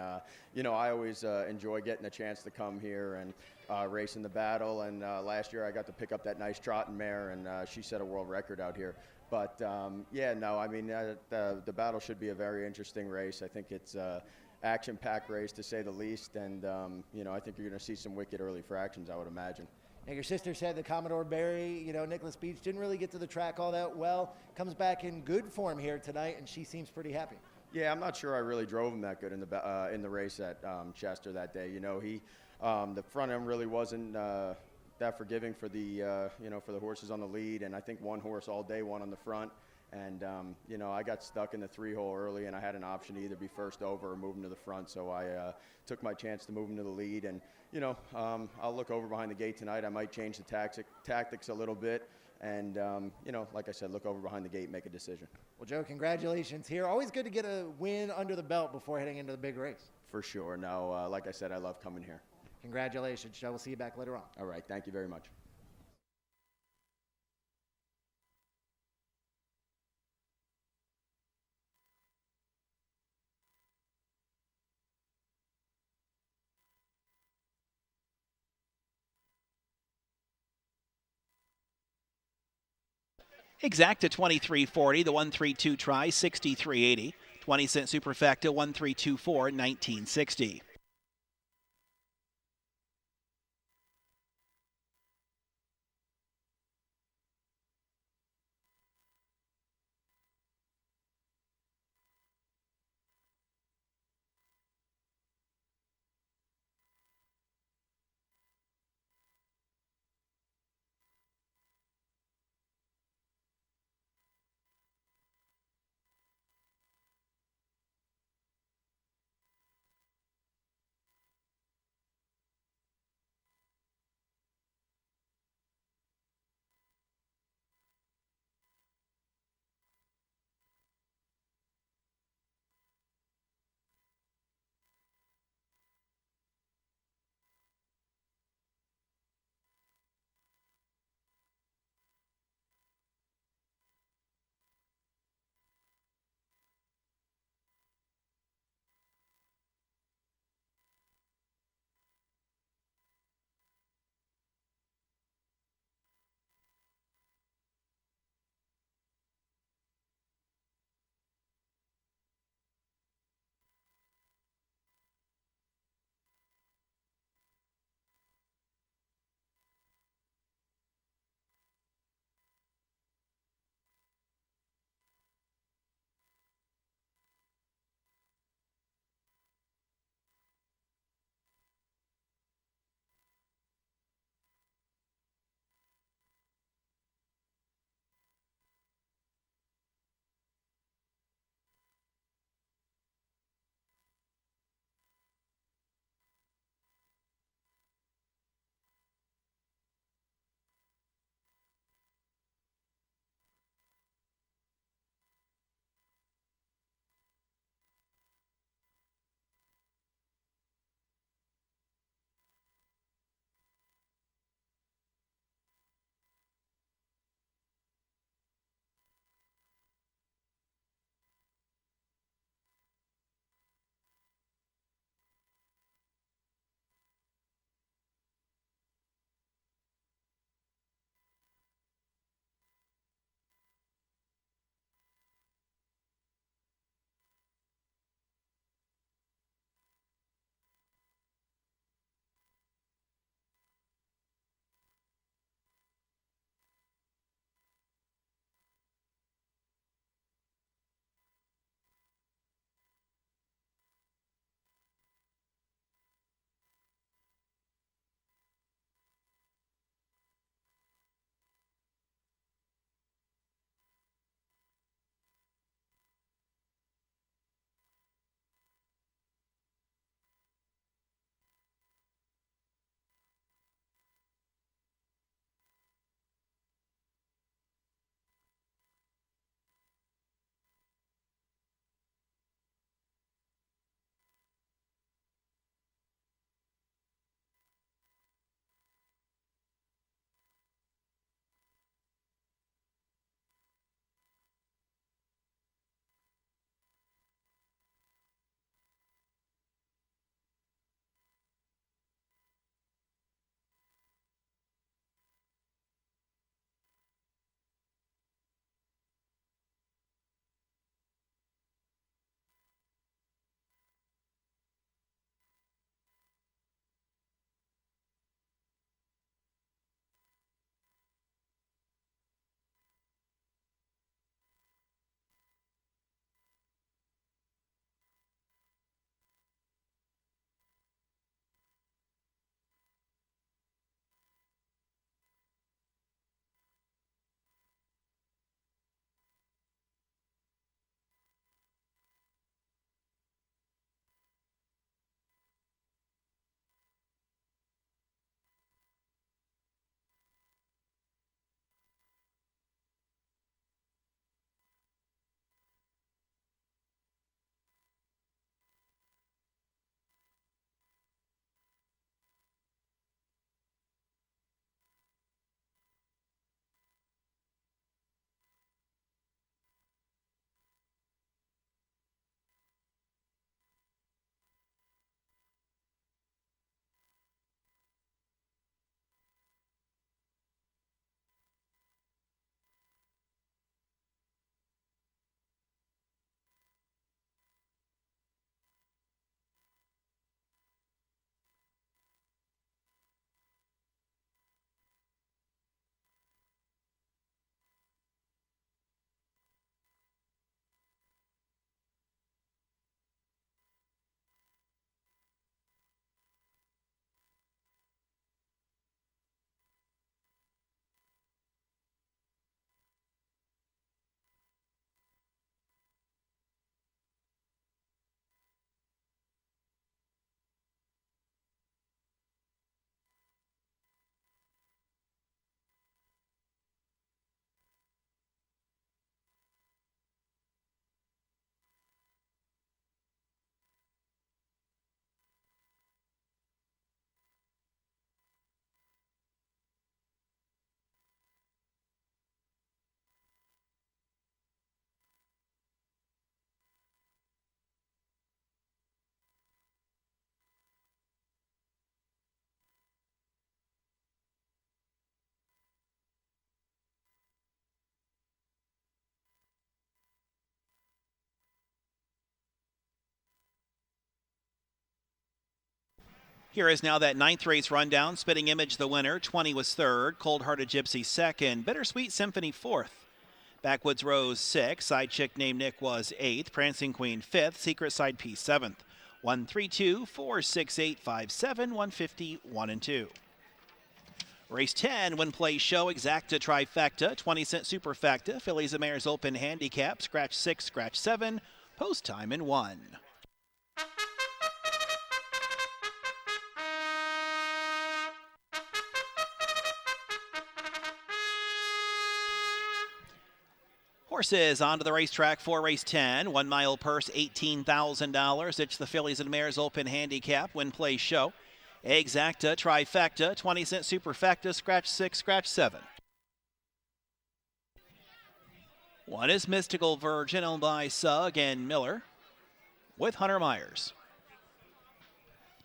you know, I always enjoy getting a chance to come here and race in the battle, and last year I got to pick up that nice trotting mare, and she set a world record out here. But yeah, no, I mean, the battle should be a very interesting race. I think it's action-packed race to say the least, and you know, I think you're going to see some wicked early fractions, I would imagine. Now, your sister said the Commodore Barry, you know, Nicholas Beach didn't really get to the track all that well. Comes back in good form here tonight, and she seems pretty happy. Yeah, I'm not sure I really drove him that good in the race at Chester that day. You know, the front end really wasn't that forgiving for the you know, for the horses on the lead, and I think one horse all day won on the front. And, you know, I got stuck in the 3-hole early, and I had an option to either be first over or move him to the front. So I took my chance to move him to the lead. And, you know, I'll look over behind the gate tonight. I might change the tactics a little bit. And, you know, like I said, look over behind the gate and make a decision. Well, Joe, congratulations here. Always good to get a win under the belt before heading into the big race. For sure. No, like I said, I love coming here. Congratulations, Joe. We'll see you back later on. All right. Thank you very much. Exacta 2340, the 132 try 6380. 20-cent superfecta 1324 1960. Here is now that 9th race rundown. Spitting Image the winner. 20 was 3rd. Cold Hearted Gypsy 2nd. Bittersweet Symphony 4th. Backwoods Rose 6th. Side Chick Named Nick was 8th. Prancing Queen 5th. Secret Side Piece 7th. 1, 3, 2, 4, 6, 8, 5, 7, 150, 1 and 2. Race 10, Win Play Show, Exacta Trifecta, 20-cent Superfecta, Fillies and Mares Open Handicap, Scratch 6, Scratch 7, Post Time in 1. Horses onto the racetrack for race 10. 1 mile purse, $18,000. It's the Fillies and Mares Open Handicap, Win Play Show. Exacta, Trifecta, 20-cent Superfecta, Scratch 6, Scratch 7. 1 is Mystical Virgin, owned by Sugg and Miller, with Hunter Myers.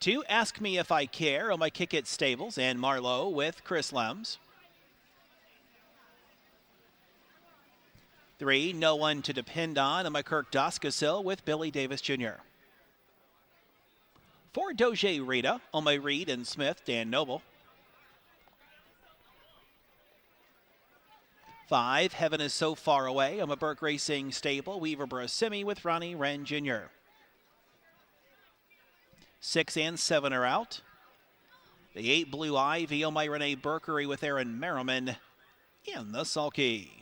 2, Ask Me If I Care, owned by Kick It Stables and Marlowe, with Chris Lems. 3, No One to Depend On, owned by Kirk Doskasil, with Billy Davis Jr. 4, Doje Rita, owned by Reed and Smith, Dan Noble. 5, Heaven Is So Far Away, owned by Burke Racing Stable, Weaver Brasimi, with Ronnie Wren Jr. 6 and 7 are out. The 8, Blue Ivy, owned by Renee Burkery, with Aaron Merriman in the sulky.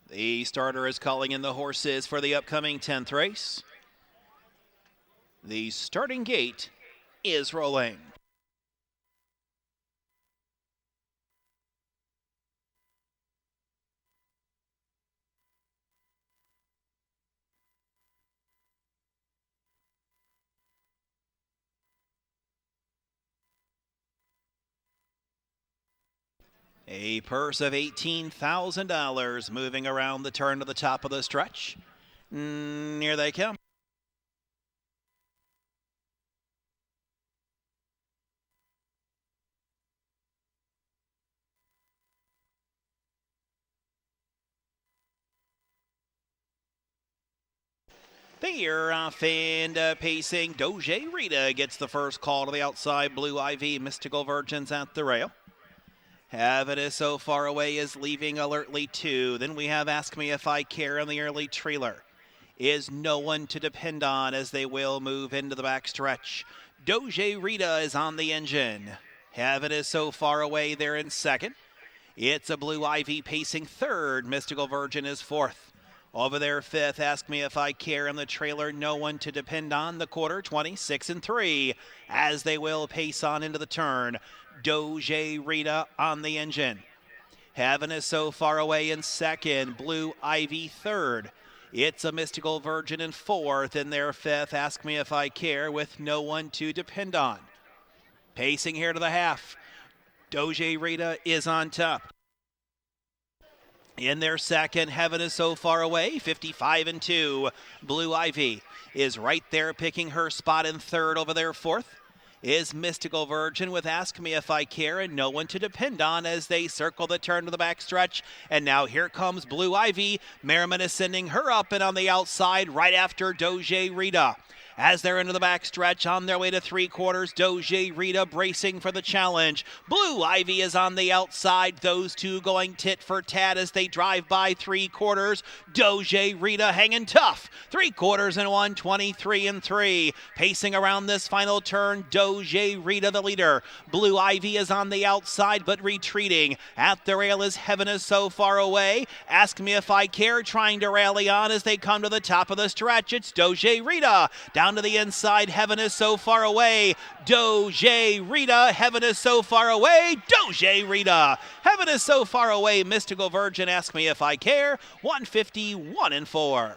The starter is calling in the horses for the upcoming 10th race. The starting gate is rolling. A purse of $18,000 moving around the turn to the top of the stretch. Here they come. They're off and pacing. Doge Rita gets the first call to the outside. Blue Ivy, Mystical Virgins at the rail. Have It Is So Far Away is leaving alertly too. Then we have Ask Me If I Care in the early trailer. Is No One to Depend On as they will move into the backstretch. Doge Rita is on the engine. Have It Is So Far Away there in second. It's a Blue Ivy pacing third. Mystical Virgin is fourth. Over there fifth, Ask Me If I Care in the trailer. No One to Depend On the quarter, 26 and 3 as they will pace on into the turn. Doge Rita on the engine. Heaven Is So Far Away in second. Blue Ivy third. It's a Mystical Virgin in fourth. In their fifth, Ask Me If I Care with No One to Depend On. Pacing here to the half. Doge Rita is on top. In their second, Heaven Is So Far Away, 55 and 2. Blue Ivy is right there picking her spot in third. Over there fourth is Mystical Virgin with Ask Me If I Care and No One to Depend On as they circle the turn to the backstretch. And now here comes Blue Ivy. Merriman is sending her up and on the outside right after Doge Rita. As they're into the backstretch on their way to three quarters, Doge Rita bracing for the challenge. Blue Ivy is on the outside. Those two going tit for tat as they drive by three quarters. Doge Rita hanging tough. Three quarters and 1, 23 and 3. Pacing around this final turn, Doge Rita the leader. Blue Ivy is on the outside but retreating. At the rail is Heaven Is So Far Away. Ask Me If I Care trying to rally on as they come to the top of the stretch. It's Doge Rita. Down to the inside, Heaven Is So Far Away. Doge Rita. Heaven Is So Far Away. Doge Rita. Heaven Is So Far Away. Mystical Virgin, Ask Me If I Care. 151 and 4.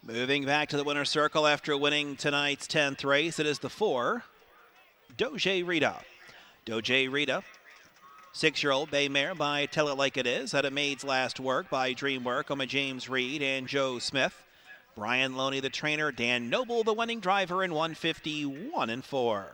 Moving back to the winner's circle after winning tonight's 10th race, it is the 4, Doge Rita. Doge Rita, 6-year-old bay mare by Tell It Like It Is, out of Maid's Last Work by Dreamwork, Oma James Reed and Joe Smith. Brian Loney, the trainer, Dan Noble, the winning driver, in 151-4.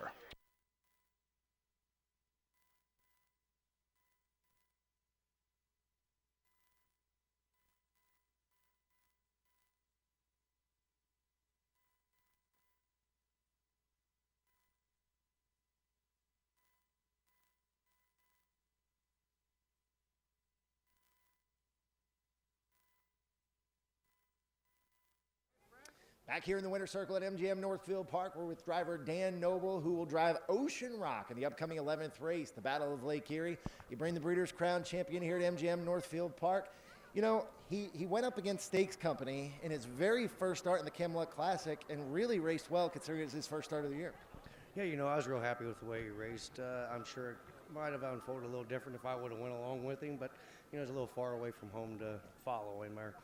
Back here in the winner's circle at MGM Northfield Park, we're with driver Dan Noble, who will drive Ocean Rock in the upcoming 11th race, the Battle of Lake Erie. You bring the Breeders' Crown champion here at MGM Northfield Park. You know, he went up against Stakes Company in his very first start in the Camelot Classic and really raced well considering it was his first start of the year. Yeah, you know, I was real happy with the way he raced. I'm sure it might have unfolded a little different if I would have went along with him, but, you know, it's a little far away from home to follow him there.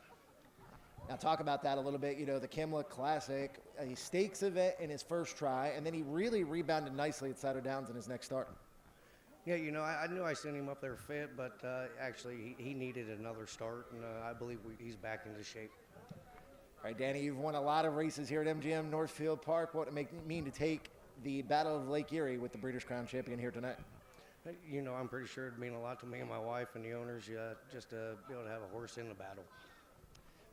Now talk about that a little bit. You know, the Camelot Classic, a stakes event in his first try, and then he really rebounded nicely at Saddle Downs in his next start. Yeah, you know, I knew I sent him up there fit, but actually he needed another start, and I believe he's back into shape. All right, Danny, you've won a lot of races here at MGM Northfield Park. What would it mean to take the Battle of Lake Erie with the Breeders' Crown champion here tonight? You know, I'm pretty sure it'd mean a lot to me and my wife and the owners just to be able to have a horse in the battle.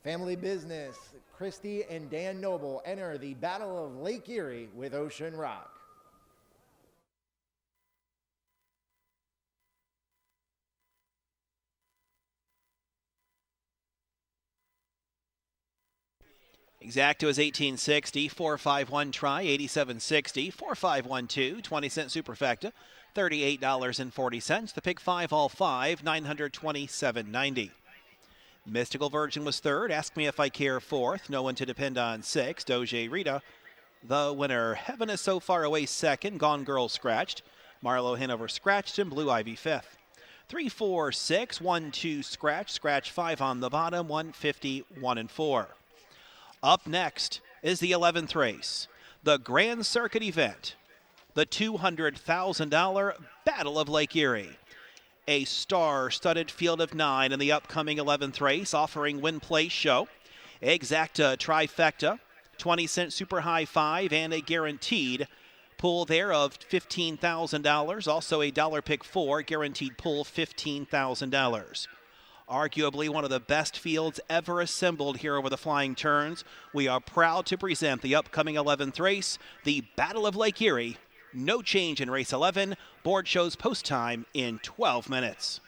Family business. Christy and Dan Noble enter the Battle of Lake Erie with Ocean Rock. Exacto is 1860, 451 try, 8760, 4512, 20-cent superfecta, $38.40. The pick 5 all 5, $927.90. Mystical Virgin was third. Ask Me If I Care fourth. No One to Depend on sixth. Doje Rita, the winner. Heaven Is So Far Away second. Gone Girl scratched. Marlo Hanover scratched, and Blue Ivy fifth. 3, 4, 6, 1, 2 scratch. Scratch 5 on the bottom. 151-4. Up next is the 11th race, the Grand Circuit event, the $200,000 Battle of Lake Erie. A star-studded field of 9 in the upcoming 11th race, offering win place show, exacta trifecta, 20-cent super high 5, and a guaranteed pull there of $15,000. Also a dollar pick 4, guaranteed pull $15,000. Arguably one of the best fields ever assembled here over the Flying Turns. We are proud to present the upcoming 11th race, the Battle of Lake Erie. No change in race 11. Board shows post time in 12 minutes.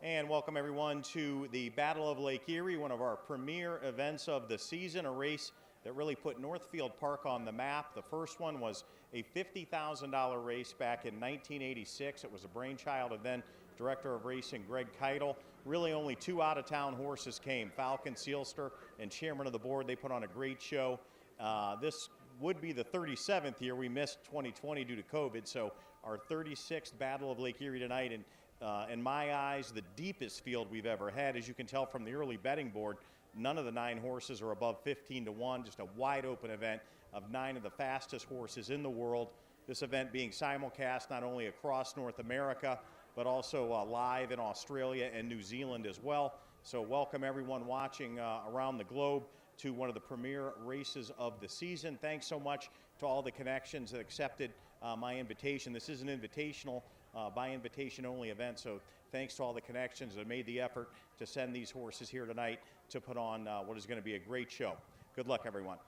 And welcome everyone to the Battle of Lake Erie, one of our premier events of the season, a race that really put Northfield Park on the map. The first one was a $50,000 race back in 1986. It was a brainchild of then Director of Racing Greg Keitel. Really only 2 out-of-town horses came, Falcon Sealster and Chairman of the Board. They put on a great show. This would be the 37th year. We missed 2020 due to COVID, so our 36th Battle of Lake Erie tonight. And in my eyes, the deepest field we've ever had. As you can tell from the early betting board, none of the 9 horses are above 15 to 1, just a wide open event of 9 of the fastest horses in the world. This event being simulcast not only across North America, but also live in Australia and New Zealand as well. So welcome everyone watching around the globe to one of the premier races of the season. Thanks so much to all the connections that accepted my invitation. This is an invitational, by invitation only event, so thanks to all the connections that made the effort to send these horses here tonight to put on what is going to be a great show. Good luck, everyone.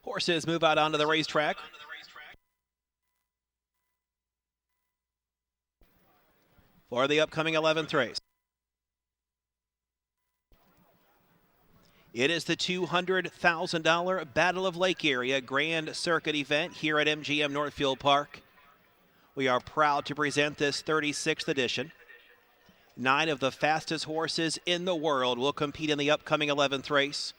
Horses move out onto the racetrack. For the upcoming 11th race. It is the $200,000 Battle of Lake Erie Grand Circuit event here at MGM Northfield Park. We are proud to present this 36th edition. 9 of the fastest horses in the world will compete in the upcoming 11th race.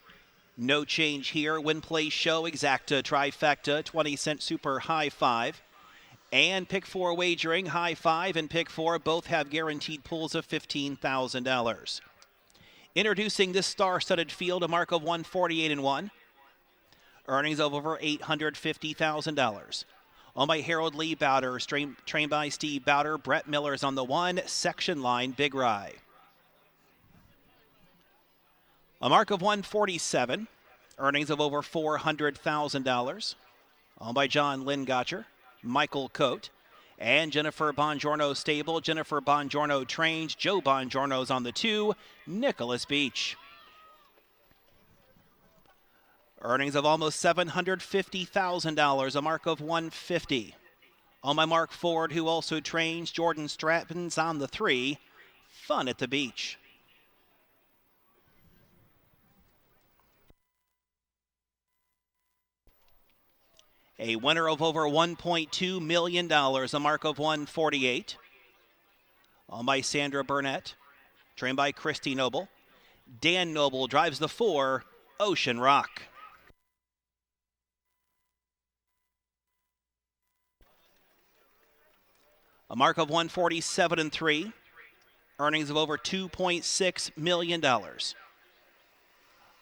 No change here. Win, play, show, exacta, trifecta, 20-cent super high five. And pick 4 wagering, high five and pick 4 both have guaranteed pools of $15,000. Introducing this star-studded field, a mark of 148-1. Earnings of over $850,000. Owned by Harold Lee Bowder, trained by Steve Bowder. Brett Miller's on the 1, section line, Big Rye. A mark of 147. Earnings of over $400,000. Owned by John Lingotcher, Michael Coate, and Jennifer Bongiorno stable. Jennifer Bongiorno trains. Joe Bongiorno's on the 2, Nicholas Beach. Earnings of almost $750,000, a mark of 150. On by Mark Ford, who also trains. Jordan Stratton's on the 3, Fun at the Beach. A winner of over $1.2 million, a mark of 148. On by Sandra Burnett, trained by Christy Noble. Dan Noble drives the 4, Ocean Rock. A mark of 147-3. Earnings of over $2.6 million.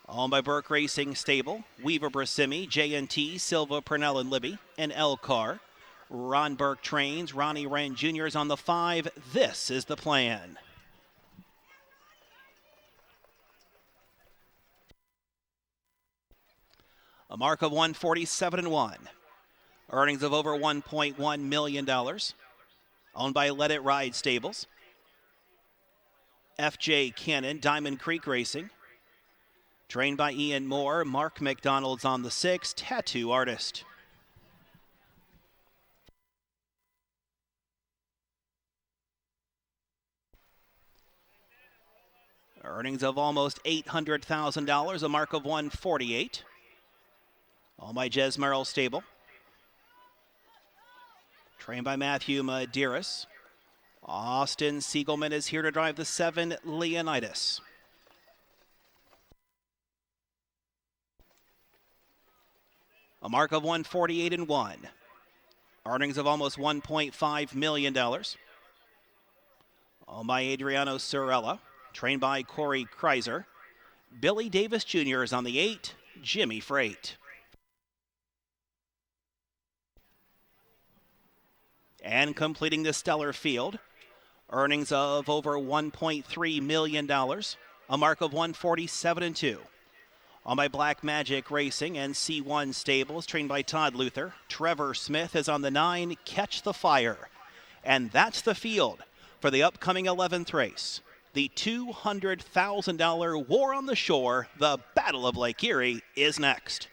Owned by Burke Racing Stable, Weaver Brasimi, J&T, Silva, Purnell and Libby, and L. Carr. Ron Burke trains. Ronnie Wren Jr. is on the 5. This is the plan. A mark of 147-1. Earnings of over $1.1 million. Owned by Let It Ride Stables. F.J. Cannon, Diamond Creek Racing. Trained by Ian Moore. Mark McDonald's on the 6, Tattoo Artist. Earnings of almost $800,000, a mark of 148. Owned by Jez Merrill Stable. Trained by Matthew Medeiros. Austin Siegelman is here to drive the 7, Leonidas. A mark of 148-1. Earnings of almost $1.5 million. Owned by Adriano Sorella. Trained by Corey Kreiser. Billy Davis Jr. is on the 8, Jimmy Freight. And completing the stellar field, earnings of over $1.3 million, a mark of 147-2. On by Black Magic Racing and C1 Stables, trained by Todd Luther. Trevor Smith is on the 9, Catch the Fire. And that's the field for the upcoming 11th race. The $200,000 War on the Shore, the Battle of Lake Erie, is next.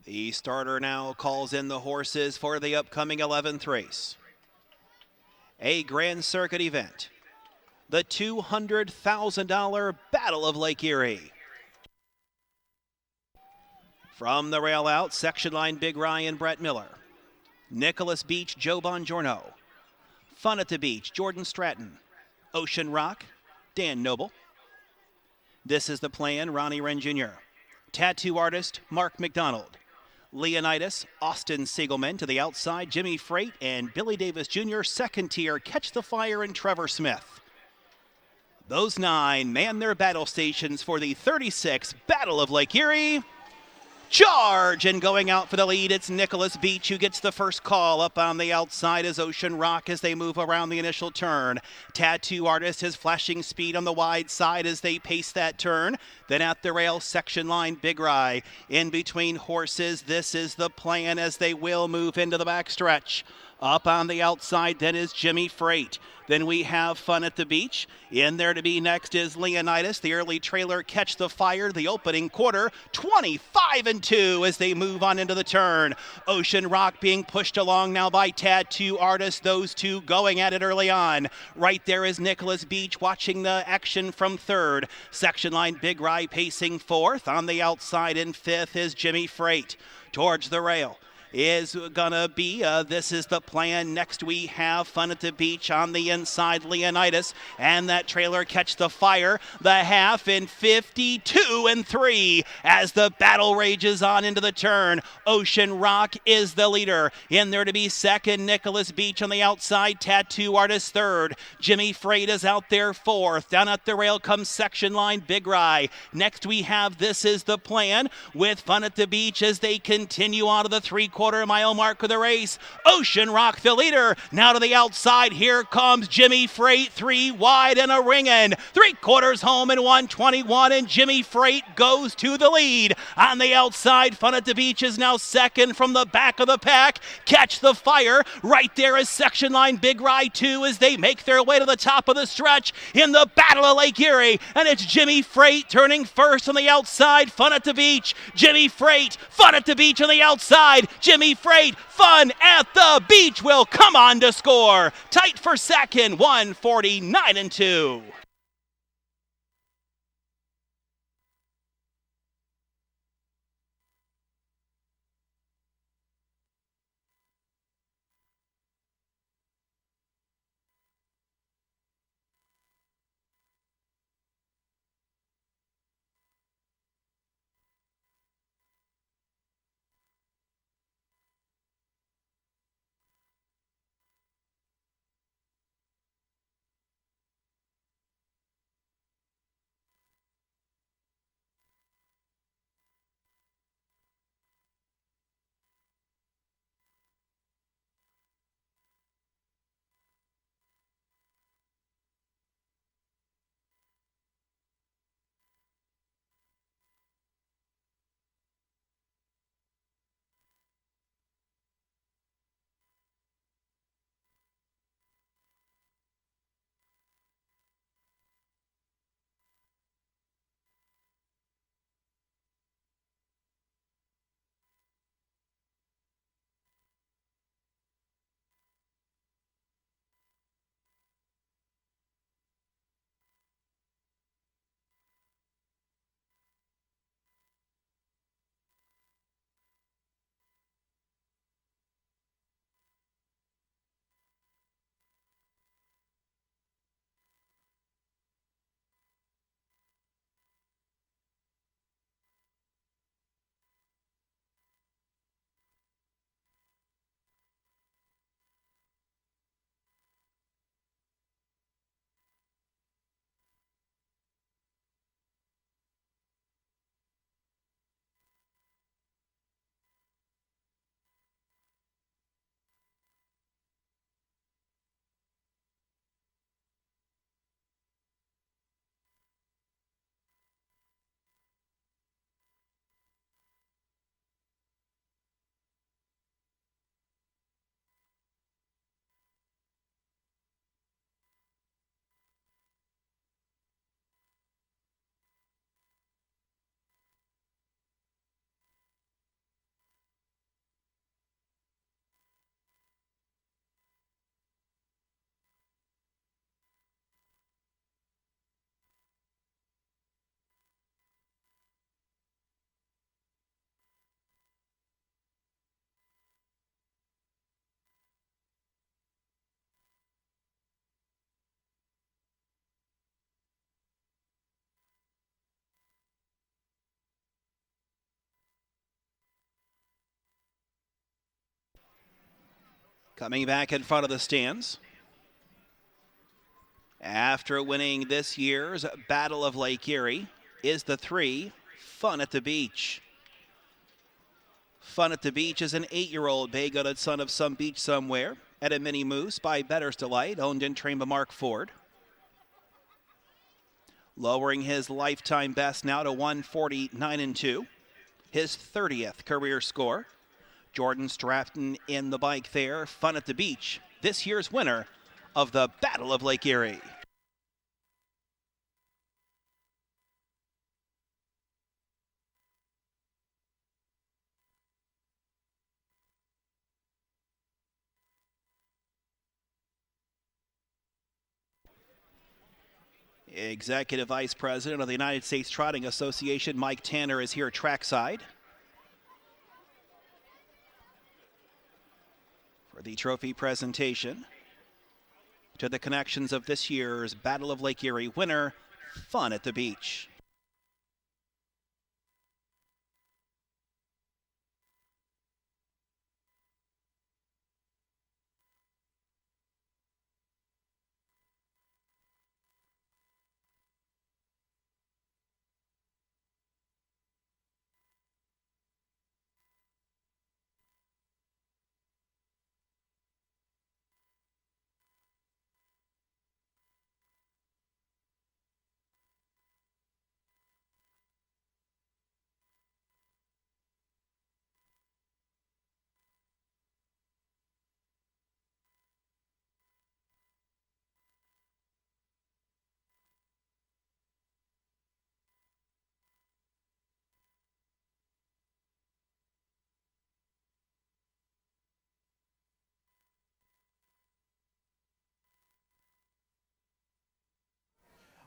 The starter now calls in the horses for the upcoming 11th race. A Grand Circuit event. The $200,000 Battle of Lake Erie. From the rail out, section line Big Ryan, Brett Miller. Nicholas Beach, Joe Bongiorno. Fun at the Beach, Jordan Stratton. Ocean Rock, Dan Noble. This is the plan, Ronnie Wren Jr. Tattoo artist, Mark McDonald. Leonidas, Austin Siegelman to the outside, Jimmy Freight and Billy Davis Jr. second tier, Catch the Fire and Trevor Smith. Those 9 man their battle stations for the 36th Battle of Lake Erie. Charge! And going out for the lead, it's Nicholas Beach who gets the first call. Up on the outside is Ocean Rock as they move around the initial turn. Tattoo Artist has flashing speed on the wide side as they pace that turn. Then at the rail, section line Big Rye. In between horses, this is the plan as they will move into the backstretch. Up on the outside, then is Jimmy Freight. Then we have Fun at the Beach. In there to be next is Leonidas. The early trailer Catch the Fire. The opening quarter, 25-2 as they move on into the turn. Ocean Rock being pushed along now by Tattoo Artist. Those two going at it early on. Right there is Nicholas Beach watching the action from third. Section line Big Rye pacing fourth. On the outside in fifth is Jimmy Freight. Towards the rail is gonna be this is the plan. Next we have Fun at the Beach. On the inside, Leonidas and that trailer Catch the Fire. The half in 52-3 as the battle rages on into the turn. Ocean Rock is the leader. In there to be second, Nicholas Beach on the outside. Tattoo Artist third. Jimmy Freight is out there fourth. Down at the rail comes section line Big Rye. Next we have This Is the Plan with Fun at the Beach as they continue on to the 3/4 mile mark of the race. Ocean Rock the leader. Now to the outside, here comes Jimmy Freight, 3 wide and a ringin'. 3/4 home in 1:21, and Jimmy Freight goes to the lead. On the outside, Fun at the Beach is now second from the back of the pack. Catch the Fire. Right there is section line Big Rye 2 as they make their way to the top of the stretch in the Battle of Lake Erie. And it's Jimmy Freight turning first on the outside. Fun at the Beach. Jimmy Freight. Fun at the Beach on the outside. Jimmy Freight, Fun at the Beach will come on to score. Tight for second, 149-2. Coming back in front of the stands. After winning this year's Battle of Lake Erie is the 3, Fun at the Beach. Fun at the Beach is an 8-year-old bay-goated son of some beach somewhere at a mini moose by Better's Delight, owned and trained by Mark Ford. Lowering his lifetime best now to 149-2, his 30th career score. Jordan Stratton in the bike there. Fun at the Beach, this year's winner of the Battle of Lake Erie. Executive Vice President of the United States Trotting Association, Mike Tanner, is here trackside for the trophy presentation to the connections of this year's Battle of Lake Erie winner, Fun at the Beach.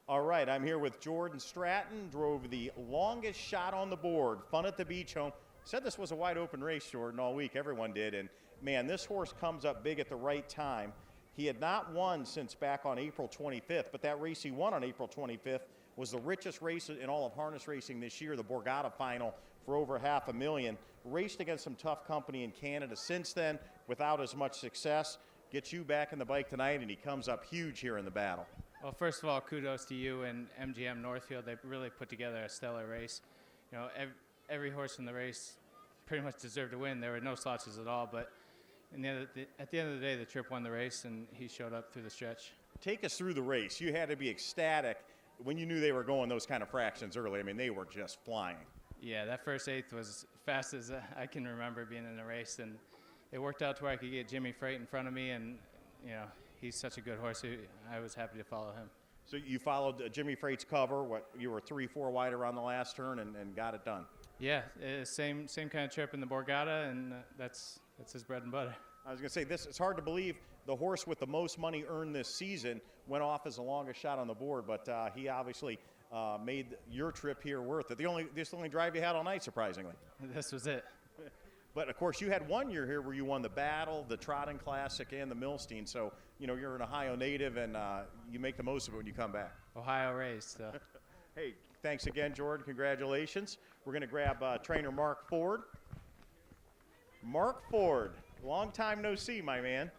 All right, I'm here with Jordan Stratton, drove the longest shot on the board, Fun at the Beach home. Said this was a wide open race, Jordan, all week. Everyone did. And, man, this horse comes up big at the right time. He had not won since back on April 25th, but that race he won on April 25th was the richest race in all of harness racing this year, the Borgata final, for over $500,000. Raced against some tough company in Canada since then without as much success. Gets you back in the bike tonight, and he comes up huge here in the battle. Well, first of all, kudos to you and MGM Northfield. They really put together a stellar race. You know, every horse in the race pretty much deserved to win. There were no slouches at all, but at the end of the day, the Trip won the race, and he showed up through the stretch. Take us through the race. You had to be ecstatic when you knew they were going those kind of fractions early. I mean, they were just flying. Yeah, that first eighth was as fast as I can remember being in a race, and it worked out to where I could get Jimmy Freight in front of me, and, you know, he's such a good horse. I was happy to follow him. So you followed Jimmy Freight's cover. You were 3-4 wide around the last turn and got it done. Yeah, same kind of trip in the Borgata, and that's his bread and butter. I was going to say, it's hard to believe the horse with the most money earned this season went off as the longest shot on the board, but he obviously made your trip here worth it. This is the only drive you had all night, surprisingly. This was it. But, of course, you had 1 year here where you won the Battle, the Trotting Classic, and the Milstein. So, you know, you're an Ohio native, and you make the most of it when you come back. Ohio raised. So. Hey, thanks again, Jordan. Congratulations. We're going to grab trainer Mark Ford. Mark Ford, long time no see, my man.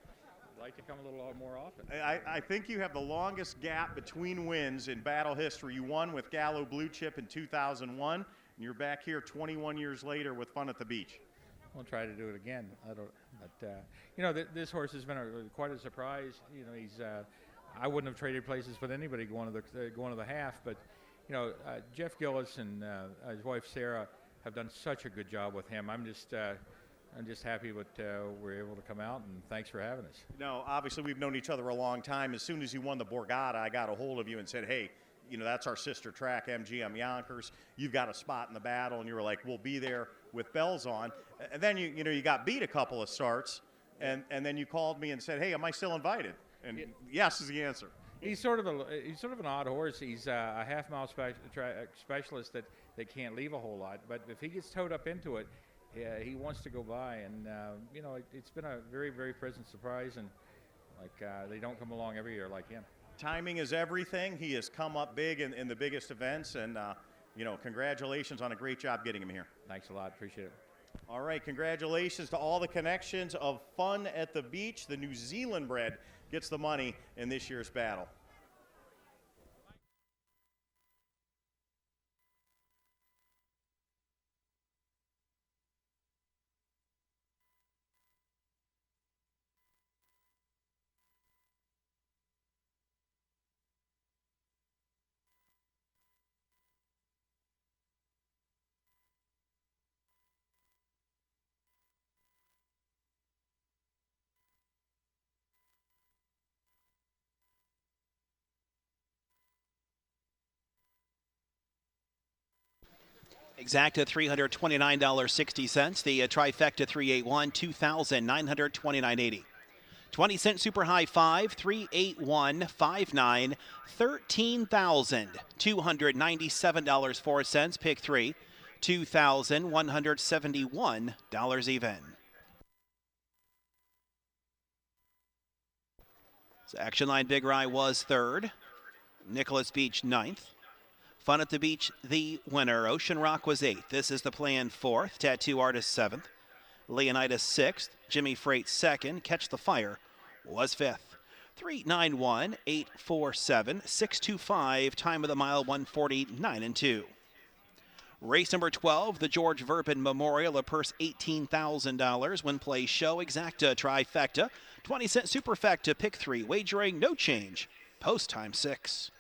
I'd like to come a little more often. I think you have the longest gap between wins in battle history. You won with Gallo Blue Chip in 2001, and you're back here 21 years later with Fun at the Beach. We'll try to do it again. You know, this horse has been quite a surprise. You know, I wouldn't have traded places with anybody going to the half, but you know, Jeff Gillis and his wife Sarah have done such a good job with him. I'm just happy that we're able to come out, and thanks for having us. No, obviously we've known each other a long time. As soon as you won the Borgata, I got a hold of you and said, hey, you know, that's our sister track, MGM Yonkers. You've got a spot in the battle, and you were like, we'll be there with bells on. And then you got beat a couple of starts, and then you called me and said, hey, am I still invited? And yes is the answer. He's sort of an odd horse. He's a half-mile specialist that can't leave a whole lot. But if he gets towed up into it, he wants to go by. And you know, it's been a very, very pleasant surprise. And they don't come along every year like him. Timing is everything. He has come up big in the biggest events, and you know, congratulations on a great job getting him here. Thanks a lot. Appreciate it. All right, congratulations to all the connections of fun at the beach. The New Zealand bred gets the money in this year's battle. Exacta $329.60. The trifecta 381 $2,929.80. 20-cent super high 5 381 59 $13,297.04. Pick 3 $2,171 even. So Action Line Big Rye was third. Nicholas Beach ninth. Fun at the Beach, the winner. Ocean Rock was eighth. This is the Plan fourth. Tattoo Artist seventh. Leonidas sixth. Jimmy Freight second. Catch the Fire was fifth. 391 847 625. Time of the mile 149 and 2. Race number 12, the George Verpin Memorial, a purse $18,000. Win play show exacta trifecta. 20-cent superfecta pick 3. Wagering no change. Post time 6.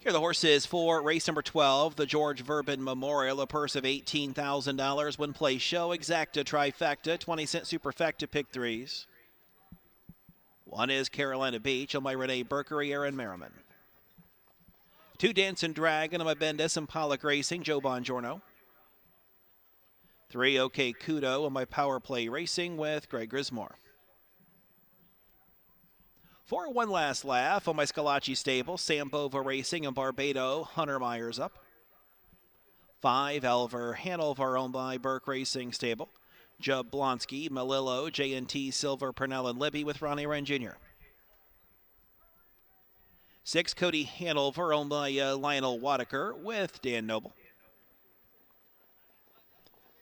Here are the horses for race number 12, the George Verbin Memorial, a purse of $18,000. One play show, exacta, trifecta, 20-cent superfecta, pick threes. One is Carolina Beach, on my Renee Berkery, Aaron Merriman. 2 Dancing Dragon, on my Bendis and Pollock Racing, Joe Bongiorno. 3 OK Kudo, on my Power Play Racing with Greg Grismore. 4 One Last Laugh, on my Scalacci stable, Sam Bova Racing and Barbado, Hunter Myers up. 5 Elver Hanover, owned by Burke Racing stable, Jub Blonsky, Malillo, J&T Silver, Purnell and Libby with Ronnie Wren Jr. 6 Cody Hanover, owned by Lionel Wadaker with Dan Noble.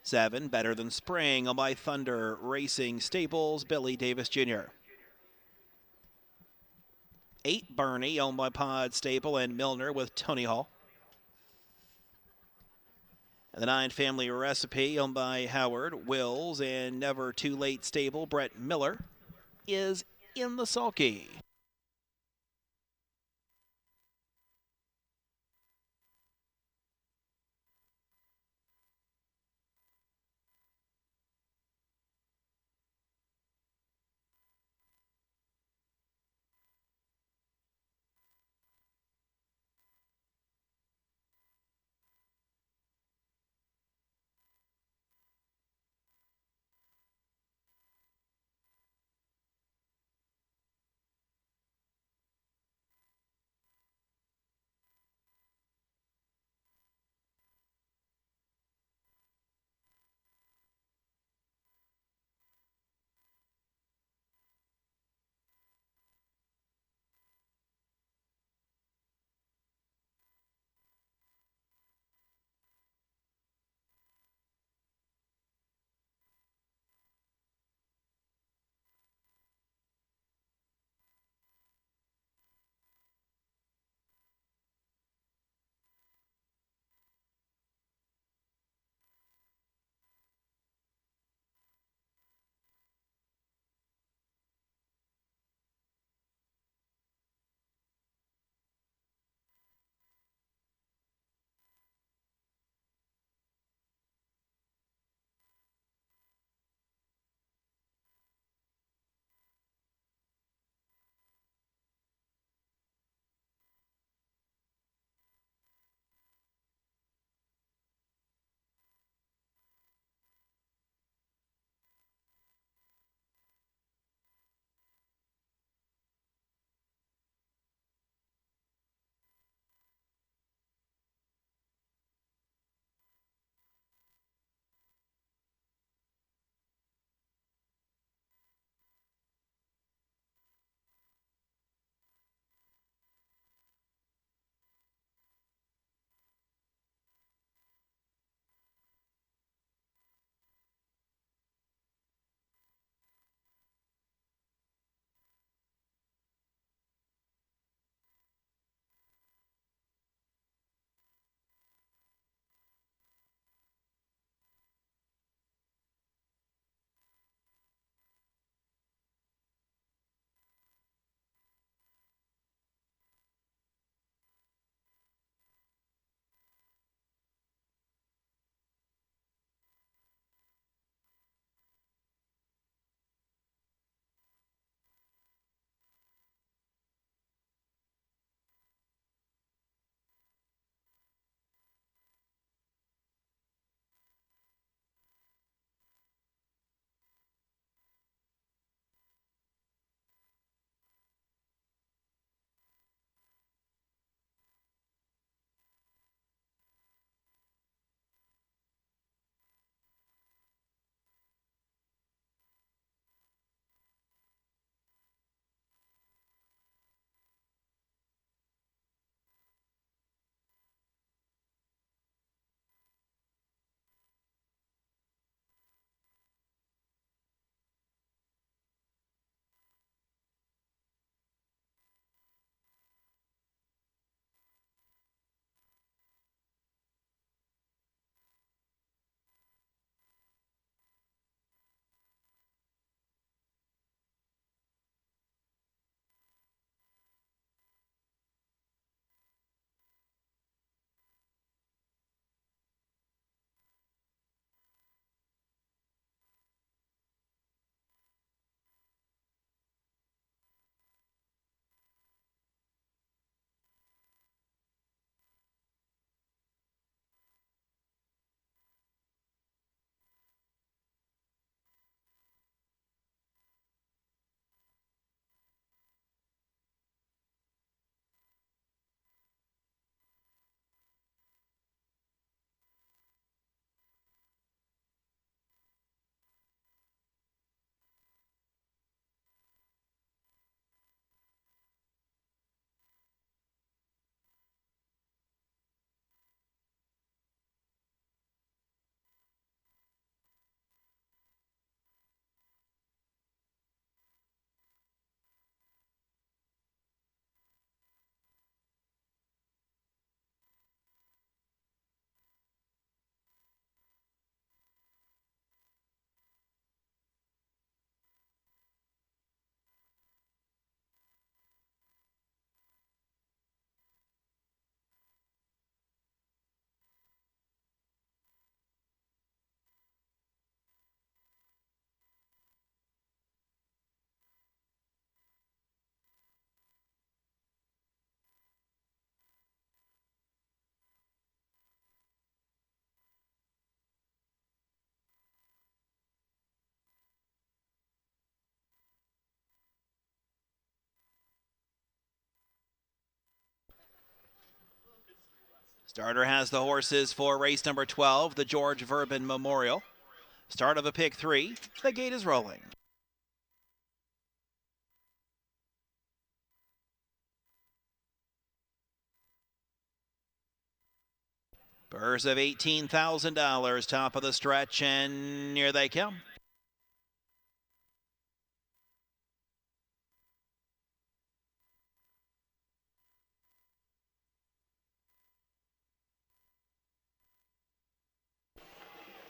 7 Better Than Spring, on by Thunder Racing Stables, Billy Davis Jr. 8 Bernie, owned by Pod Stable and Milner with Tony Hall. And the 9 Family Recipe, owned by Howard, Wills, and Never Too Late Stable, Brett Miller, is in the sulky. Starter has the horses for race number 12, the George Verbin Memorial. Start of a pick 3. The gate is rolling. Purse of $18,000, top of the stretch, and here they come.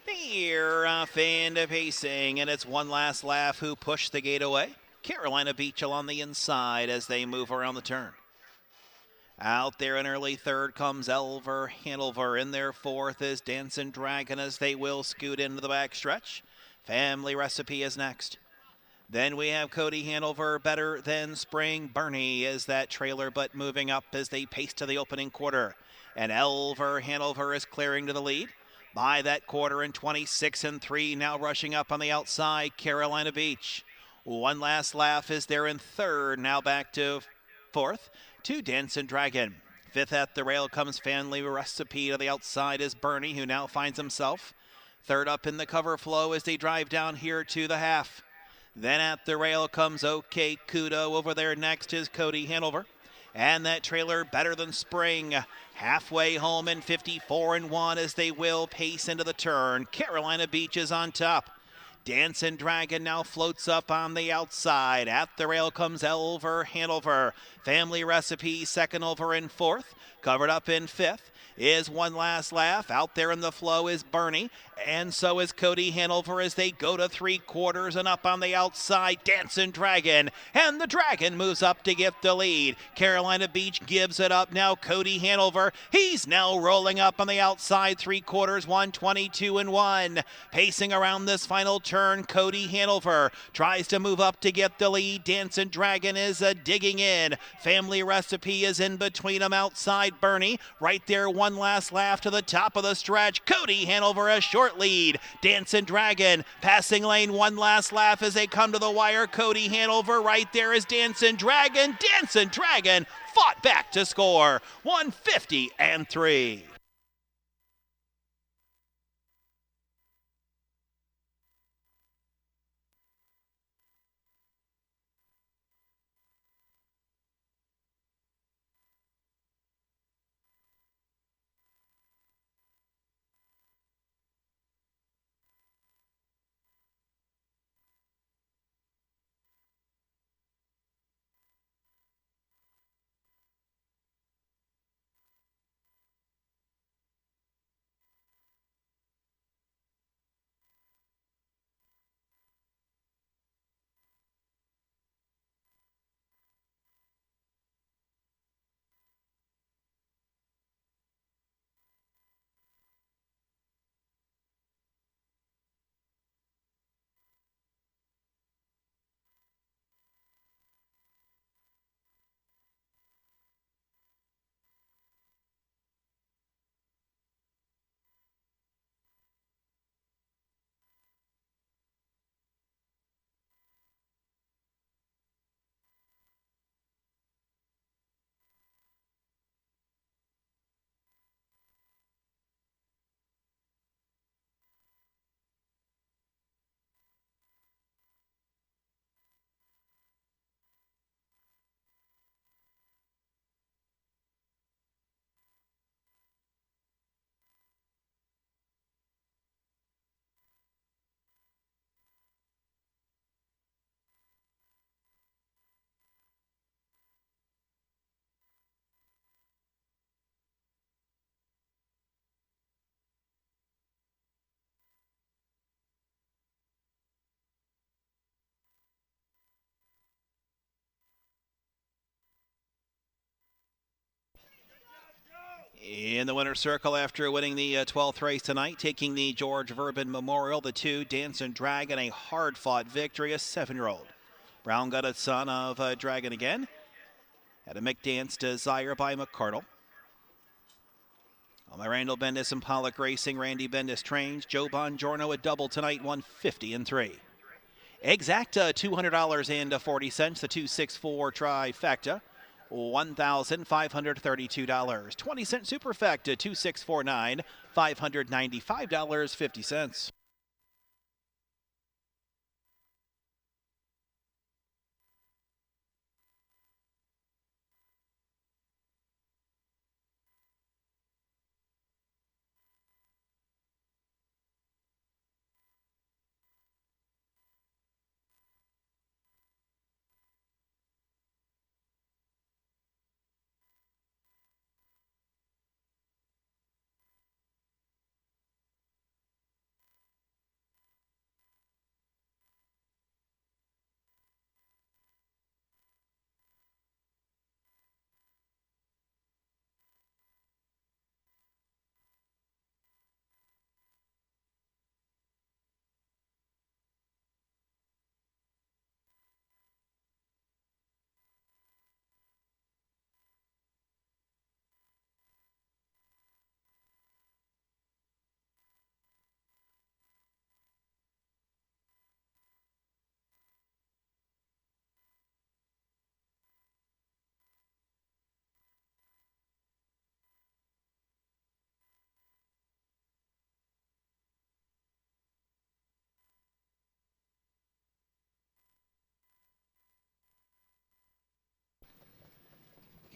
They're off into pacing, and it's One Last Laugh who pushed the gate away. Carolina Beachel on the inside as they move around the turn. Out there in early third comes Elver Hanover. In their fourth is Dancing Dragon as they will scoot into the backstretch. Family Recipe is next. Then we have Cody Hanover, Better Than Spring. Bernie is that trailer, but moving up as they pace to the opening quarter. And Elver Hanover is clearing to the lead. By that quarter in 26 and 3, now rushing up on the outside, Carolina Beach. One Last Laugh is there in third, now back to fourth. To Dancing Dragon. Fifth at the rail comes Family Recipe. To the outside is Bernie, who now finds himself third up in the cover flow as they drive down here to the half. Then at the rail comes OK Kudo. Over there next is Cody Hanover. And that trailer, Better Than Spring, halfway home in 54 and 1 as they will pace into the turn. Carolina Beach is on top. Dancing Dragon now floats up on the outside. At the rail comes Elver Hanover. Family Recipe second over in fourth. Covered up in fifth is One Last Laugh. Out there in the flow is Bernie. And so is Cody Hanover as they go to three quarters, and up on the outside, Dancing Dragon. And the Dragon moves up to get the lead. Carolina Beach gives it up now. Cody Hanover, he's now rolling up on the outside, three quarters, 122 and 1. Pacing around this final turn, Cody Hanover tries to move up to get the lead. Dancing Dragon is digging in. Family Recipe is in between them outside. Bernie, right there, One Last Laugh to the top of the stretch. Cody Hanover a short lead. Dancing Dragon passing lane. One Last Laugh as they come to the wire. Cody Hanover right there is Dancing Dragon. Dancing Dragon fought back to score 150 and 3. In the winner's circle after winning the 12th race tonight, taking the George Verbin Memorial, the two, Dancing Dragon, a hard-fought victory, a 7-year-old. Brown-gutted son of Dragon again. Had a McDance Desire by McCardle. On my Randall Bendis and Pollock Racing, Randy Bendis trains. Joe Bongiorno a double tonight, 150 and 3. Exacta $200.40, the 264 trifecta. $1,532. 20-cent superfecta 2649, $595.50.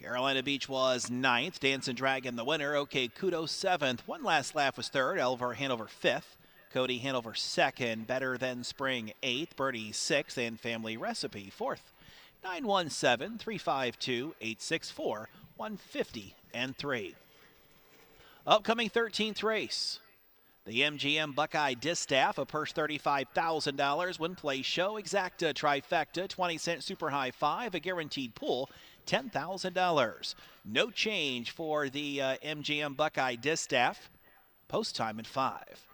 Carolina Beach was ninth. Dancing Dragon the winner. OK Kudos seventh. One Last Laugh was third. Elver Hanover fifth. Cody Hanover second. Better Than Spring eighth. Birdie sixth. And Family Recipe fourth. 917-352-864-150 Upcoming 13th race. The MGM Buckeye Distaff, a purse $35,000. Win, play, show, exacta, trifecta, 20-cent super high five, a guaranteed pool, $10,000. No change for the MGM Buckeye Distaff. Post time at 5.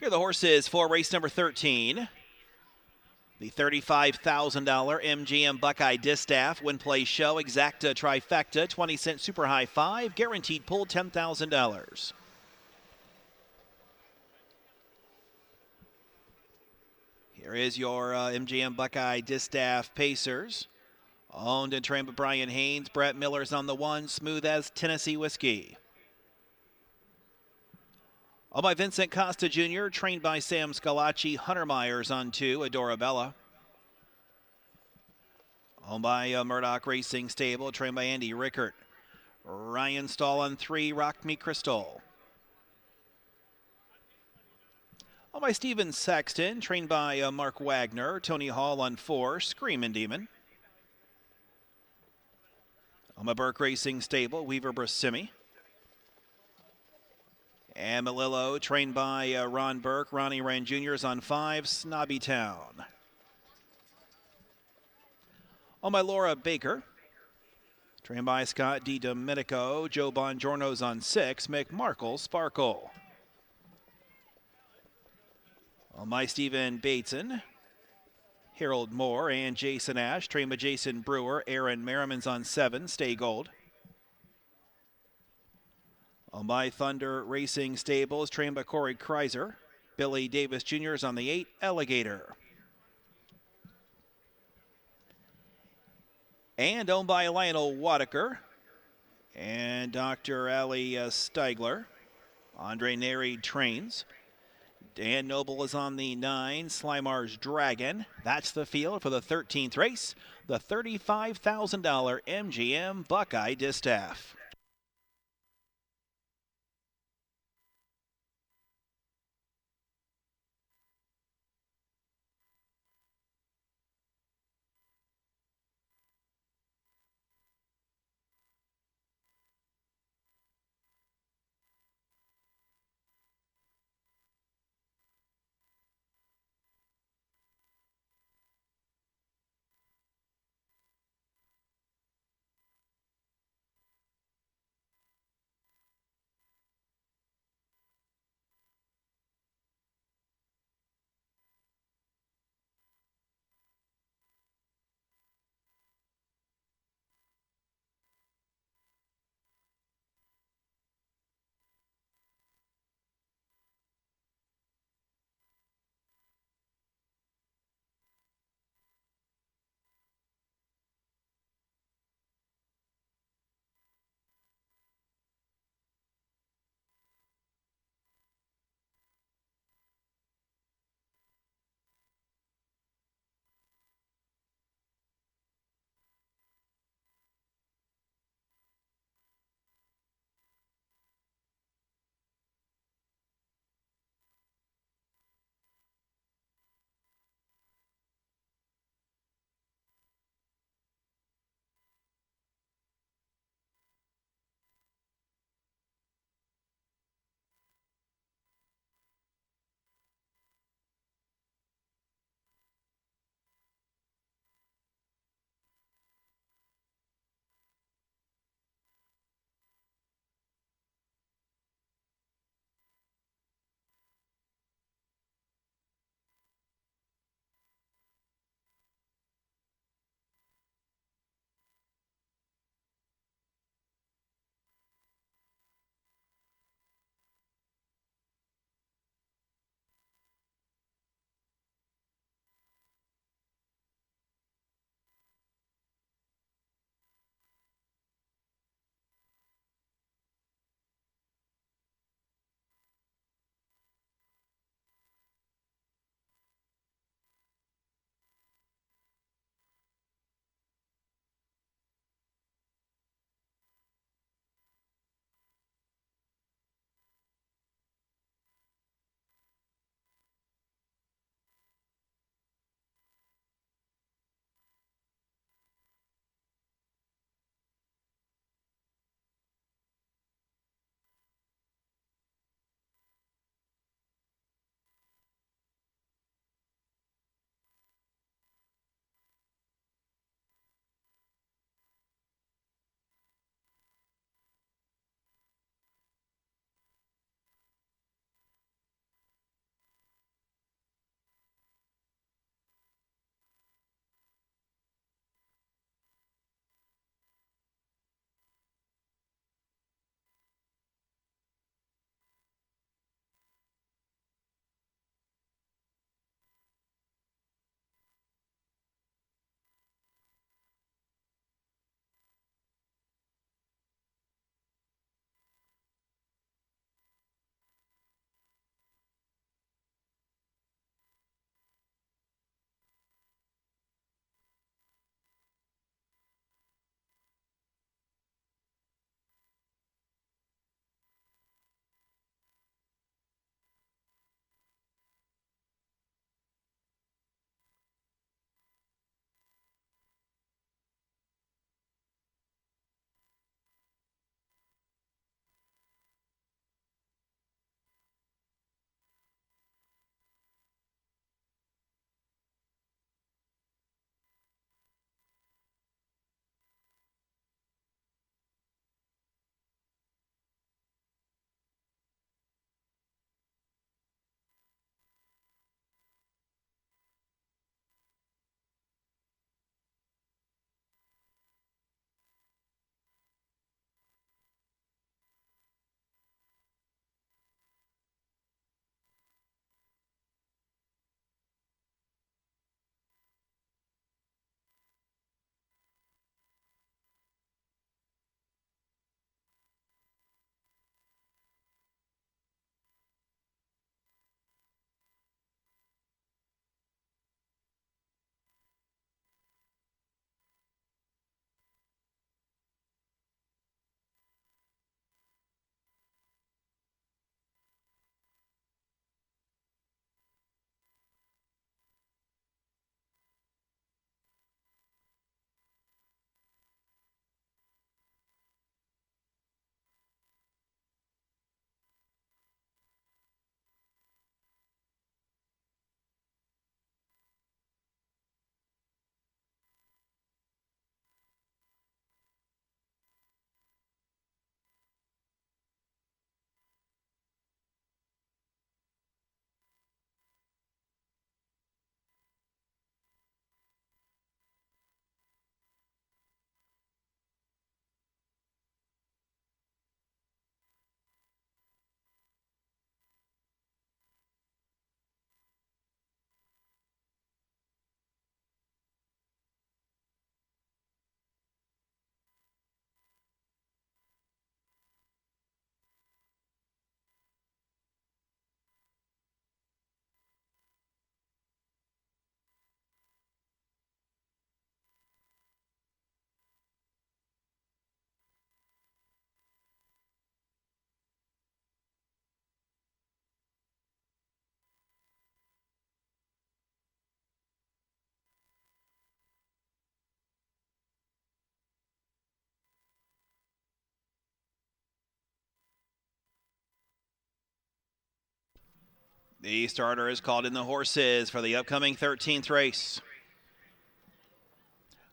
Here are the horses for race number 13. The $35,000 MGM Buckeye Distaff Win Play Show Exacta Trifecta 20-cent Super High 5 guaranteed pull $10,000. Here is your MGM Buckeye Distaff Pacers. Owned and trained by Brian Haynes. Brett Miller's on the 1, smooth as Tennessee whiskey. All by Vincent Costa Jr., trained by Sam Scalacci. Hunter Myers on 2, Adorabella. Owned by Murdoch Racing Stable, trained by Andy Rickert. Ryan Stahl on 3, Rock Me Crystal. Owned by Steven Sexton, trained by Mark Wagner. Tony Hall on 4, Screamin' Demon. Owned by Burke Racing Stable, Weaver Brasimi. And Melillo, trained by Ron Burke. Ronnie Rand Jr. is on 5, Snobby Town. Owned by Laura Baker. Trained by Scott D. Domenico. Joe Bongiorno's on 6, McMarkle Sparkle. Owned by Stephen Bateson. Harold Moore and Jason Ash. Trained by Jason Brewer. Aaron Merriman's on 7, Stay Gold. Owned by Thunder Racing Stables, trained by Corey Kreiser. Billy Davis Jr. is on the 8, Alligator. And owned by Lionel Wadaker and Dr. Ali Steigler. Andre Neri trains. Dan Noble is on the 9, Slimar's Dragon. That's the field for the 13th race, the $35,000 MGM Buckeye Distaff. The starter is called in the horses for the upcoming 13th race.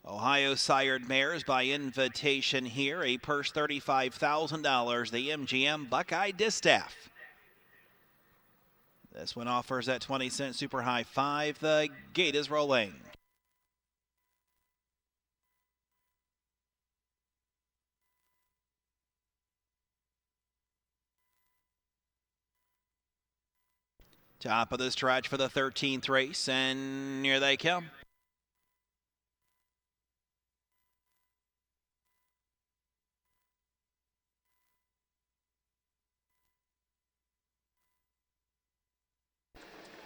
Ohio sired mares by invitation here. A purse $35,000. The MGM Buckeye Distaff. This one offers that 20-cent super high 5. The gate is rolling. Top of the stretch for the 13th race, and here they come.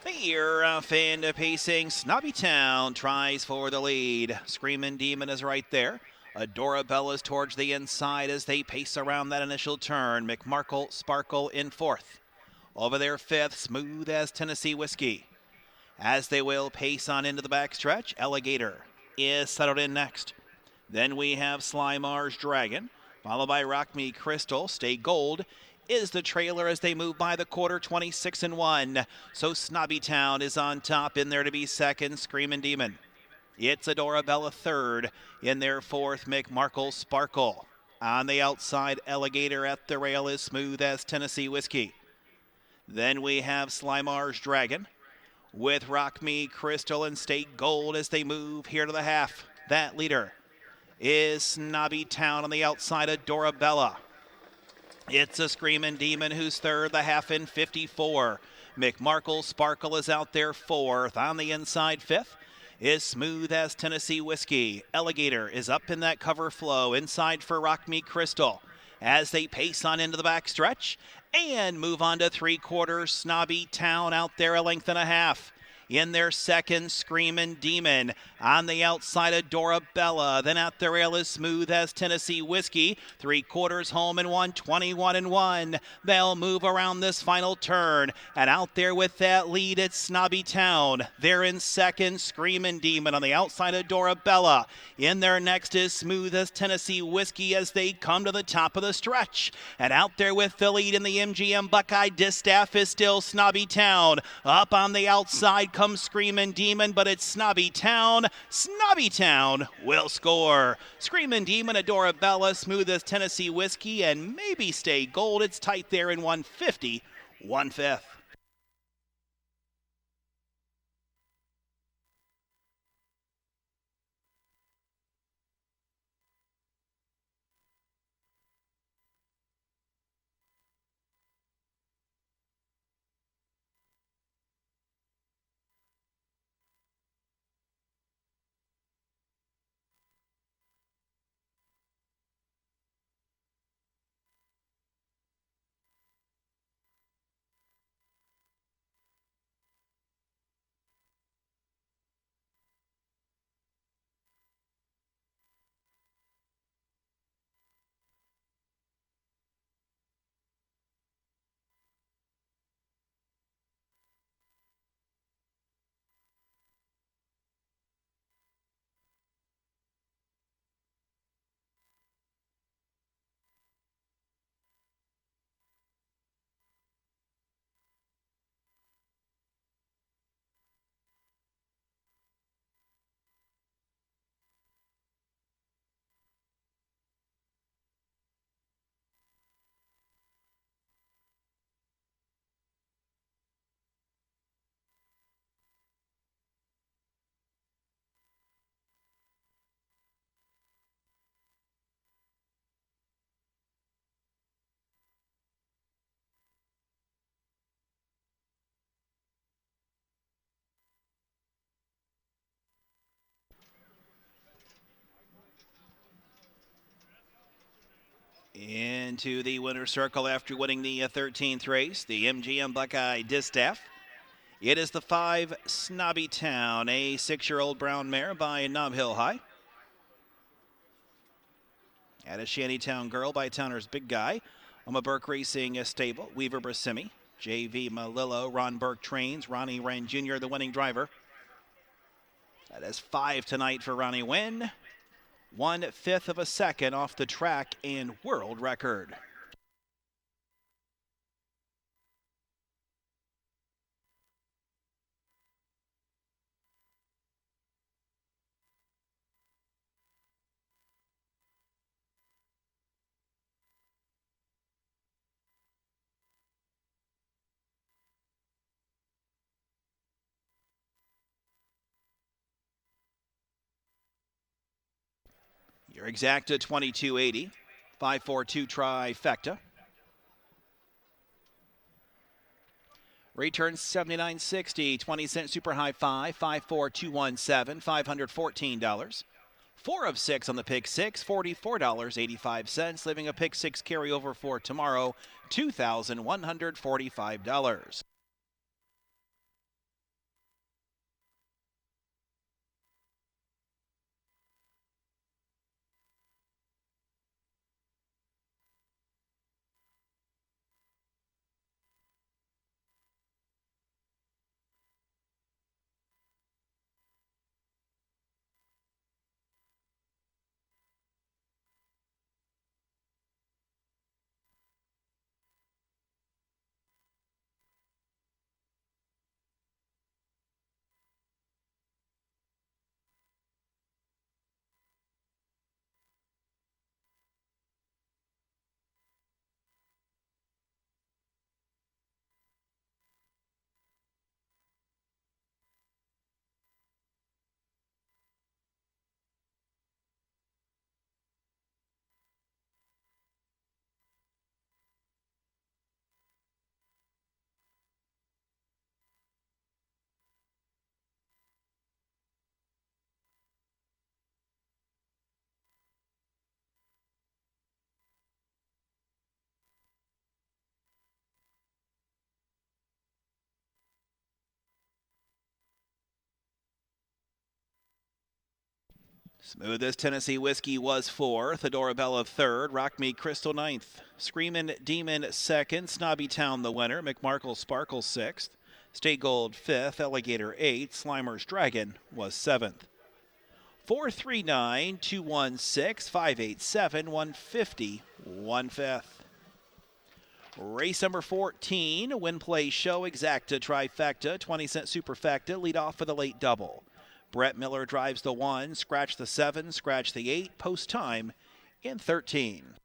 Here off and pacing, Snobby Town tries for the lead. Screamin' Demon is right there. Adorabella's towards the inside as they pace around that initial turn. McMarkle Sparkle in fourth. Over there fifth, Smooth as Tennessee Whiskey. As they will pace on into the backstretch, Alligator is settled in next. Then we have Slimar's Dragon, followed by Rock Me Crystal. Stay Gold is the trailer as they move by the quarter, 26-1. So Snobby Town is on top, in there to be second, Screamin' Demon. It's Adorabella third, in there fourth, McMarkle Sparkle. On the outside, Alligator at the rail is Smooth as Tennessee Whiskey. Then we have Slimar's Dragon with Rock Me Crystal and State Gold as they move here to the half. That leader is Snobby Town on the outside, Adorabella. It's a Screamin' Demon who's third, the half in 54. McMarkle Sparkle is out there fourth. On the inside, fifth is Smooth as Tennessee Whiskey. Alligator is up in that cover flow. Inside for Rock Me Crystal as they pace on into the backstretch and move on to three-quarters. Snobby Town out there a length and a half. In their second, Screamin' Demon. On the outside, Adorabella. Then at the rail is Smooth as Tennessee Whiskey. Three-quarters home and 21-1. They'll move around this final turn. And out there with that lead, it's Snobby Town. They're in second, Screamin' Demon. On the outside, Adorabella. In there next is Smooth as Tennessee Whiskey as they come to the top of the stretch. And out there with the lead in the MGM Buckeye Distaff is still Snobby Town. Up on the outside comes Screamin' Demon, but it's Snobby Town. Snobby Town will score. Screamin' Demon, Adorabella, Smooth as Tennessee Whiskey, and maybe Stay Gold. It's tight there in 150, 1/5. Into the winner's circle after winning the 13th race, the MGM Buckeye Distaff. It is the 5 Snobby Town, a 6-year-old brown mare by Nob Hill High. At a Shantytown Girl by Towner's Big Guy. Oma Burke Racing Stable, Weaver Brasimi. JV Malillo, Ron Burke trains. Ronnie Wren Jr., the winning driver. That is 5 tonight for Ronnie Wynn. 1/5 of a second off the track and world record. Your exacta 2280. 542 trifecta. Return 79.60. 20-cent super high 54217. $514. 4 of 6 on the pick 6. $44.85. Leaving a pick 6 carryover for tomorrow. $2,145. Smoothest Tennessee Whiskey was 4th. Adorabella 3rd. Rock Me Crystal 9th. Screamin' Demon 2nd. Snobby Town the winner. McMarkle Sparkle 6th. State Gold 5th. Alligator 8th. Slimer's Dragon was 7th. 439 216 587 150 1/5. Race number 14, Win Play Show Exacta Trifecta, 20-cent Superfecta, lead off for the late double. Brett Miller drives the 1, scratch the 7, scratch the 8, post time in 13.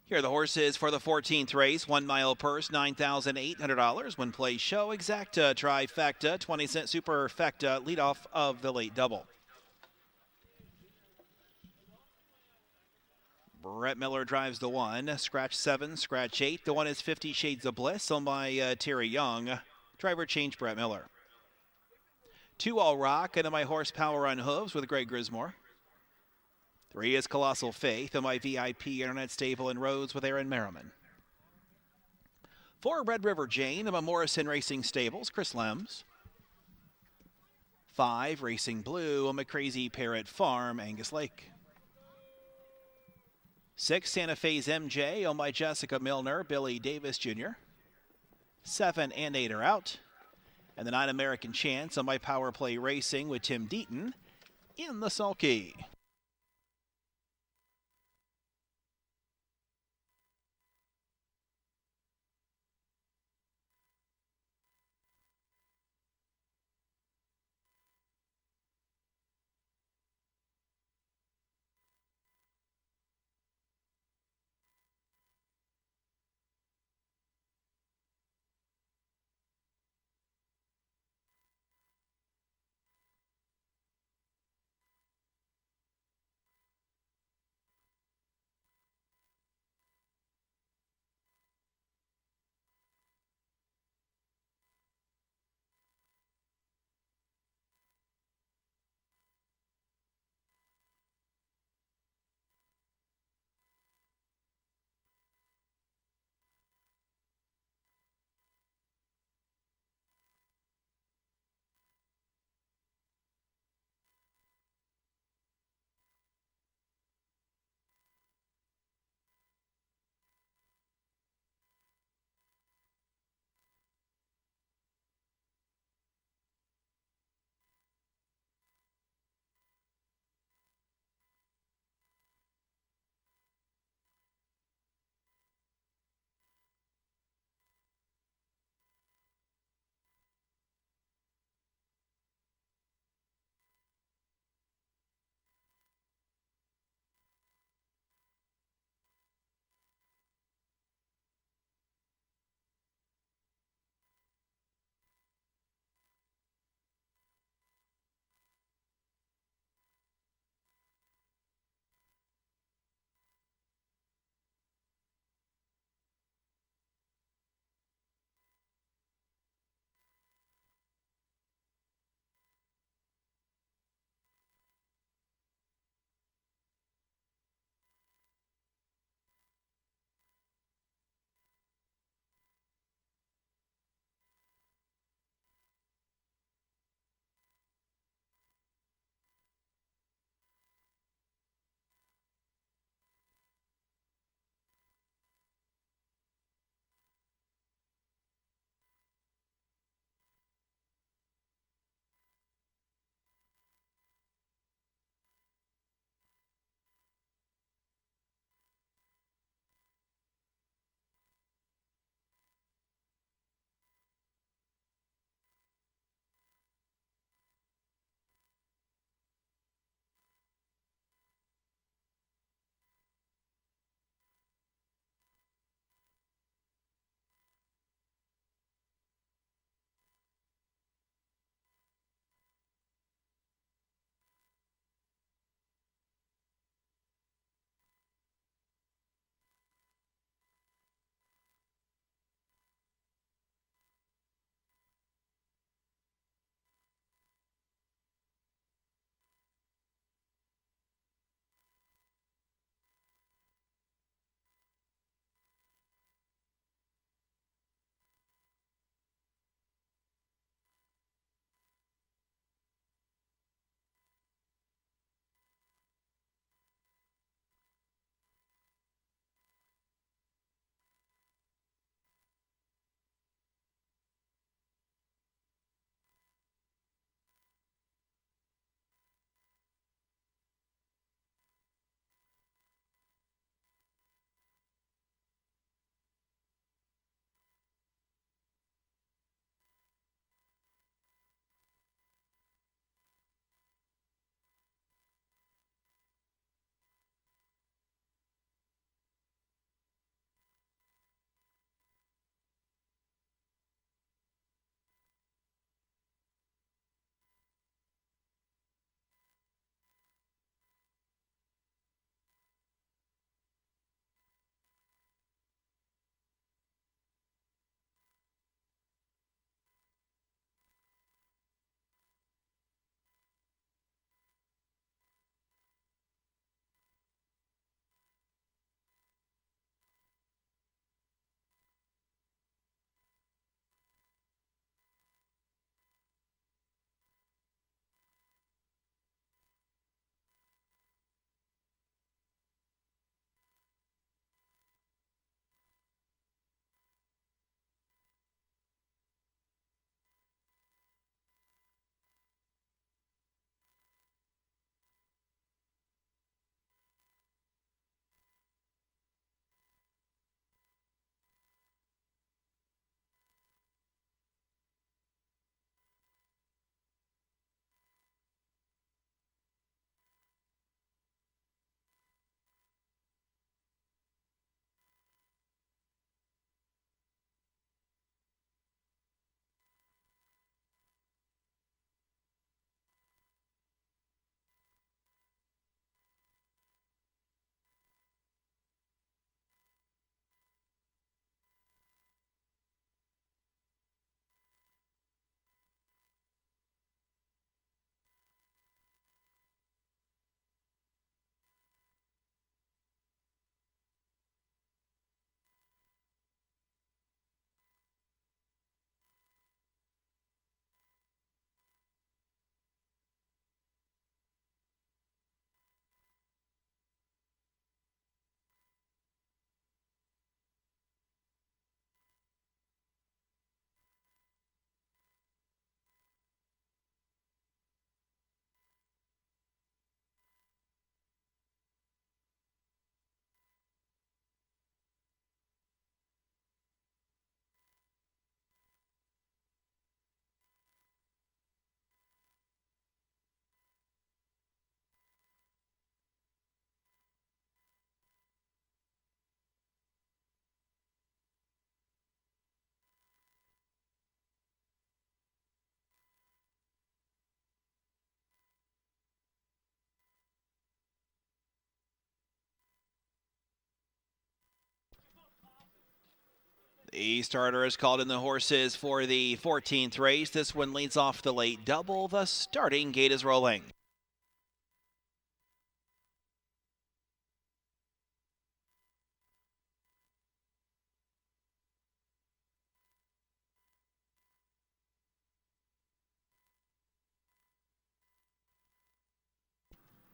Here are the horses for the 14th race. 1 mile purse, $9,800. When play show, exacta, trifecta, 20-cent superfecta, leadoff of the late double. Brett Miller drives the 1. Scratch 7, scratch 8. The 1 is 50 Shades of Bliss on by Terry Young. Driver change Brett Miller. 2 All Rock and my Horsepower on Hooves with Greg Grismore. 3 is Colossal Faith and my VIP Internet Stable and Roads with Aaron Merriman. 4 Red River Jane and my Morrison Racing Stables, Chris Lems. 5 Racing Blue on my Crazy Parrot Farm, Angus Lake. 6 Santa Fe's MJ on by Jessica Milner, Billy Davis Jr. 7 and 8 are out. And the 9 American Chance on my Power Play Racing with Tim Deaton in the sulky. The starter is called in the horses for the 14th race. This one leads off the late double. The starting gate is rolling.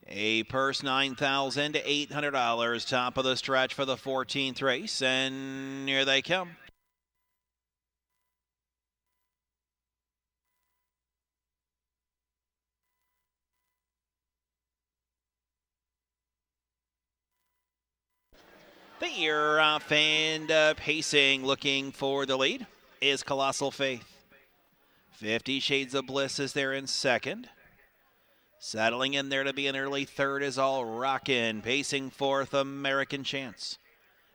A purse $9,800, top of the stretch for the 14th race, and here they come. The ear off and pacing, looking for the lead, is Colossal Faith. 50 Shades of Bliss is there in second. Settling in there to be an early third is All Rockin', pacing fourth, American Chance.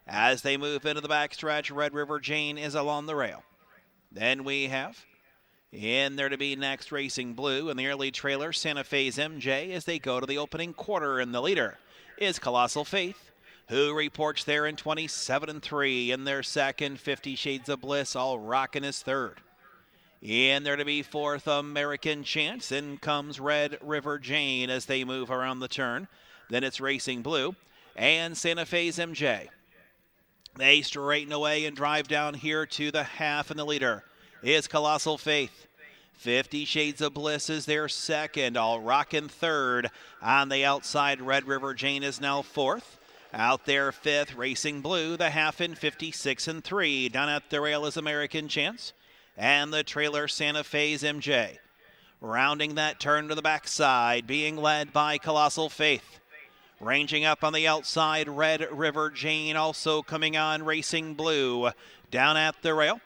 As they move into the backstretch, Red River Jane is along the rail. Then we have in there to be next Racing Blue, and the early trailer Santa Fe's MJ as they go to the opening quarter, and the leader is Colossal Faith, who reports there in 27-3 in their second. 50 Shades of Bliss, All Rockin' is third. In there to be fourth, American Chance. In comes Red River Jane as they move around the turn. Then it's Racing Blue and Santa Fe's MJ. They straighten away and drive down here to the half, and the leader is Colossal Faith. 50 Shades of Bliss is their second. All Rockin' third. On the outside, Red River Jane is now fourth. Out there fifth, Racing Blue, the half in 56-3. Down at the rail is American Chance and the trailer Santa Fe's MJ. Rounding that turn to the backside, being led by Colossal Faith. Ranging up on the outside, Red River Jane also coming on, Racing Blue. Down at the rail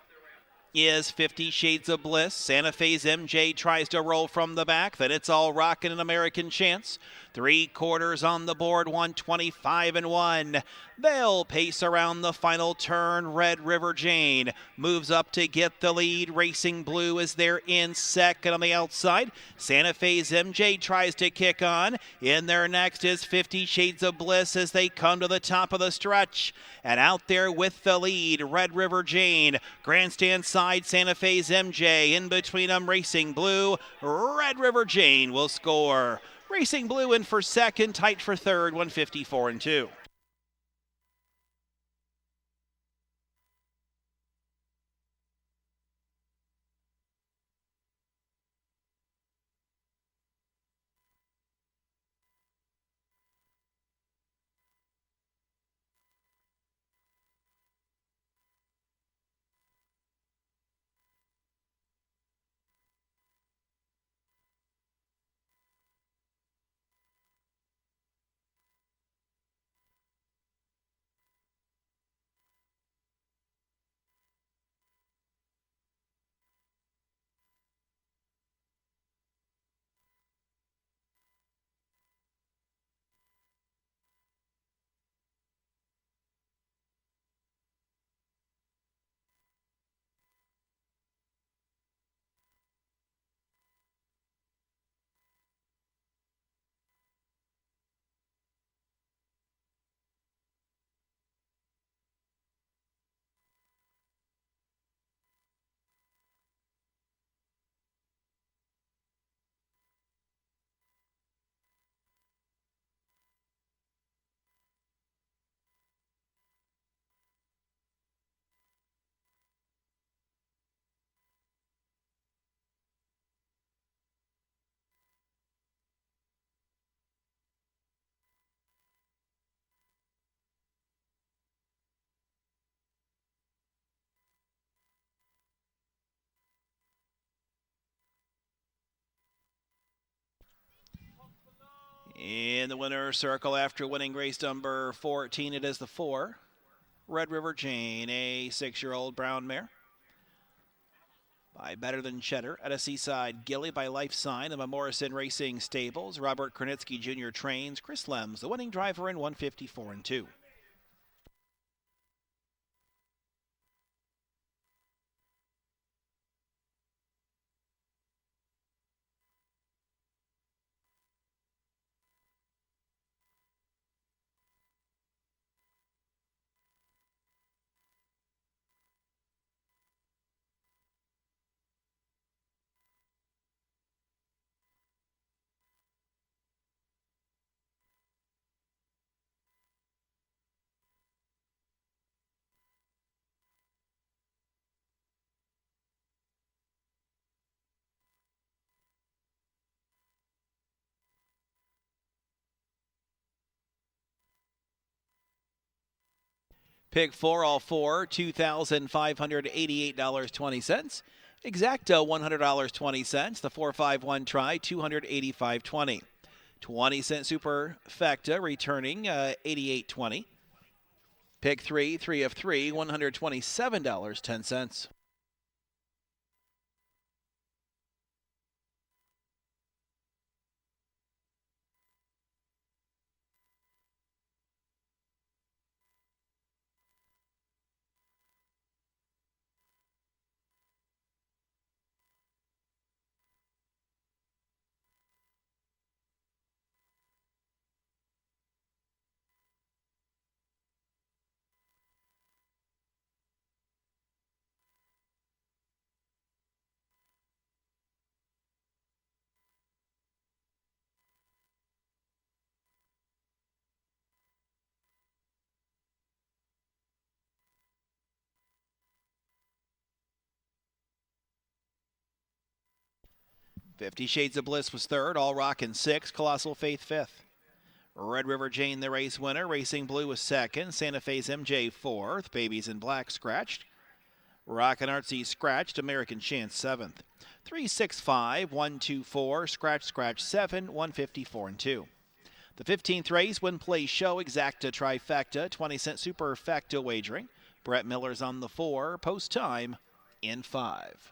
is 50 Shades of Bliss. Santa Fe's MJ tries to roll from the back. Then it's All Rockin' an American Chance. 3/4 on the board, 125-1. They'll pace around the final turn. Red River Jane moves up to get the lead. Racing Blue is there in second on the outside. Santa Fe's MJ tries to kick on. In there next is 50 Shades of Bliss as they come to the top of the stretch. And out there with the lead, Red River Jane. Grandstand side, Santa Fe's MJ. In between them, Racing Blue. Red River Jane will score. Racing Blue in for second, tight for third, 154-2. In the winner's circle after winning race number 14, it is the 4. Red River Jane, a 6-year-old brown mare. By Better Than Cheddar at a Seaside Gilly by Life Sign of a Morrison Racing Stables. Robert Kernitsky Jr. trains. Chris Lems, the winning driver in 154-2. Pick 4, all four, $2,588.20. Exacto, $100.20. The 4-5-1 try, $285.20. 20-cent superfecta returning $88.20. Pick 3, 3 of 3, $127.10. Fifty Shades of Bliss was third, All Rockin' sixth, Colossal Faith fifth. Red River Jane, the race winner. Racing Blue was second. Santa Fe's MJ fourth. Babies in Black scratched. Rockin' Artsy scratched. American Chance seventh. 365, 124, scratch 7, 154 and 2. The 15th race, Win Play Show, Exacta Trifecta, 20-cent Superfecta wagering. Brett Miller's on the 4, post time in 5.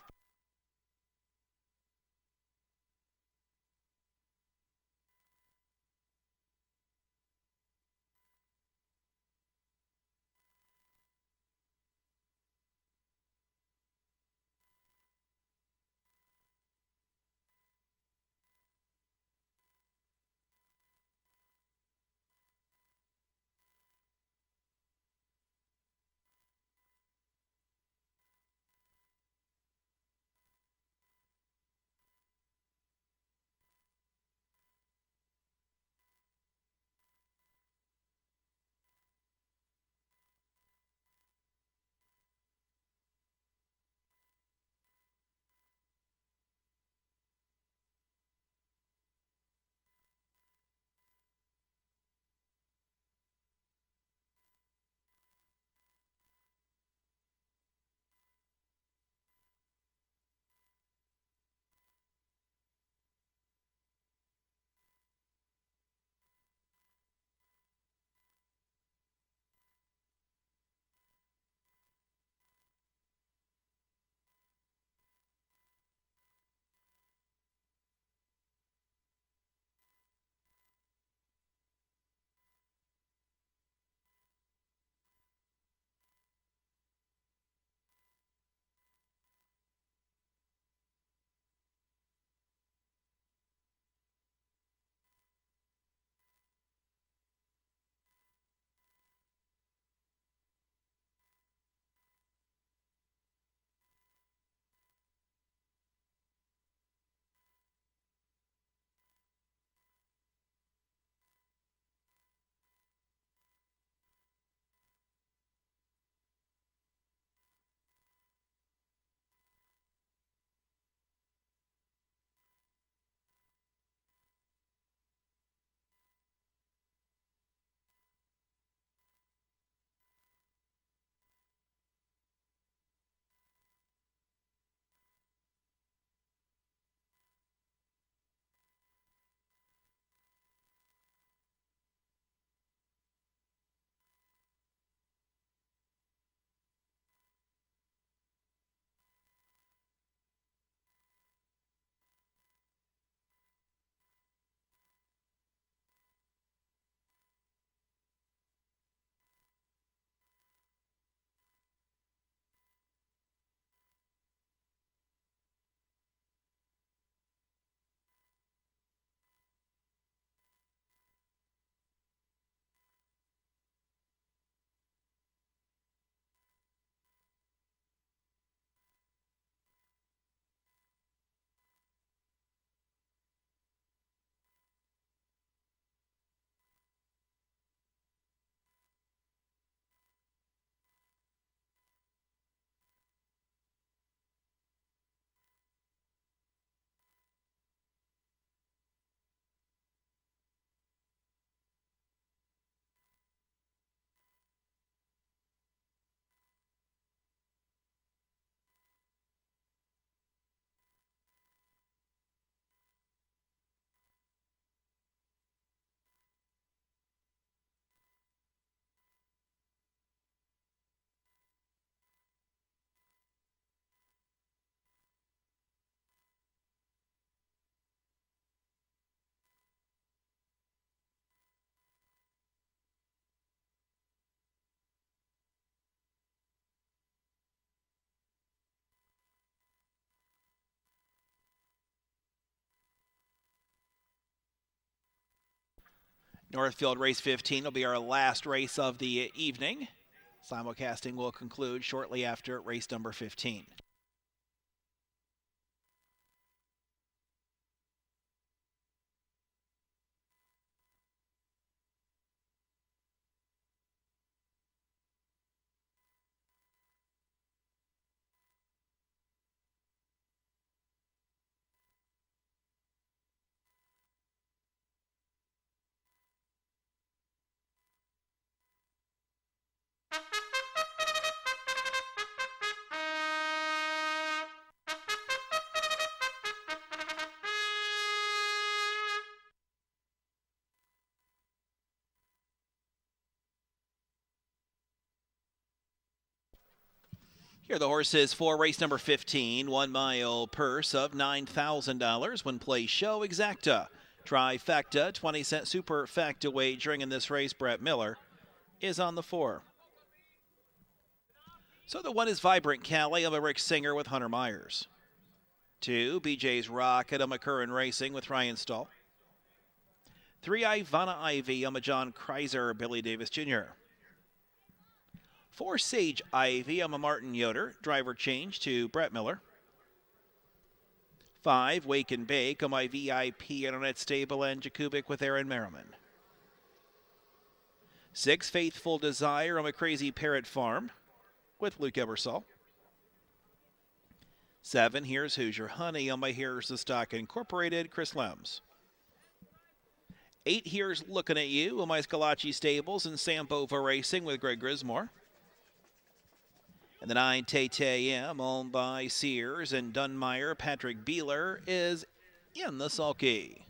Northfield race 15 will be our last race of the evening. Simulcasting will conclude shortly after race number 15. Here are the horses for race number 15. 1 mile purse of $9,000. When play show exacta. Trifecta, 20-cent superfecta wagering in this race. Brett Miller is on the 4. So the 1 is Vibrant Cali. I'm a Rick Singer with Hunter Myers. 2, BJ's Rocket. I'm a Curran Racing with Ryan Stahl. 3, Ivana Ivy. I'm a John Kreiser, Billy Davis Jr. 4, Sage Ivy. I'm a Martin Yoder. Driver change to Brett Miller. 5, Wake and Bake. I'm my VIP Internet Stable and Jakubik with Aaron Merriman. 6, Faithful Desire. I'm a Crazy Parrot Farm with Luke Ebersol. 7, here's Hoosier Honey. On my Here's the Stock Incorporated, Chris Lems. 8, here's Looking at You. On my Scalacci Stables and Sampova Racing with Greg Grismore. And the 9, Tay owned by Sears and Dunmeyer. Patrick Beeler is in the sulky.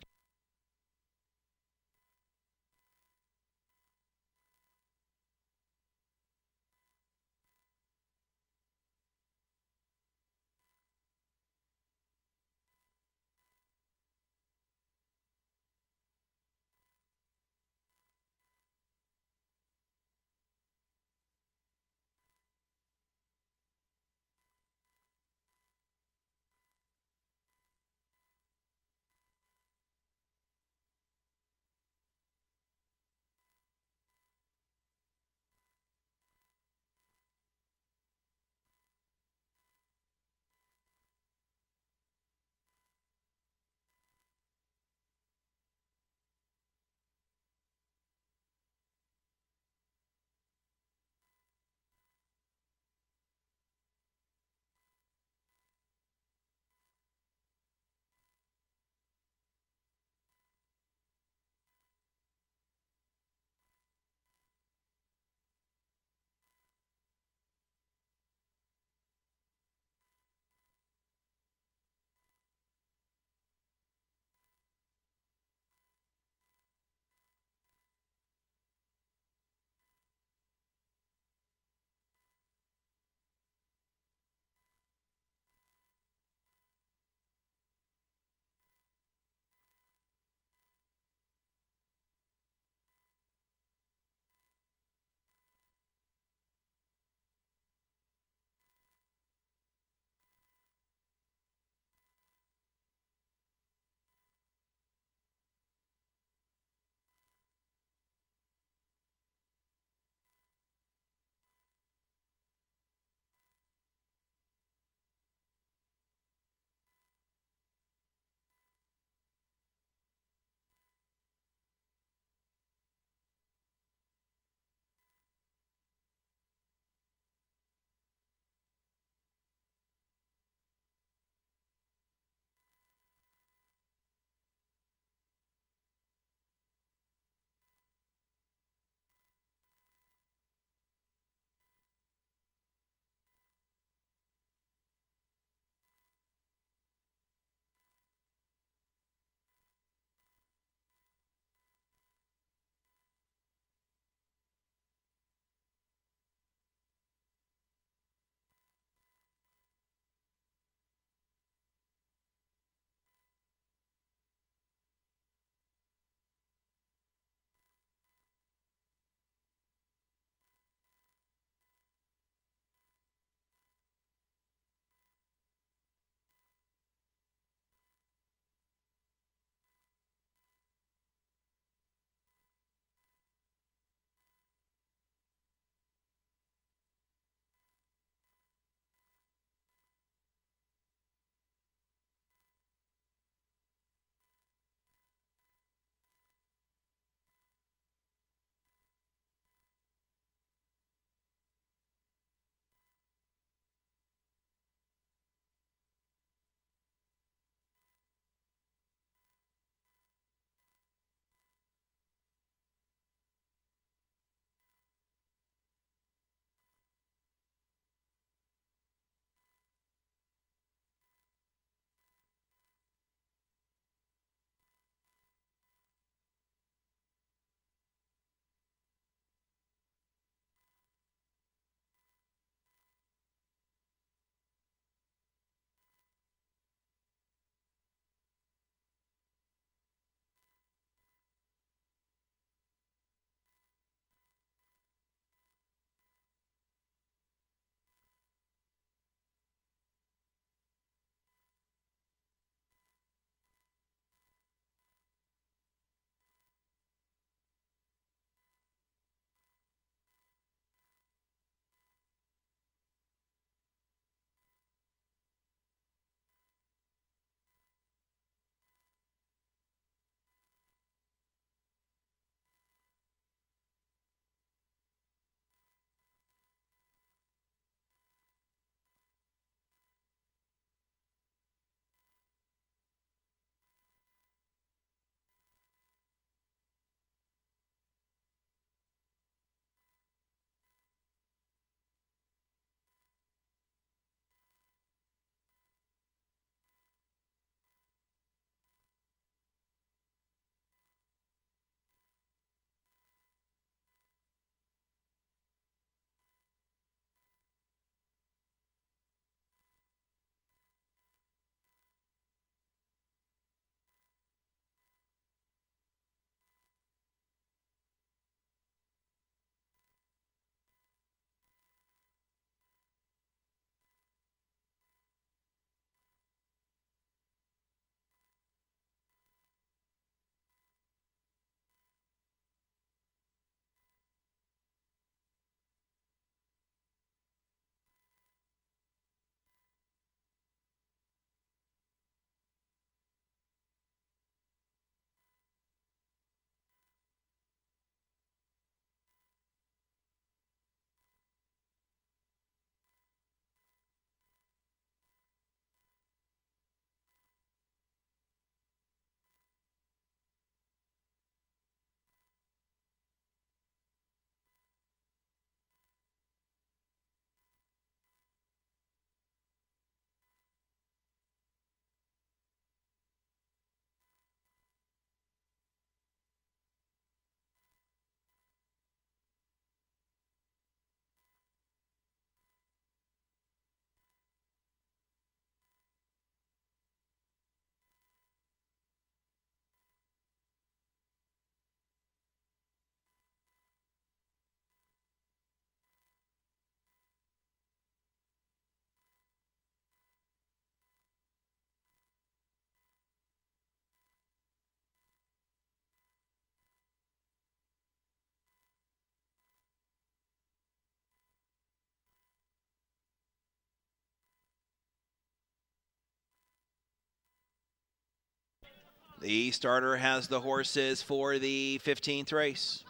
The starter has the horses for the 15th race.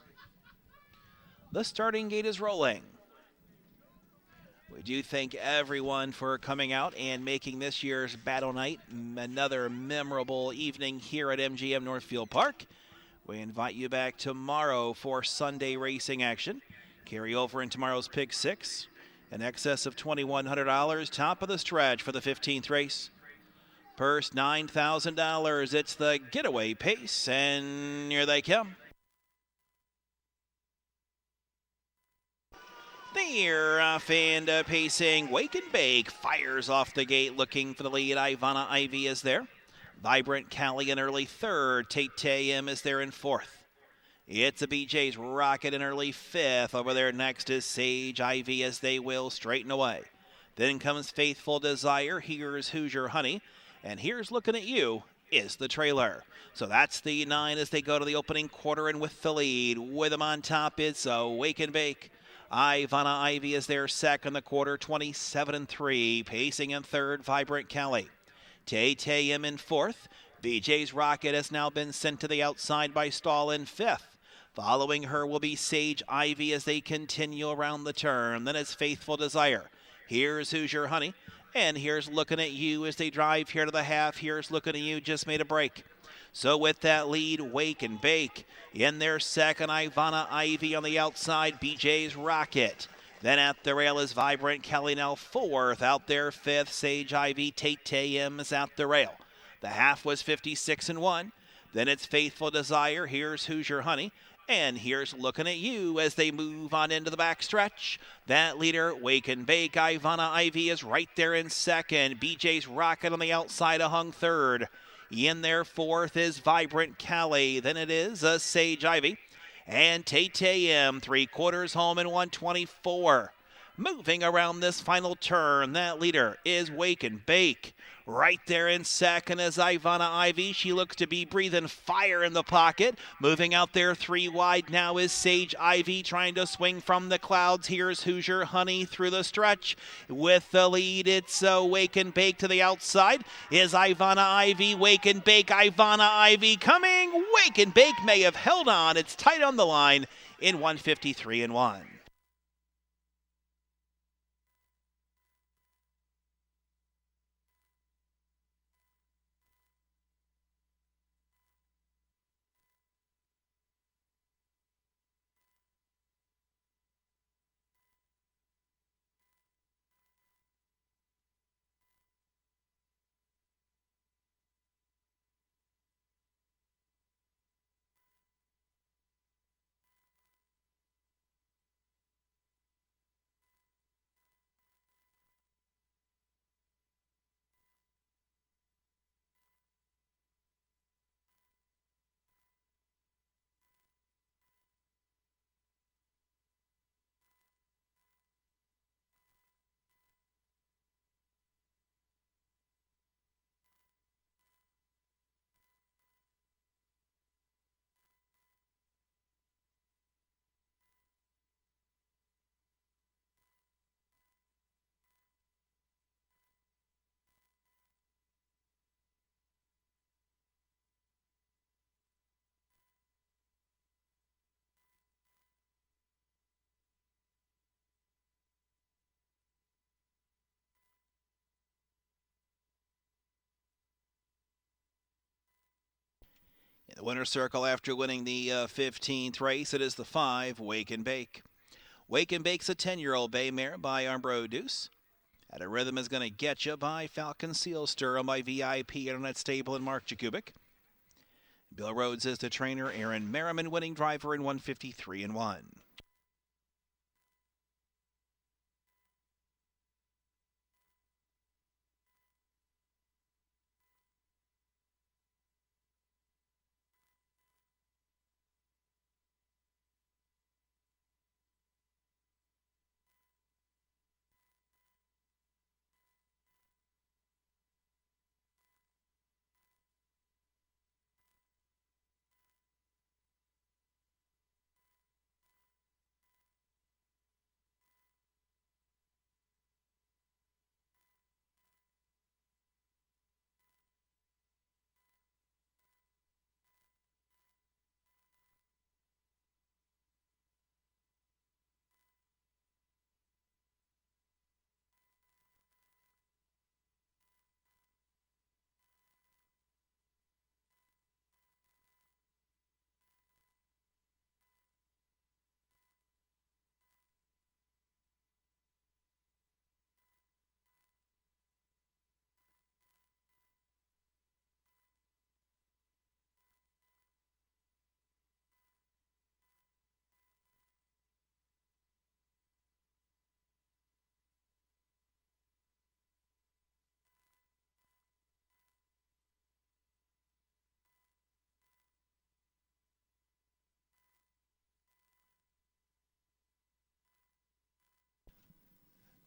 The starting gate is rolling. We do thank everyone for coming out and making this year's Battle Night another memorable evening here at MGM Northfield Park. We invite you back tomorrow for Sunday racing action. Carry over in tomorrow's Pick 6. In excess of $2,100, top of the stretch for the 15th race. Purse $9,000. It's the Getaway Pace, and here they come. They're off and pacing. Wake and Bake fires off the gate looking for the lead. Ivana Ivy is there. Vibrant Callie in early third. Tate Tayem is there in fourth. It's a BJ's Rocket in early fifth. Over there next is Sage Ivy as they will straighten away. Then comes Faithful Desire. Here's Hoosier Honey. And here's Looking at You is the trailer. So that's the 9 as they go to the opening quarter and with the lead. With them on top is Wake and Bake. Ivana Ivy is there second the quarter, 27-3. Pacing in third, Vibrant Callie. Tay Tayem in fourth. BJ's Rocket has now been sent to the outside by Stahl in fifth. Following her will be Sage Ivy as they continue around the turn. Then it's Faithful Desire. Here's Hoosier Honey. And here's Looking at You as they drive here to the half. Here's Looking at You, just made a break. So with that lead, Wake and Bake. In their second, Ivana Ivy on the outside, BJ's Rocket. Then at the rail is Vibrant Kelly now fourth. Out there fifth, Sage Ivy. Tate Tayem is at the rail. The half was 56-1. Then it's Faithful Desire. Here's Hoosier Honey. And here's Looking at You as they move on into the backstretch. That leader, Wake and Bake, Ivana Ivy is right there in second. BJ's Rocket on the outside, hung third. In there fourth is Vibrant Callie. Then it is a Sage Ivy. And Tate Tayem, 3/4 home in 124. Moving around this final turn, that leader is Wake and Bake. Right there in second is Ivana Ivy. She looks to be breathing fire in the pocket. Moving out there 3 wide now is Sage Ivy trying to swing from the clouds. Here's Hoosier Honey through the stretch. With the lead, it's Wake and Bake to the outside. Is Ivana Ivy, Wake and Bake, Ivana Ivy coming. Wake and Bake may have held on. It's tight on the line in 153-1. In the winner's circle after winning the 15th race, it is the 5, Wake and Bake. Wake and Bake's a 10-year-old bay mare by Umbro Deuce. At a Rhythm is going to get you by Falcon Seal Stir on by VIP Internet Stable and Mark Jakubik. Bill Rhodes is the trainer. Aaron Merriman winning driver in 153-1.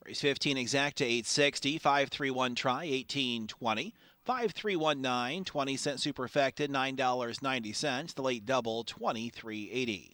Race 15 exact to 860, 531 try, 1820. 5319, 20-cent superfected, $9.90. The late double, $23.80.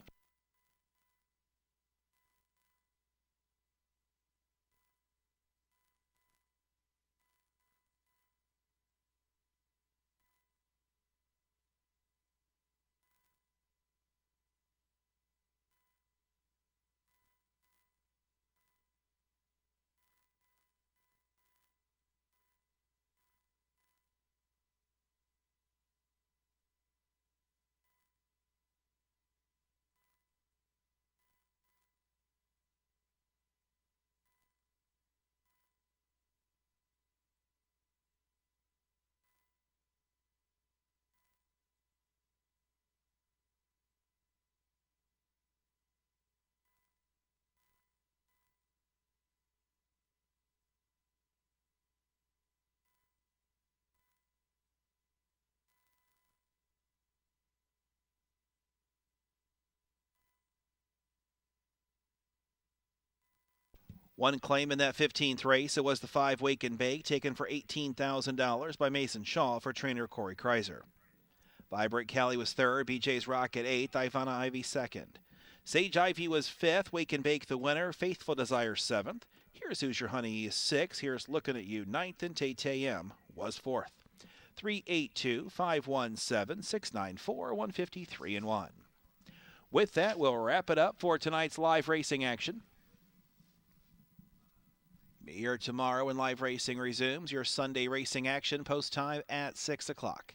One claim in that 15th race. It was the 5 Wake and Bake taken for $18,000 by Mason Shaw for trainer Corey Kreiser. Vibrant Cali was third, BJ's Rocket eighth, Ivana Ivy second. Sage Ivy was fifth, Wake and Bake the winner, Faithful Desire seventh. Here's Who's Your Honey sixth, here's Looking at You ninth, and Tay M was fourth. 382-517-694-153-1. With that, we'll wrap it up for tonight's live racing action. Be here tomorrow when live racing resumes. Your Sunday racing action post time at 6 o'clock.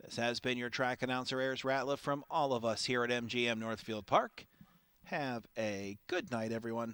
This has been your track announcer, Ayers Ratliff, from all of us here at MGM Northfield Park. Have a good night, everyone.